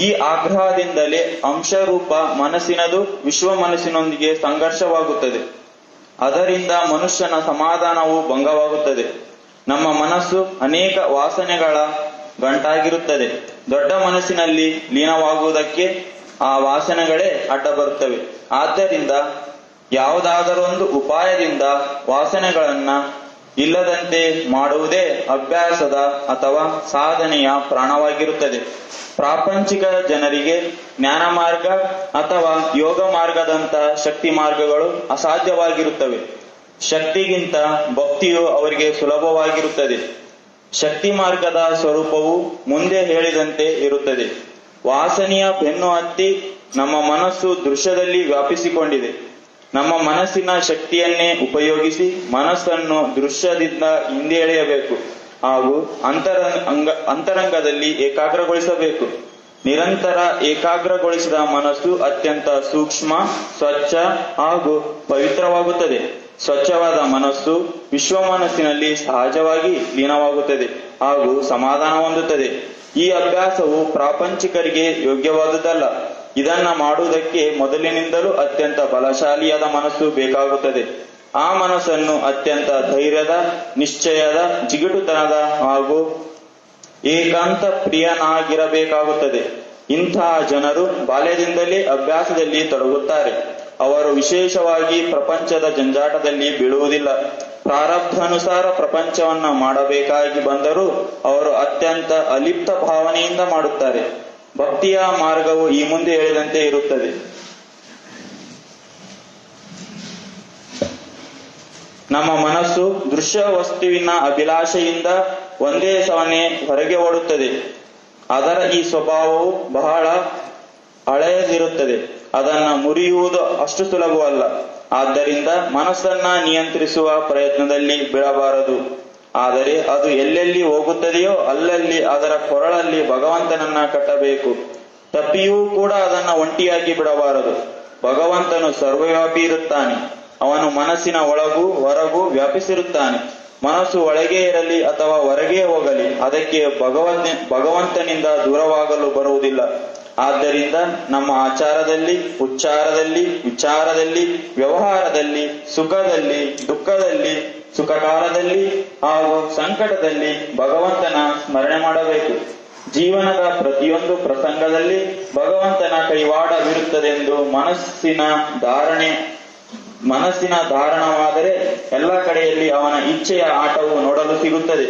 ಈ ಆಗ್ರಹದಿಂದಲೇ ಅಂಶರೂಪ ಮನಸ್ಸಿನದು ವಿಶ್ವ ಮನಸ್ಸಿನೊಂದಿಗೆ ಸಂಘರ್ಷವಾಗುತ್ತದೆ. ಅದರಿಂದ ಮನುಷ್ಯನ ಸಮಾಧಾನವು ಭಂಗವಾಗುತ್ತದೆ. ನಮ್ಮ ಮನಸ್ಸು ಅನೇಕ ವಾಸನೆಗಳ ಗಂಟಾಗಿರುತ್ತದೆ. ದೊಡ್ಡ ಮನಸ್ಸಿನಲ್ಲಿ ಲೀನವಾಗುವುದಕ್ಕೆ ಆ ವಾಸನೆಗಳೇ ಅಡ್ಡ ಬರುತ್ತವೆ. ಆದ್ದರಿಂದ ಯಾವುದಾದರೊಂದು ಉಪಾಯದಿಂದ ವಾಸನೆಗಳನ್ನ ಇಲ್ಲದಂತೆ ಮಾಡುವುದೇ ಅಭ್ಯಾಸದ ಅಥವಾ ಸಾಧನೆಯ ಪ್ರಾಣವಾಗಿರುತ್ತದೆ. ಪ್ರಾಪಂಚಿಕ ಜನರಿಗೆ ಜ್ಞಾನ ಮಾರ್ಗ ಅಥವಾ ಯೋಗ ಮಾರ್ಗದಂತ ಶಕ್ತಿ ಮಾರ್ಗಗಳು ಅಸಾಧ್ಯವಾಗಿರುತ್ತವೆ. ಶಕ್ತಿಗಿಂತ ಭಕ್ತಿಯು ಅವರಿಗೆ ಸುಲಭವಾಗಿರುತ್ತದೆ. ಶಕ್ತಿ ಮಾರ್ಗದ ಸ್ವರೂಪವು ಮುಂದೆ ಹೇಳಿದಂತೆ ಇರುತ್ತದೆ. ವಾಸನೆಯ ಬೆನ್ನು ಹತ್ತಿ ನಮ್ಮ ಮನಸ್ಸು ದೃಶ್ಯದಲ್ಲಿ ವ್ಯಾಪಿಸಿಕೊಂಡಿದೆ. ನಮ್ಮ ಮನಸ್ಸಿನ ಶಕ್ತಿಯನ್ನೇ ಉಪಯೋಗಿಸಿ ಮನಸ್ಸನ್ನು ದೃಶ್ಯದಿಂದ ಹಿಂದೆ ಎಳೆಯಬೇಕು ಹಾಗೂ ಅಂತರಂಗದಲ್ಲಿ ಏಕಾಗ್ರಗೊಳಿಸಬೇಕು. ನಿರಂತರ ಏಕಾಗ್ರಗೊಳಿಸಿದ ಮನಸ್ಸು ಅತ್ಯಂತ ಸೂಕ್ಷ್ಮ, ಸ್ವಚ್ಛ ಹಾಗೂ ಪವಿತ್ರವಾಗುತ್ತದೆ. ಸ್ವಚ್ಛವಾದ ಮನಸ್ಸು ವಿಶ್ವ ಮನಸ್ಸಿನಲ್ಲಿ ಸಹಜವಾಗಿ ಲೀನವಾಗುತ್ತದೆ ಹಾಗೂ ಸಮಾಧಾನ ಹೊಂದುತ್ತದೆ. ಈ ಅಭ್ಯಾಸವು ಪ್ರಾಪಂಚಿಕರಿಗೆ ಯೋಗ್ಯವಾದುದಲ್ಲ. ಇದನ್ನ ಮಾಡುವುದಕ್ಕೆ ಮೊದಲಿನಿಂದಲೂ ಅತ್ಯಂತ ಬಲಶಾಲಿಯಾದ ಮನಸ್ಸು ಬೇಕಾಗುತ್ತದೆ. ಆ ಮನಸ್ಸನ್ನು ಅತ್ಯಂತ ಧೈರ್ಯದ, ನಿಶ್ಚಯದ, ಜಿಗುಟುತನದ ಹಾಗೂ ಏಕಾಂತ ಪ್ರಿಯನಾಗಿರಬೇಕಾಗುತ್ತದೆ. ಇಂತಹ ಜನರು ಬಾಲ್ಯದಿಂದಲೇ ಅಭ್ಯಾಸದಲ್ಲಿ ತೊಡಗುತ್ತಾರೆ. ಅವರು ವಿಶೇಷವಾಗಿ ಪ್ರಪಂಚದ ಜಂಜಾಟದಲ್ಲಿ ಬೀಳುವುದಿಲ್ಲ. ಪ್ರಾರಬ್ಧಾನುಸಾರ ಪ್ರಪಂಚವನ್ನ ಮಾಡಬೇಕಾಗಿ ಬಂದರೂ ಅವರು ಅತ್ಯಂತ ಅಲಿಪ್ತ ಭಾವನೆಯಿಂದ ಮಾಡುತ್ತಾರೆ. ಭಕ್ತಿಯ ಮಾರ್ಗವು ಈ ಮುಂದೆ ಹೇಳಿದಂತೆ ಇರುತ್ತದೆ. ನಮ್ಮ ಮನಸ್ಸು ದೃಶ್ಯ ವಸ್ತುವಿನ ಅಭಿಲಾಷೆಯಿಂದ ಒಂದೇ ಸಮನೆ ಹೊರಗೆ ಓಡುತ್ತದೆ. ಅದರ ಈ ಸ್ವಭಾವವು ಬಹಳ ಹಳೆಯದಿರುತ್ತದೆ. ಅದನ್ನ ಮುರಿಯುವುದು ಅಷ್ಟು ಸುಲಭವಲ್ಲ. ಆದ್ದರಿಂದ ಮನಸ್ಸನ್ನ ನಿಯಂತ್ರಿಸುವ ಪ್ರಯತ್ನದಲ್ಲಿ ಬೀಳಬಾರದು. ಆದರೆ ಅದು ಎಲ್ಲೆಲ್ಲಿ ಹೋಗುತ್ತದೆಯೋ ಅಲ್ಲಲ್ಲಿ ಅದರ ಕೊರಳಲ್ಲಿ ಭಗವಂತನನ್ನ ಕಟ್ಟಬೇಕು. ತಪ್ಪಿಯೂ ಕೂಡ ಅದನ್ನ ಒಂಟಿಯಾಗಿ ಬಿಡಬಾರದು. ಭಗವಂತನು ಸರ್ವವ್ಯಾಪಿ ಇರುತ್ತಾನೆ. ಅವನು ಮನಸ್ಸಿನ ಒಳಗೂ ಹೊರಗೂ ವ್ಯಾಪಿಸಿರುತ್ತಾನೆ. ಮನಸ್ಸು ಒಳಗೆ ಇರಲಿ ಅಥವಾ ಹೊರಗೆ ಹೋಗಲಿ ಅದಕ್ಕೆ ಭಗವಂತನಿಂದ ದೂರವಾಗಲು ಬರುವುದಿಲ್ಲ. ಆದ್ದರಿಂದ ನಮ್ಮ ಆಚಾರದಲ್ಲಿ, ಉಚ್ಚಾರದಲ್ಲಿ, ವಿಚಾರದಲ್ಲಿ, ವ್ಯವಹಾರದಲ್ಲಿ, ಸುಖದಲ್ಲಿ, ದುಃಖದಲ್ಲಿ, ಸುಖಕಾಲದಲ್ಲಿ ಹಾಗೂ ಸಂಕಟದಲ್ಲಿ ಭಗವಂತನ ಸ್ಮರಣೆ ಮಾಡಬೇಕು. ಜೀವನದ ಪ್ರತಿಯೊಂದು ಪ್ರಸಂಗದಲ್ಲಿ ಭಗವಂತನ ಕೈವಾಡವಿರುತ್ತದೆಂದು ಮನಸ್ಸಿನ ಧಾರಣವಾದರೆ ಎಲ್ಲ ಕಡೆಯಲ್ಲಿ ಅವನ ಇಚ್ಛೆಯ ಆಟವು ನೋಡಲು ಸಿಗುತ್ತದೆ.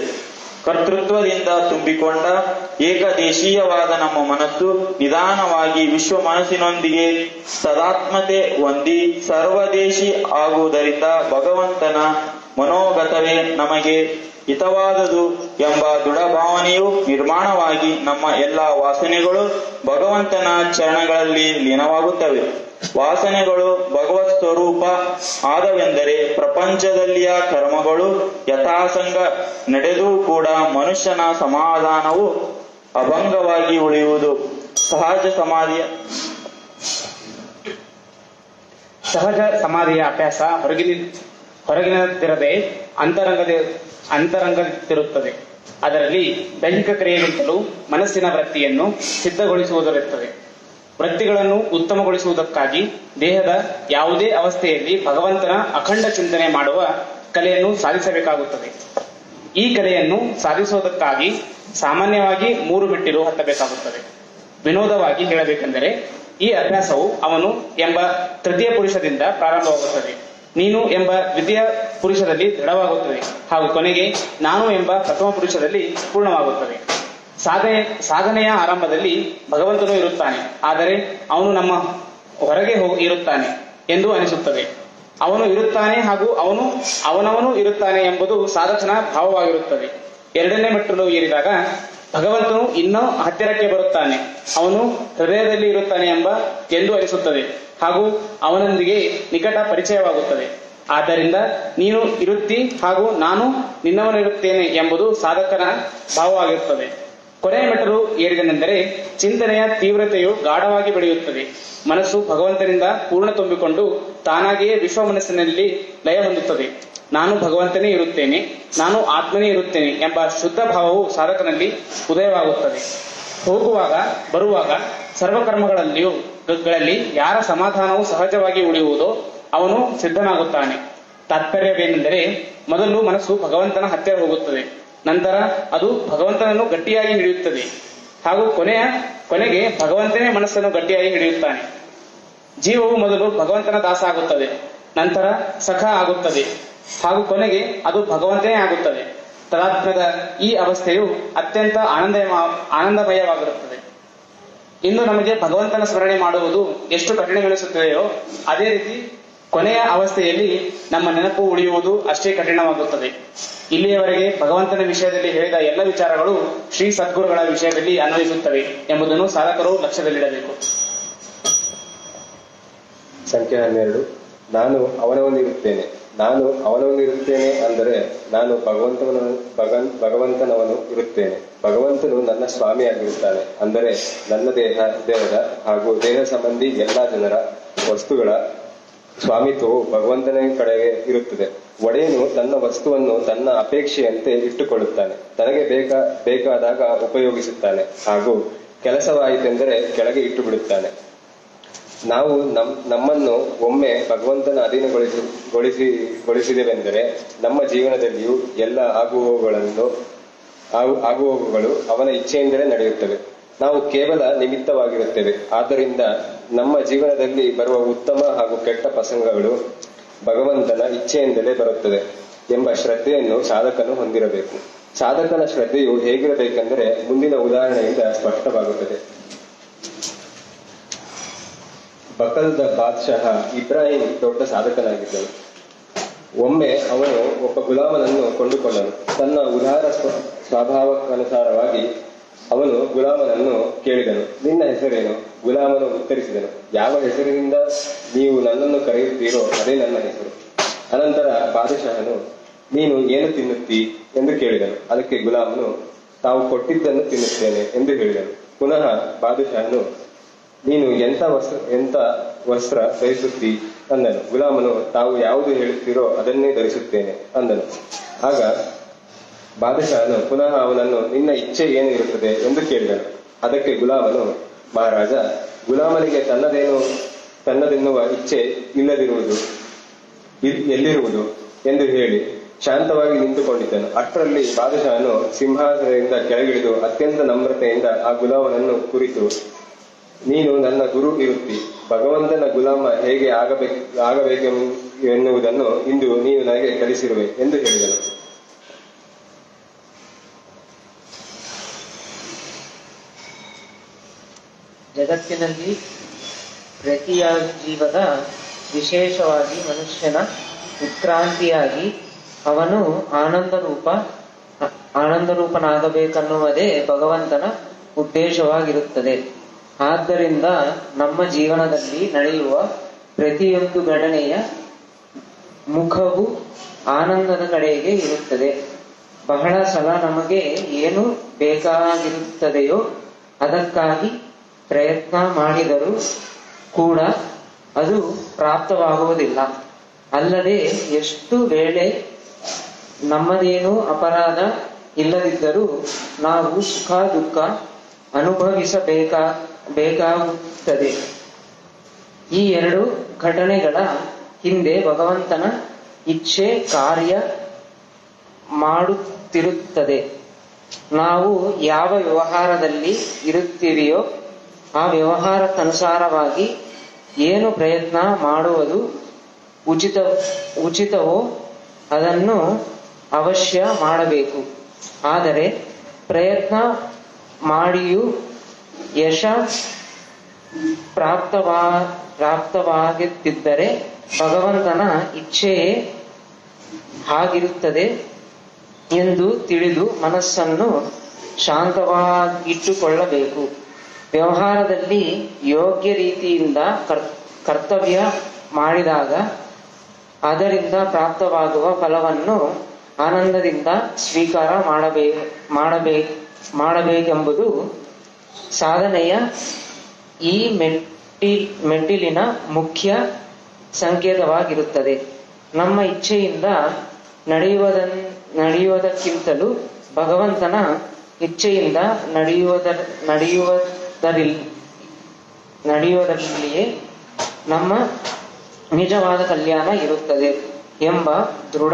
ಕರ್ತೃತ್ವದಿಂದ ತುಂಬಿಕೊಂಡ ಏಕದೇಶೀಯವಾದ ನಮ್ಮ ಮನಸ್ಸು ನಿಧಾನವಾಗಿ ವಿಶ್ವ ಮನಸ್ಸಿನೊಂದಿಗೆ ಸದಾತ್ಮತೆ ಹೊಂದಿ ಸರ್ವದೇಶಿ ಆಗುವುದರಿಂದ ಭಗವಂತನ ಮನೋಗತವೇ ನಮಗೆ ಹಿತವಾದುದು ಎಂಬ ದೃಢಭಾವನೆಯು ನಿರ್ಮಾಣವಾಗಿ ನಮ್ಮ ಎಲ್ಲ ವಾಸನೆಗಳು ಭಗವಂತನ ಚರಣಗಳಲ್ಲಿ ಲೀನವಾಗುತ್ತವೆ. ವಾಸನೆಗಳು ಭಗವತ್ ಸ್ವರೂಪ ಆದವೆಂದರೆ ಪ್ರಪಂಚದಲ್ಲಿಯ ಕರ್ಮಗಳು ಯಥಾಸಂಗ ನಡೆದೂ ಕೂಡ ಮನುಷ್ಯನ ಸಮಾಧಾನವು ಅಭಂಗವಾಗಿ ಉಳಿಯುವುದು. ಸಹಜ ಸಮಾಧಿಯ ಅಭ್ಯಾಸ ಹೊರಗಿನದಿರದೆ ಅಂತರಂಗದಿರುತ್ತದೆ. ಅದರಲ್ಲಿ ದೈಹಿಕ ಕ್ರಿಯೆಗಿಂತಲೂ ಮನಸ್ಸಿನ ವೃತ್ತಿಯನ್ನು ಸಿದ್ಧಗೊಳಿಸುವುದಿರುತ್ತದೆ. ವೃತ್ತಿಗಳನ್ನು ಉತ್ತಮಗೊಳಿಸುವುದಕ್ಕಾಗಿ ದೇಹದ ಯಾವುದೇ ಅವಸ್ಥೆಯಲ್ಲಿ ಭಗವಂತನ ಅಖಂಡ ಚಿಂತನೆ ಮಾಡುವ ಕಲೆಯನ್ನು ಸಾಧಿಸಬೇಕಾಗುತ್ತದೆ. ಈ ಕಲೆಯನ್ನು ಸಾಧಿಸುವುದಕ್ಕಾಗಿ ಸಾಮಾನ್ಯವಾಗಿ 3 ಮೆಟ್ಟಿಲು ಹತ್ತಬೇಕಾಗುತ್ತದೆ. ವಿನೋದವಾಗಿ ಹೇಳಬೇಕೆಂದರೆ ಈ ಅಭ್ಯಾಸವು ಅವನು ಎಂಬ ತೃತೀಯ ಪುರುಷದಿಂದ ಪ್ರಾರಂಭವಾಗುತ್ತದೆ, ನೀನು ಎಂಬ ದ್ವಿತೀಯ ಪುರುಷದಲ್ಲಿ ದೃಢವಾಗುತ್ತದೆ ಹಾಗೂ ಕೊನೆಗೆ ನಾನು ಎಂಬ ಪ್ರಥಮ ಪುರುಷದಲ್ಲಿ ಪೂರ್ಣವಾಗುತ್ತದೆ. ಸಾಧನೆಯ ಆರಂಭದಲ್ಲಿ ಭಗವಂತನು ಇರುತ್ತಾನೆ, ಆದರೆ ಅವನು ನಮ್ಮ ಹೊರಗೆ ಇರುತ್ತಾನೆ ಎಂದು ಅನಿಸುತ್ತದೆ. ಅವನು ಇರುತ್ತಾನೆ ಹಾಗೂ ಅವನವನು ಇರುತ್ತಾನೆ ಎಂಬುದು ಸಾಧಕನ ಭಾವವಾಗಿರುತ್ತದೆ. 2ನೇ ಮೆಟ್ಟಲು ಏರಿದಾಗ ಭಗವಂತನು ಇನ್ನೂ ಹತ್ತಿರಕ್ಕೆ ಬರುತ್ತಾನೆ, ಅವನು ಹೃದಯದಲ್ಲಿ ಇರುತ್ತಾನೆ ಎಂದು ಅನಿಸುತ್ತದೆ ಹಾಗೂ ಅವನೊಂದಿಗೆ ನಿಕಟ ಪರಿಚಯವಾಗುತ್ತದೆ. ಆದ್ದರಿಂದ ನೀನು ಇರುತ್ತಿ ಹಾಗೂ ನಾನು ನಿನ್ನವನಿರುತ್ತೇನೆ ಎಂಬುದು ಸಾಧಕನ ಭಾವವಾಗಿರುತ್ತದೆ. ಕೊನೆಯ ಮೆಟ್ಟಲು ಏರಿದನೆಂದರೆ ಚಿಂತನೆಯ ತೀವ್ರತೆಯು ಗಾಢವಾಗಿ ಬೆಳೆಯುತ್ತದೆ. ಮನಸ್ಸು ಭಗವಂತನಿಂದ ಪೂರ್ಣ ತುಂಬಿಕೊಂಡು ತಾನಾಗಿಯೇ ವಿಶ್ವ ಮನಸ್ಸಿನಲ್ಲಿ ಲಯ ಹೊಂದುತ್ತದೆ. ನಾನು ಭಗವಂತನೇ ಇರುತ್ತೇನೆ, ನಾನು ಆತ್ಮನೇ ಇರುತ್ತೇನೆ ಎಂಬ ಶುದ್ಧ ಭಾವವು ಸಾಧಕನಲ್ಲಿ ಉದಯವಾಗುತ್ತದೆ. ಹೋಗುವಾಗ ಬರುವಾಗ ಸರ್ವಕರ್ಮಗಳಲ್ಲಿ ಯಾರ ಸಮಾಧಾನವು ಸಹಜವಾಗಿ ಉಳಿಯುವುದೋ ಅವನು ಸಿದ್ಧನಾಗುತ್ತಾನೆ. ತಾತ್ಪರ್ಯವೇನೆಂದರೆ ಮೊದಲು ಮನಸ್ಸು ಭಗವಂತನ ಹತ್ತಿರ ಹೋಗುತ್ತದೆ, ನಂತರ ಅದು ಭಗವಂತನನ್ನು ಗಟ್ಟಿಯಾಗಿ ಹಿಡಿಯುತ್ತದೆ ಹಾಗೂ ಕೊನೆಗೆ ಭಗವಂತನೇ ಮನಸ್ಸನ್ನು ಗಟ್ಟಿಯಾಗಿ ಹಿಡಿಯುತ್ತಾನೆ. ಜೀವವು ಮೊದಲು ಭಗವಂತನ ದಾಸ ಆಗುತ್ತದೆ, ನಂತರ ಸಖ ಆಗುತ್ತದೆ ಹಾಗೂ ಕೊನೆಗೆ ಅದು ಭಗವಂತನೇ ಆಗುತ್ತದೆ. ತದಾತ್ಮ್ಯದ ಈ ಅವಸ್ಥೆಯು ಅತ್ಯಂತ ಆನಂದಮಯವಾಗಿರುತ್ತದೆ. ಇನ್ನು ನಮಗೆ ಭಗವಂತನ ಸ್ಮರಣೆ ಮಾಡುವುದು ಎಷ್ಟು ಕಠಿಣವೆನಿಸುತ್ತದೆಯೋ ಅದೇ ರೀತಿ ಕೊನೆಯ ಅವಸ್ಥೆಯಲ್ಲಿ ನಮ್ಮ ನೆನಪು ಉಳಿಯುವುದು ಅಷ್ಟೇ ಕಠಿಣವಾಗುತ್ತದೆ. ಇಲ್ಲಿಯವರೆಗೆ ಭಗವಂತನ ವಿಷಯದಲ್ಲಿ ಹೇಳಿದ ಎಲ್ಲ ವಿಚಾರಗಳು ಶ್ರೀ ಸದ್ಗುರುಗಳ ವಿಷಯದಲ್ಲಿ ಅನ್ವಯಿಸುತ್ತವೆ ಎಂಬುದನ್ನು ಸಾಧಕರು ಲಕ್ಷ್ಯದಲ್ಲಿಡಬೇಕು. ಸಂಖ್ಯೆ 12. ನಾನು ಅವನವನಿರುತ್ತೇನೆ ಅಂದರೆ ನಾನು ಭಗವಂತನವನು ಇರುತ್ತೇನೆ. ಭಗವಂತನು ನನ್ನ ಸ್ವಾಮಿಯಾಗಿರುತ್ತಾನೆ, ಅಂದರೆ ನನ್ನ ದೇಹದ ಹಾಗೂ ದೇಹ ಸಂಬಂಧಿ ಎಲ್ಲಾ ಜನರ ವಸ್ತುಗಳ ಸ್ವಾಮಿತ್ವವು ಭಗವಂತನ ಕಡೆಗೆ ಇರುತ್ತದೆ. ಒಡೆಯನು ತನ್ನ ವಸ್ತುವನ್ನು ತನ್ನ ಅಪೇಕ್ಷೆಯಂತೆ ಇಟ್ಟುಕೊಳ್ಳುತ್ತಾನೆ, ತನಗೆ ಬೇಕಾದಾಗ ಉಪಯೋಗಿಸುತ್ತಾನೆ ಹಾಗೂ ಕೆಲಸವಾಯಿತೆಂದರೆ ಕೆಳಗೆ ಇಟ್ಟು ಬಿಡುತ್ತಾನೆ. ನಾವು ನಮ್ಮನ್ನು ಒಮ್ಮೆ ಭಗವಂತನ ಅಧೀನಗೊಳಿಸಿದೆವೆಂದರೆ ನಮ್ಮ ಜೀವನದಲ್ಲಿಯೂ ಎಲ್ಲ ಆಗುಹೋಗುಗಳು ಅವನ ಇಚ್ಛೆಯಿಂದಲೇ ನಡೆಯುತ್ತವೆ. ನಾವು ಕೇವಲ ನಿಮಿತ್ತವಾಗಿರುತ್ತೇವೆ. ಆದ್ದರಿಂದ ನಮ್ಮ ಜೀವನದಲ್ಲಿ ಬರುವ ಉತ್ತಮ ಹಾಗೂ ಕೆಟ್ಟ ಪ್ರಸಂಗಗಳು ಭಗವಂತನ ಇಚ್ಛೆಯಿಂದಲೇ ಬರುತ್ತದೆ ಎಂಬ ಶ್ರದ್ಧೆಯನ್ನು ಸಾಧಕನು ಹೊಂದಿರಬೇಕು. ಸಾಧಕನ ಶ್ರದ್ಧೆಯು ಹೇಗಿರಬೇಕೆಂದರೆ ಮುಂದಿನ ಉದಾಹರಣೆಯಿಂದ ಸ್ಪಷ್ಟವಾಗುತ್ತದೆ. ಬಕಲ್ದ ಬಾದ್ಶಾಹ ಇಬ್ರಾಹಿಂ ದೊಡ್ಡ ಸಾಧಕನಾಗಿದ್ದನು. ಒಮ್ಮೆ ಅವನು ಒಬ್ಬ ಗುಲಾಮನನ್ನು ಕೊಂಡುಕೊಂಡನು. ತನ್ನ ಉದಾರ ಸ್ವಭಾವಕ್ಕನುಸಾರವಾಗಿ ಅವನು ಗುಲಾಮನನ್ನು ಕೇಳಿದನು, ನಿನ್ನ ಹೆಸರೇನು? ಗುಲಾಮನು ಉತ್ತರಿಸಿದನು, ಯಾವ ಹೆಸರಿನಿಂದ ನೀವು ನನ್ನನ್ನು ಕರೆಯುತ್ತೀರೋ ಅದೇ ನನ್ನ ಹೆಸರು. ಅನಂತರ ಬಾದಶಾಹನು, ನೀನು ಏನು ತಿನ್ನುತ್ತೀ ಎಂದು ಕೇಳಿದನು. ಅದಕ್ಕೆ ಗುಲಾಮನು, ತಾವು ಕೊಟ್ಟಿದ್ದನ್ನು ತಿನ್ನುತ್ತೇನೆ ಎಂದು ಹೇಳಿದನು. ಪುನಃ ಬಾದಶಾಹನು, ನೀನು ಎಂತ ವಸ್ತ್ರ ಧರಿಸುತ್ತೀ ಅಂದನು. ಗುಲಾಮನು, ತಾವು ಯಾವುದು ಹೇಳುತ್ತೀರೋ ಅದನ್ನೇ ಧರಿಸುತ್ತೇನೆ ಅಂದನು. ಆಗ ಬಾದಶಾಹನು ಪುನಃ ಅವನನ್ನು, ನಿನ್ನ ಇಚ್ಛೆ ಏನು ಇರುತ್ತದೆ ಎಂದು ಕೇಳಿದನು. ಅದಕ್ಕೆ ಗುಲಾಮನು, ಮಹಾರಾಜ, ಗುಲಾಮನಿಗೆ ತನ್ನದೆನ್ನುವ ಇಚ್ಛೆ ಎಲ್ಲಿರುವುದು ಎಂದು ಹೇಳಿ ಶಾಂತವಾಗಿ ನಿಂತುಕೊಂಡಿದ್ದನು. ಅಷ್ಟರಲ್ಲಿ ಬಾದಶಾಹನು ಸಿಂಹಾಸನದಿಂದ ಕೆಳಗಿಳಿದು ಅತ್ಯಂತ ನಮ್ರತೆಯಿಂದ ಆ ಗುಲಾಮನನ್ನು ಕುರಿತು, ನೀನು ನನ್ನ ಗುರು ಇರುತ್ತಿ, ಭಗವಂತನ ಗುಲಾಮ ಹೇಗೆ ಆಗಬೇಕೆನ್ನುವುದನ್ನು ಇಂದು ನೀನು ನನಗೆ ಕಲಿಸಿರುವೆ ಎಂದು ಹೇಳಿದನು. ಜಗತ್ತಿನಲ್ಲಿ ಪ್ರತಿಯ ಜೀವದ ವಿಶೇಷವಾಗಿ ಮನುಷ್ಯನ ಉತ್ಕ್ರಾಂತಿಯಾಗಿ ಅವನು ಆನಂದರೂಪನಾಗಬೇಕನ್ನುವುದೇ ಭಗವಂತನ ಉದ್ದೇಶವಾಗಿರುತ್ತದೆ. ಆದ್ದರಿಂದ ನಮ್ಮ ಜೀವನದಲ್ಲಿ ನಡೆಯುವ ಪ್ರತಿಯೊಂದು ಘಟನೆಯ ಮುಖವು ಆನಂದದ ಕಡೆಗೆ ಇರುತ್ತದೆ. ಬಹಳ ಸಲ ನಮಗೆ ಏನು ಬೇಕಾಗಿರುತ್ತದೆಯೋ ಅದಕ್ಕಾಗಿ ಪ್ರಯತ್ನ ಮಾಡಿದರೂ ಕೂಡ ಅದು ಪ್ರಾಪ್ತವಾಗುವುದಿಲ್ಲ. ಅಲ್ಲದೆ ಎಷ್ಟು ವೇಳೆ ನಮ್ಮದೇನೂ ಅಪರಾಧ ಇಲ್ಲದಿದ್ದರೂ ನಾವು ಸುಖ ದುಃಖ ಅನುಭವಿಸಬೇಕಾಗುತ್ತದೆ. ಈ ಎರಡು ಘಟನೆಗಳ ಹಿಂದೆ ಭಗವಂತನ ಇಚ್ಛೆ ಕಾರ್ಯ ಮಾಡುತ್ತಿರುತ್ತದೆ. ನಾವು ಯಾವ ವ್ಯವಹಾರದಲ್ಲಿ ಇರುತ್ತೀವಿಯೋ ಆ ವ್ಯವಹಾರಕ್ಕನುಸಾರವಾಗಿ ಏನು ಪ್ರಯತ್ನ ಮಾಡುವುದು ಉಚಿತವೋ ಅದನ್ನು ಅವಶ್ಯ ಮಾಡಬೇಕು. ಆದರೆ ಪ್ರಯತ್ನ ಮಾಡಿಯೂ ಯಶ ಪ್ರಾಪ್ತವಾಗುತ್ತಿದ್ದರೆ ಭಗವಂತನ ಇಚ್ಛೆಯೇ ಹಾಗಿರುತ್ತದೆ ಎಂದು ತಿಳಿದು ಮನಸ್ಸನ್ನು ಶಾಂತವಾಗಿಟ್ಟುಕೊಳ್ಳಬೇಕು. ವ್ಯವಹಾರದಲ್ಲಿ ಯೋಗ್ಯ ರೀತಿಯಿಂದ ಕರ್ತವ್ಯ ಮಾಡಿದಾಗ ಅದರಿಂದ ಪ್ರಾಪ್ತವಾಗುವ ಫಲವನ್ನು ಆನಂದದಿಂದ ಸ್ವೀಕಾರ ಮಾಡಬೇಕೆಂಬುದು ಸಾಧನೆಯ ಈ ಮೆಟ್ಟಿಲಿನ ಮುಖ್ಯ ಸಂಕೇತವಾಗಿರುತ್ತದೆ. ನಮ್ಮ ಇಚ್ಛೆಯಿಂದ ನಡೆಯುವುದಕ್ಕಿಂತಲೂ ಭಗವಂತನ ಇಚ್ಛೆಯಿಂದ ನಡೆಯುವುದರಲ್ಲಿಯೇ ನಮ್ಮ ನಿಜವಾದ ಕಲ್ಯಾಣ ಇರುತ್ತದೆ ಎಂಬ ದೃಢ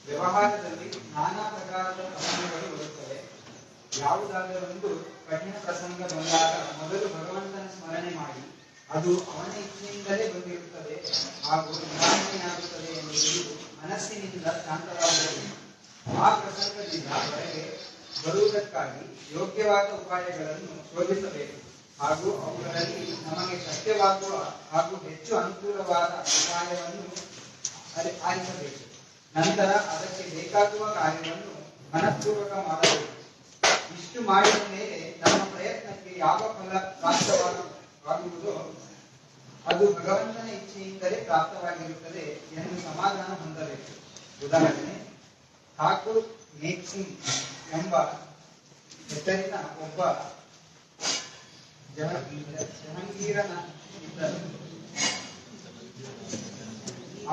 ವ್ಯವಹಾರದಲ್ಲಿ ನಾನಾ ಪ್ರಕಾರದ ಪ್ರಸಂಗಗಳು ಬರುತ್ತವೆ. ಯಾವುದಾದರೊಂದು ಕಠಿಣ ಪ್ರಸಂಗ ಬಂದಾಗ ಮೊದಲು ಭಗವಂತನ ಸ್ಮರಣೆ ಮಾಡಿ ಅದು ಅವನ ಇಚ್ಛೆಯಿಂದಲೇ ಬಂದಿರುತ್ತದೆ ಹಾಗೂ ನಿವಾರಣೆಯಾಗುತ್ತದೆ ಎಂದು ತಿಳಿದು ಮನಸ್ಸಿನಿಂದ ಶಾಂತರಾಗಬೇಕು. ಆ ಪ್ರಸಂಗದಿಂದ ಹೊರಗೆ ಬರುವುದಕ್ಕಾಗಿ ಯೋಗ್ಯವಾದ ಉಪಾಯಗಳನ್ನು ಶೋಧಿಸಬೇಕು ಹಾಗೂ ಅವುಗಳಲ್ಲಿ ನಮಗೆ ಶಕ್ಯವಾಗುವ ಹಾಗೂ ಹೆಚ್ಚು ಅನುಕೂಲವಾದ ಉಪಾಯವನ್ನು ಆರಿಸಬೇಕು. ನಂತರ ಅದಕ್ಕೆ ಬೇಕಾಗುವ ಕಾರ್ಯವನ್ನು ಮನಃಪೂರ್ವಕ ಮಾಡಬೇಕು. ಇಷ್ಟು ಮಾಡಿದ ಮೇಲೆ ನಮ್ಮ ಪ್ರಯತ್ನಕ್ಕೆ ಯಾವ ಫಲ ಪ್ರಾಪ್ತವಾಗುವುದೋ ಅದು ಭಗವಂತನ ಇಚ್ಛೆಯಿಂದಲೇ ಪ್ರಾಪ್ತವಾಗಿರುತ್ತದೆ ಎಂದು ಸಮಾಧಾನ ಹೊಂದಬೇಕು. ಉದಾಹರಣೆ, ಠಾಕೂರ್ ನೇಕ್ ಸಿಂಗ್ ಎಂಬ ಹೆಸರಿನ ಒಬ್ಬ ಜಹಂಗೀರನ ಇದ್ದರು.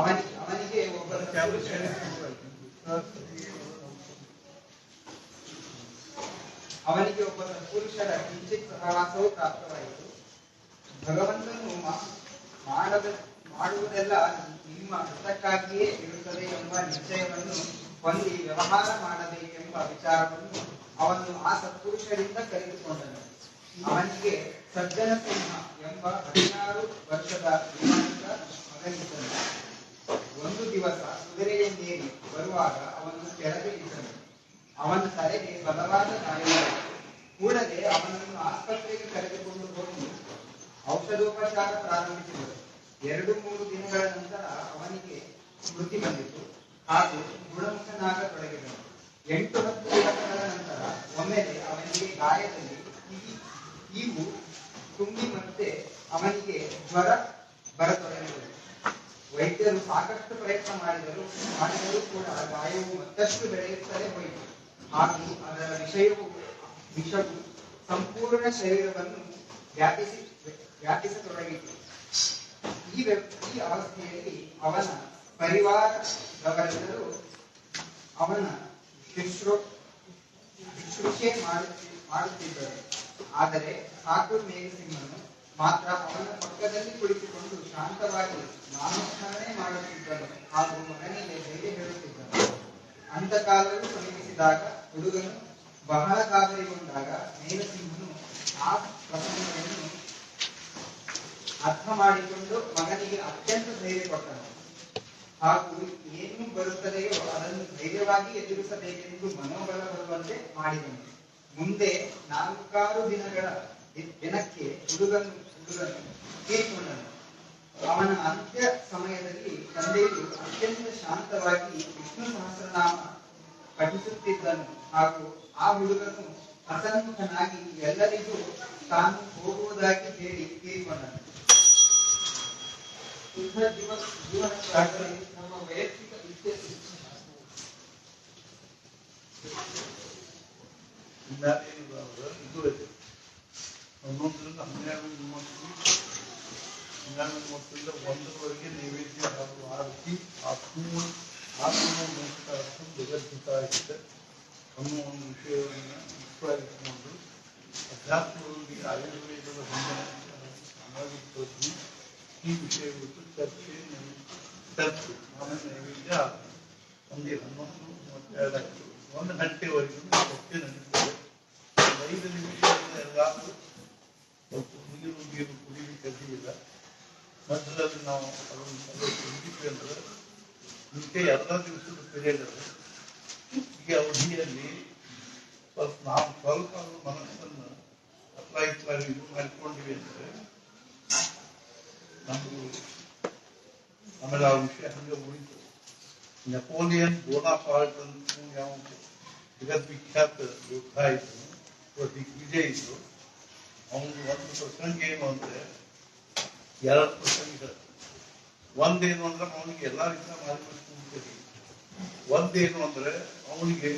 ಅವನಿಗೆ ಒಬ್ಬ ಸತ್ಪುರುಷರ ಕಿಂಚಿತ್ ಸಹವಾಸವು ಪ್ರಾಪ್ತವಾಯಿತು. ಭಗವಂತನು ಮಾಡುವುದೆಲ್ಲ ನಿಮ್ಮ ಹಿತಕ್ಕಾಗಿಯೇ ಇರುತ್ತದೆ ಎಂಬ ನಿಶ್ಚಯವನ್ನು ಹೊಂದಿ ವ್ಯವಹಾರ ಮಾಡಬೇಕೆಂಬ ವಿಚಾರವನ್ನು ಅವನು ಆ ಸತ್ಪುರುಷರಿಂದ ಕಲಿತುಕೊಂಡನು. ಅವನಿಗೆ ಸಜ್ಜನ ಸಿಂಹ ಎಂಬ 16 ವರ್ಷದ ಶ್ರೀಮಂತ ಮಗನಿದ್ದನು. ಒಂದು ದಿವಸ ಕುದುರೆಯನ್ನೇರಿ ಬರುವಾಗ ಅವನು ಕೆಳಗೆ ಇದ್ದನು. ಅವನ ತಲೆಗೆ ಬಲವಾದ ಗಾಯವಾಯಿತು. ಕೂಡಲೇ ಅವನನ್ನು ಆಸ್ಪತ್ರೆಗೆ ಕರೆದುಕೊಂಡು ಹೋಗಿ ಔಷಧೋಪಚಾರ ಪ್ರಾರಂಭಿಸಿದರು. 2-3 ದಿನಗಳ ನಂತರ ಅವನಿಗೆ ಸ್ಮೃತಿ ಬಂದಿತು ಹಾಗೂ ಗುಣಮುಖನಾಗತೊಡಗಿದನು. 8-10 ದಿವಸಗಳ ನಂತರ ಒಮ್ಮೆಲೆ ಅವನಿಗೆ ಗಾಯದಲ್ಲಿ ಕೀವು ತುಂಬಿ ಮತ್ತೆ ಅವನಿಗೆ ಜ್ವರ ಬರತೊಡಗಿದರು. ವೈದ್ಯರು ಸಾಕಷ್ಟು ಪ್ರಯತ್ನ ಮಾಡಿದರೂ ಕೂಡ ಗಾಯವು ಮತ್ತಷ್ಟು ಬೆಳೆಯುತ್ತಲೇ ಹೋಯಿತು ಹಾಗೂ ಅದರ ವಿಷವು ಸಂಪೂರ್ಣ ಶರೀರವನ್ನು ವ್ಯಾಪಿಸತೊಡಗಿತು. ಈ ಅವಸ್ಥೆಯಲ್ಲಿ ಅವನ ಪರಿವಾರದವರೆಲ್ಲರೂ ಅವನ ಶುಶ್ರೂಷೆ ಮಾಡುತ್ತಿದ್ದರು. ಆದರೆ ಠಾಕೂರ್ ಮೇಘಸಿಂಹನು ಮಾತ್ರ ಅವನ ಪಕ್ಕದಲ್ಲಿ ಕುಳಿತುಕೊಂಡು ಶಾಂತವಾಗಿ ನಾಮಸ್ಮರಣೆ ಮಾಡುತ್ತಿದ್ದನು ಹಾಗೂ ಮಗನಿಗೆ ಧೈರ್ಯ ಹೇಳುತ್ತಿದ್ದನು. ಅಂತಕಾಲವು ಸಮೀಪಿಸಿದಾಗ ಹುಡುಗನು ಬಹಳ ಗಾಬರಿಗೊಂಡಾಗ ಮೇಘಸಿಂಹನು ಆ ಪ್ರಸಂಗವನ್ನು ಅರ್ಥ ಮಾಡಿಕೊಂಡು ಮಗನಿಗೆ ಅತ್ಯಂತ ಧೈರ್ಯ ಕೊಟ್ಟನು ಹಾಗೂ ಏನು ಬರುತ್ತದೆಯೋ ಅದನ್ನು ಧೈರ್ಯವಾಗಿ ಎದುರಿಸಬೇಕೆಂದು ಮನೋಬಲ ಬರುವಂತೆ ಮಾಡಿದನು. ಮುಂದೆ 4-6 ದಿನಕ್ಕೆ ಹುಡುಗನು ತೀರಿಕೊಂಡನು. ಅವನ ಅಂತ್ಯ ಸಮಯದಲ್ಲಿ ತಂದೆಯು ಅತ್ಯಂತ ಶಾಂತವಾಗಿ ವಿಷ್ಣು ಸಹಸ್ರನಾಮ ಪಠಿಸುತ್ತಿದ್ದನು ಹಾಗೂ ಆ ಹುಡುಗನು ಅಸನ್ಮುಖನಾಗಿ ಎಲ್ಲರಿಗೂ ತಾನು ಹೋಗುವುದಾಗಿ ಹೇಳಿ ತೀರಿಕೊಂಡನು. ಜೀವನಕ್ಕಾಗಿ ನಮ್ಮ ವೈಯಕ್ತಿಕ ಇಚ್ಛೆ ಒಂದೊಂದರಿಂದ 12:30 1 ನೈವೇದ್ಯ ಹಾಗೂ ಆರತಿ ಆತ್ಮೋಪಚಾರಕ್ಕೂ ಜಗದ್ಭುತ ಆಗಿದೆ ಅನ್ನೋ ಒಂದು ವಿಷಯವನ್ನು ಮುಖ್ಯವಾಗಿಟ್ಟುಕೊಂಡು ಅಧ್ಯಾತ್ಮದಲ್ಲಿ ಆಯುರ್ವೇದದ ಸಾಮಾಜಿಕ ಪ್ರಜ್ಞೆ ಈ ವಿಷಯ ಕುರಿತು ಚರ್ಚೆ ಆಮೇಲೆ ನೈವೇದ್ಯ ಸಂಜೆ 11:32 1 ಗಂಟೆವರೆಗೂ ಚರ್ಚೆ ನಡೀತದೆ. 5 ನಿಮಿಷದಿಂದ ಎಲ್ಲಾದರೂ ನೀರು ಕುಡಿಲಿಕ್ಕಿಲ್ಲ. ಮಧ್ಯದಲ್ಲಿ ನಾವು ಅದನ್ನು ಕುಡಿದ್ವಿ ಅಂದ್ರೆ ಮುಂಚೆ ಎಲ್ಲ ದಿವಸದ ಪೀರಿಯಡ್ ಅದು. ಈ ಅವಧಿಯಲ್ಲಿ ನಾವು ಸ್ವಲ್ಪ ಮನಸ್ಸನ್ನು ಅಥವಾ ಇದು ಮಾಡಿಕೊಂಡಿವಿ ಅಂದರೆ ನಮಗೂ ಆಮೇಲೆ ಆ ವಿಷಯ ಹಂಗೆ ಉಳಿತು. ನೆಪೋಲಿಯನ್ ಬೋನಾಪಾರ್ಟ್ ಅಂತ ಯಾವ ಜಗದ್ವಿಖ್ಯಾತ ಯೋಧ ಇದ್ದನು, ದಿಗ್ವಿಜಯ ಇದ್ರು. ಅವನು ಒಂದು ಪ್ರಸಂಗ ಏನು ಅಂದ್ರೆ 2 ಪ್ರಸಂಗ. ಒಂದೇನು ಅಂದ್ರೆ ಅವನಿಗೆ ಎಲ್ಲಾ ರೀತಿಯ ಮಾರ್ಗದರ್ಶನ. ಒಂದೇನು ಅಂದ್ರೆ ಅವನಿಗೆ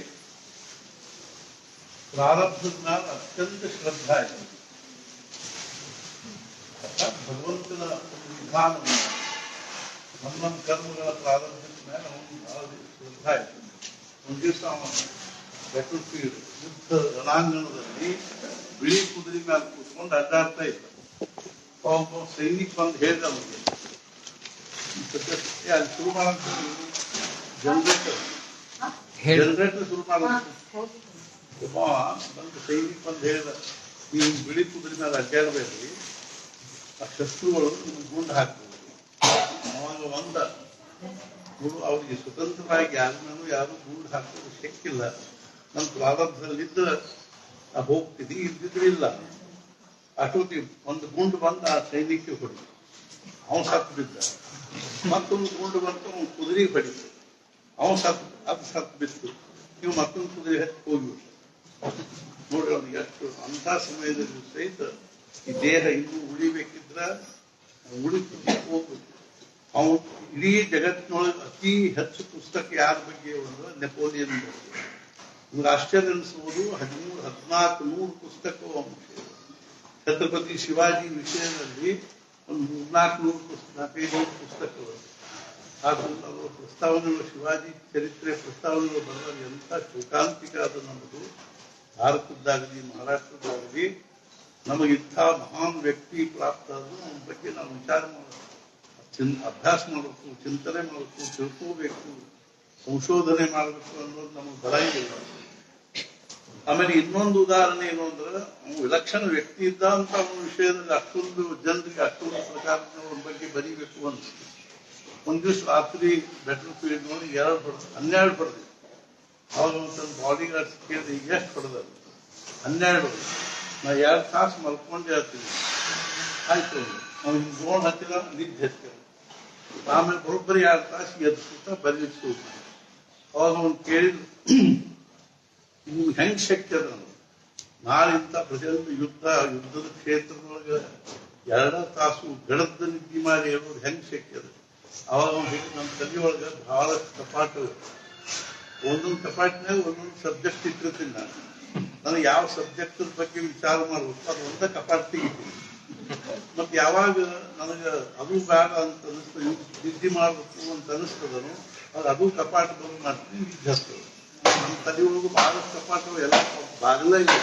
ಪ್ರಾರಬ್ಧದ ಮೇಲೆ ಅತ್ಯಂತ ಶ್ರದ್ಧಾ ಇದೆ. ಭಗವಂತನ ವಿಧಾನವನ್ನು ನಮ್ಮ ಕರ್ಮಗಳ ಪ್ರಾರಂಭದ ಮೇಲೆ ಅವನಿಗೆ ಬಹಳ ಶ್ರದ್ಧಾ ಇದೆ. ಒಂದು ದಿವಸ ಅವನು ಬ್ಯಾಟಲ್ ಫೀಲ್ಡ್ ಯುದ್ಧ ರಣಾಂಗಣದಲ್ಲಿ ಬಿಳಿ ಕುದುರೆ ಮೇಲೆ ಕೂತ್ಕೊಂಡು ಅಡ್ಡಾಡ್ತಾ ಇದ್ದ. ಒಬ್ಬ ಸೈನಿಕ ಬಂದು ಹೇಳಿದ ಅವನಿಗೆ ಅಲ್ಲಿ ಶುರು ಮಾಡಂತ ಜನರೇಟರ್ ಶುರು ಮಾಡಬೇಕು. ಒಬ್ಬ ಬಂದು ಸೈನಿಕ ಬಂದು ಹೇಳಿದ, ನೀವು ಬಿಳಿ ಕುದುರೆ ಮೇಲೆ ಅಡ್ಡಾಡಬೇಡ್ರಿ, ಆ ಶತ್ರುಗಳು ನಿಮ್ಗೆ ಗುಂಡು ಹಾಕ್ಬೋದು. ಅವಾಗ ಒಂದ ಅವ್ರಿಗೆ ಸ್ವತಂತ್ರವಾಗಿ ಯಾರು ಗುಂಡು ಹಾಕೋದು ಶಕ್ಕಿಲ್ಲ. ನನ್ನ ಪ್ರಾರಂಭದಲ್ಲಿದ್ದ ಹೋಗ್ತಿದ್ದಿ, ಇಲ್ದಿದ್ರಿಲ್ಲ. ಅಷ್ಟೊತ್ತಿ ಒಂದು ಗುಂಡು ಬಂದು ಆ ಸೈನಿಕ ಹೊಡಿತು, ಅವನು ಸತ್ತು ಬಿದ್ದ. ಮತ್ತೊಂದು ಗುಂಡು ಬಂತು, ಅವನು ಕುದುರೆಗೆ ಹೊಡಿತು, ಅವನು ಅದು ಸತ್ತು ಬಿತ್ತು. ನೀವು ಮತ್ತೊಂದು ಕುದುರೆ ಹತ್ತಿ ಹೋಗ್ಬಿಟ್ಟು ನೋಡಿ ಅವನಿಗೆ ಎಷ್ಟು ಅಂಥ ಸಮಯದಲ್ಲಿ ಸಹಿತ ಈ ದೇಹ ಇನ್ನೂ ಉಳಿಬೇಕಿದ್ರ ಉಳಿತು ಹೋಗ್ಬೇಕು. ಅವನು ಇಡೀ ಜಗತ್ತಿನೊಳಗೆ ಅತಿ ಹೆಚ್ಚು ಪುಸ್ತಕ ಯಾರ ಬಗ್ಗೆ ಒಂದು ನೆಪೋಲಿಯನ್ ಬಗ್ಗೆ. ನಮ್ಗೆ ಆಶ್ಚರ್ಯ ಅನಿಸುವುದು 1300-1400 ಪುಸ್ತಕವು ಅವನ ವಿಷಯ. ಛತ್ರಪತಿ ಶಿವಾಜಿ ವಿಷಯದಲ್ಲಿ ಒಂದು 300-400 ಪುಸ್ತಕಗಳು ಹಾಗೂ ಅವರು ಪ್ರಸ್ತಾವನೆಗಳು, ಶಿವಾಜಿ ಚರಿತ್ರೆ ಪ್ರಸ್ತಾವನೆಗಳು ಬರೆದಾಗ ಎಂಥ ಶೋಕಾಂತಿಕ ಅದು ನಮ್ಮದು. ಭಾರತದ್ದಾಗಲಿ ಮಹಾರಾಷ್ಟ್ರದ್ದಾಗಲಿ ನಮಗಿಂಥ ಮಹಾನ್ ವ್ಯಕ್ತಿ ಪ್ರಾಪ್ತ ಆದರೂ ಅವನ ಬಗ್ಗೆ ನಾವು ವಿಚಾರ ಮಾಡಬೇಕು, ಅಭ್ಯಾಸ ಮಾಡಬೇಕು, ಚಿಂತನೆ ಮಾಡಬೇಕು, ತಿಳ್ಕೋಬೇಕು, ಸಂಶೋಧನೆ ಮಾಡಬೇಕು ಅನ್ನೋದು ನಮಗೆ ಬರಂಗಿಲ್ಲ. ಆಮೇಲೆ ಇನ್ನೊಂದು ಉದಾಹರಣೆ ಏನು ಅಂದ್ರೆ ಅವನು ವಿಲಕ್ಷಣ ವ್ಯಕ್ತಿ ಇದ್ದ ಅಂತ ಅವನ ವಿಷಯದಲ್ಲಿ ಅಷ್ಟೊಂದು ಜನರಿಗೆ ಅಷ್ಟೊಂದು ಪ್ರಕಾರದ ಅವನ ಬಗ್ಗೆ ಬರೀಬೇಕು ಅನ್ಸುತ್ತೆ. ಒಂದ್ ದಿವಸ ರಾತ್ರಿ ಬೆಡ್ರೂಮ್ ಫೀಲ್ಡ್ ನೋಡಿ 12 ಹೊಡೆದಿದೆ. ಅವಾಗ ತನ್ನ ಬಾಡಿ ಗಾರ್ಡ್ಸ್ ಕೇಳಿದೆ ಎಷ್ಟು ಹೊಡೆದ? 12. ನಾ 2 ತಾಸು ಮಲ್ಕೊಂಡೆ ಹೇಳ್ತೀನಿ. ಆಯ್ತು ನಾವು ಹಿಂಗೆ ಗೋಣ್ ಹತ್ತಿರ ನಿದ್ದೆ ಹತ್ತಿರ. ಆಮೇಲೆ ಬರೋಬ್ಬರಿ 2 ತಾಸು ಎದ್ದು ಬರೀಲಿಕ್ಕೆ ಶುರು ಮಾಡಿ. ಅವಾಗ ಅವನು ಕೇಳಿದ್ರು, ನೀವು ಹೆಂಗ್ ಶಕ್ತಿ ಅದ? ನಾಳಿಂದ ಪ್ರಜೆಂತ ಯುದ್ಧದ ಕ್ಷೇತ್ರದೊಳಗೆ 2 ತಾಸು ಗಡದ ನಿದ್ದೆ ಮಾಡಿ ಹೇಳೋದು ಹೆಂಗ್ ಶಕ್ತಿ ಅದ? ಅವಾಗ ನಮ್ಮ ತಲೆಯೊಳಗೆ ಬಹಳಷ್ಟು ಕಪಾಟು, ಒಂದೊಂದು ಕಪಾಟಿನಾಗ ಒಂದೊಂದು ಸಬ್ಜೆಕ್ಟ್ ಇಟ್ಟಿರ್ತೀನಿ ನಾನು. ನನಗೆ ಯಾವ ಸಬ್ಜೆಕ್ಟ್ ಬಗ್ಗೆ ವಿಚಾರ ಮಾಡ್ಬೇಕು ಅದು ಒಂದೇ ಕಪಾಟ್ ತೆಗಿತೀನಿ. ಮತ್ತೆ ಯಾವಾಗ ನನಗೆ ಅದು ಬೇಡ ಅಂತ ಅನಿಸ್ತದೆ, ನಿದ್ದೆ ಮಾಡ್ಬೇಕು ಅಂತ ಅನಿಸ್ತದನು ಅದು ಕಪಾಟ ಬಂದು ಮಾಡ್ತೀನಿ, ನಿದ್ದೆ ಹತ್ತದ. ನಮ್ಮ ತಲೆಯೊಳಗೂ ಬಹಳಷ್ಟು ಕಪಾಟು ಎಲ್ಲ ಬಾಗಿಲ ಇಲ್ಲ.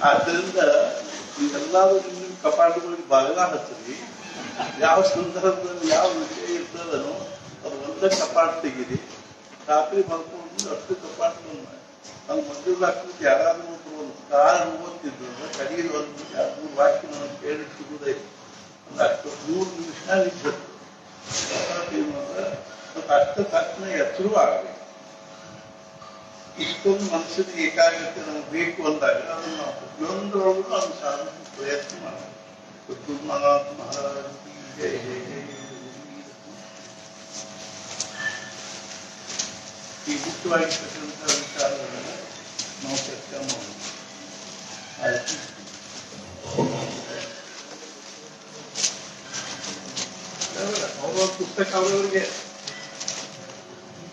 ಆದ್ರಿಂದ ಇದೆಲ್ಲರೂ ನಿಮ್ಮ ಕಪಾಟಗಳಿಗೆ ಬಾಗಿಲ ಹಚ್ಚಿ ಯಾವ ಸಂದರ್ಭದಲ್ಲಿ ಯಾವ ವಿಷಯ ಇರ್ತದನೋ ಅದು ಒಂದೇ ಕಪಾಟ್ ತೆಗೀರಿ. ರಾತ್ರಿ ಮಲ್ಕೊಂಡು ಅಷ್ಟು ಕಪಾಟ್ ಬಂದ ನನ್ನ ಮದುವೆ ಹಾಕಿದ್ದು ಯಾರಾದ್ರೂ ಒಬ್ಬರು ಒಂದು ಕಾರು ಓದ್ತಿದ್ರು ಕಡೆಯಲ್ಲಿ 1-2 ವಾಕ್ಯ ನನಗೆ ಕೇಳಿ ಸಿಗುವುದೇ ಅಷ್ಟು 3 ನಿಮಿಷ ನಿಂತಿತ್ತು. ಏನು ಅಂದ್ರೆ ಅಷ್ಟು ತಕ್ಷಣ ಎಚ್ಚರೂ ಆಗಬೇಕು. ಇಷ್ಟೊಂದು ಮನಸ್ಸಿನ ಏಕಾಗ್ರತೆ ನಮಗೆ ಬೇಕು ಅಂದಾಗ ಅದನ್ನು ನಾವು ಪ್ರತಿಯೊಂದರೊಳಗೂ ಅದು ಸಾಧಿಸಲು ಪ್ರಯತ್ನ ಮಾಡಬೇಕು. ಮಹಾರಾಜ್ ಜಯ ಜಯ ಜಯ. ಈ ಮುಖ್ಯವಾಗಿರ್ತಕ್ಕಂಥ ವಿಚಾರಗಳನ್ನು ನಾವು ಚರ್ಚೆ ಮಾಡೋಣ. ಅವರ ಪುಸ್ತಕ ಅವರವರಿಗೆ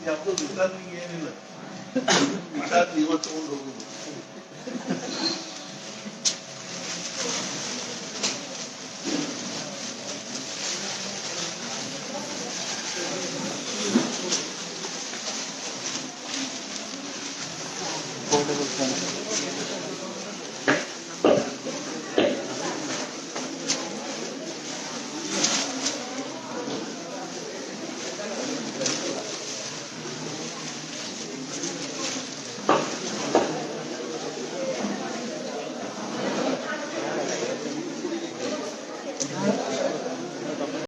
ಯಾವುದು ವಿಚಾರನಿಗೆ ಏನಿಲ್ಲ, ವಿಚಾರ ನೀವು ತಗೊಂಡು ಹೋಗುದು. Affordable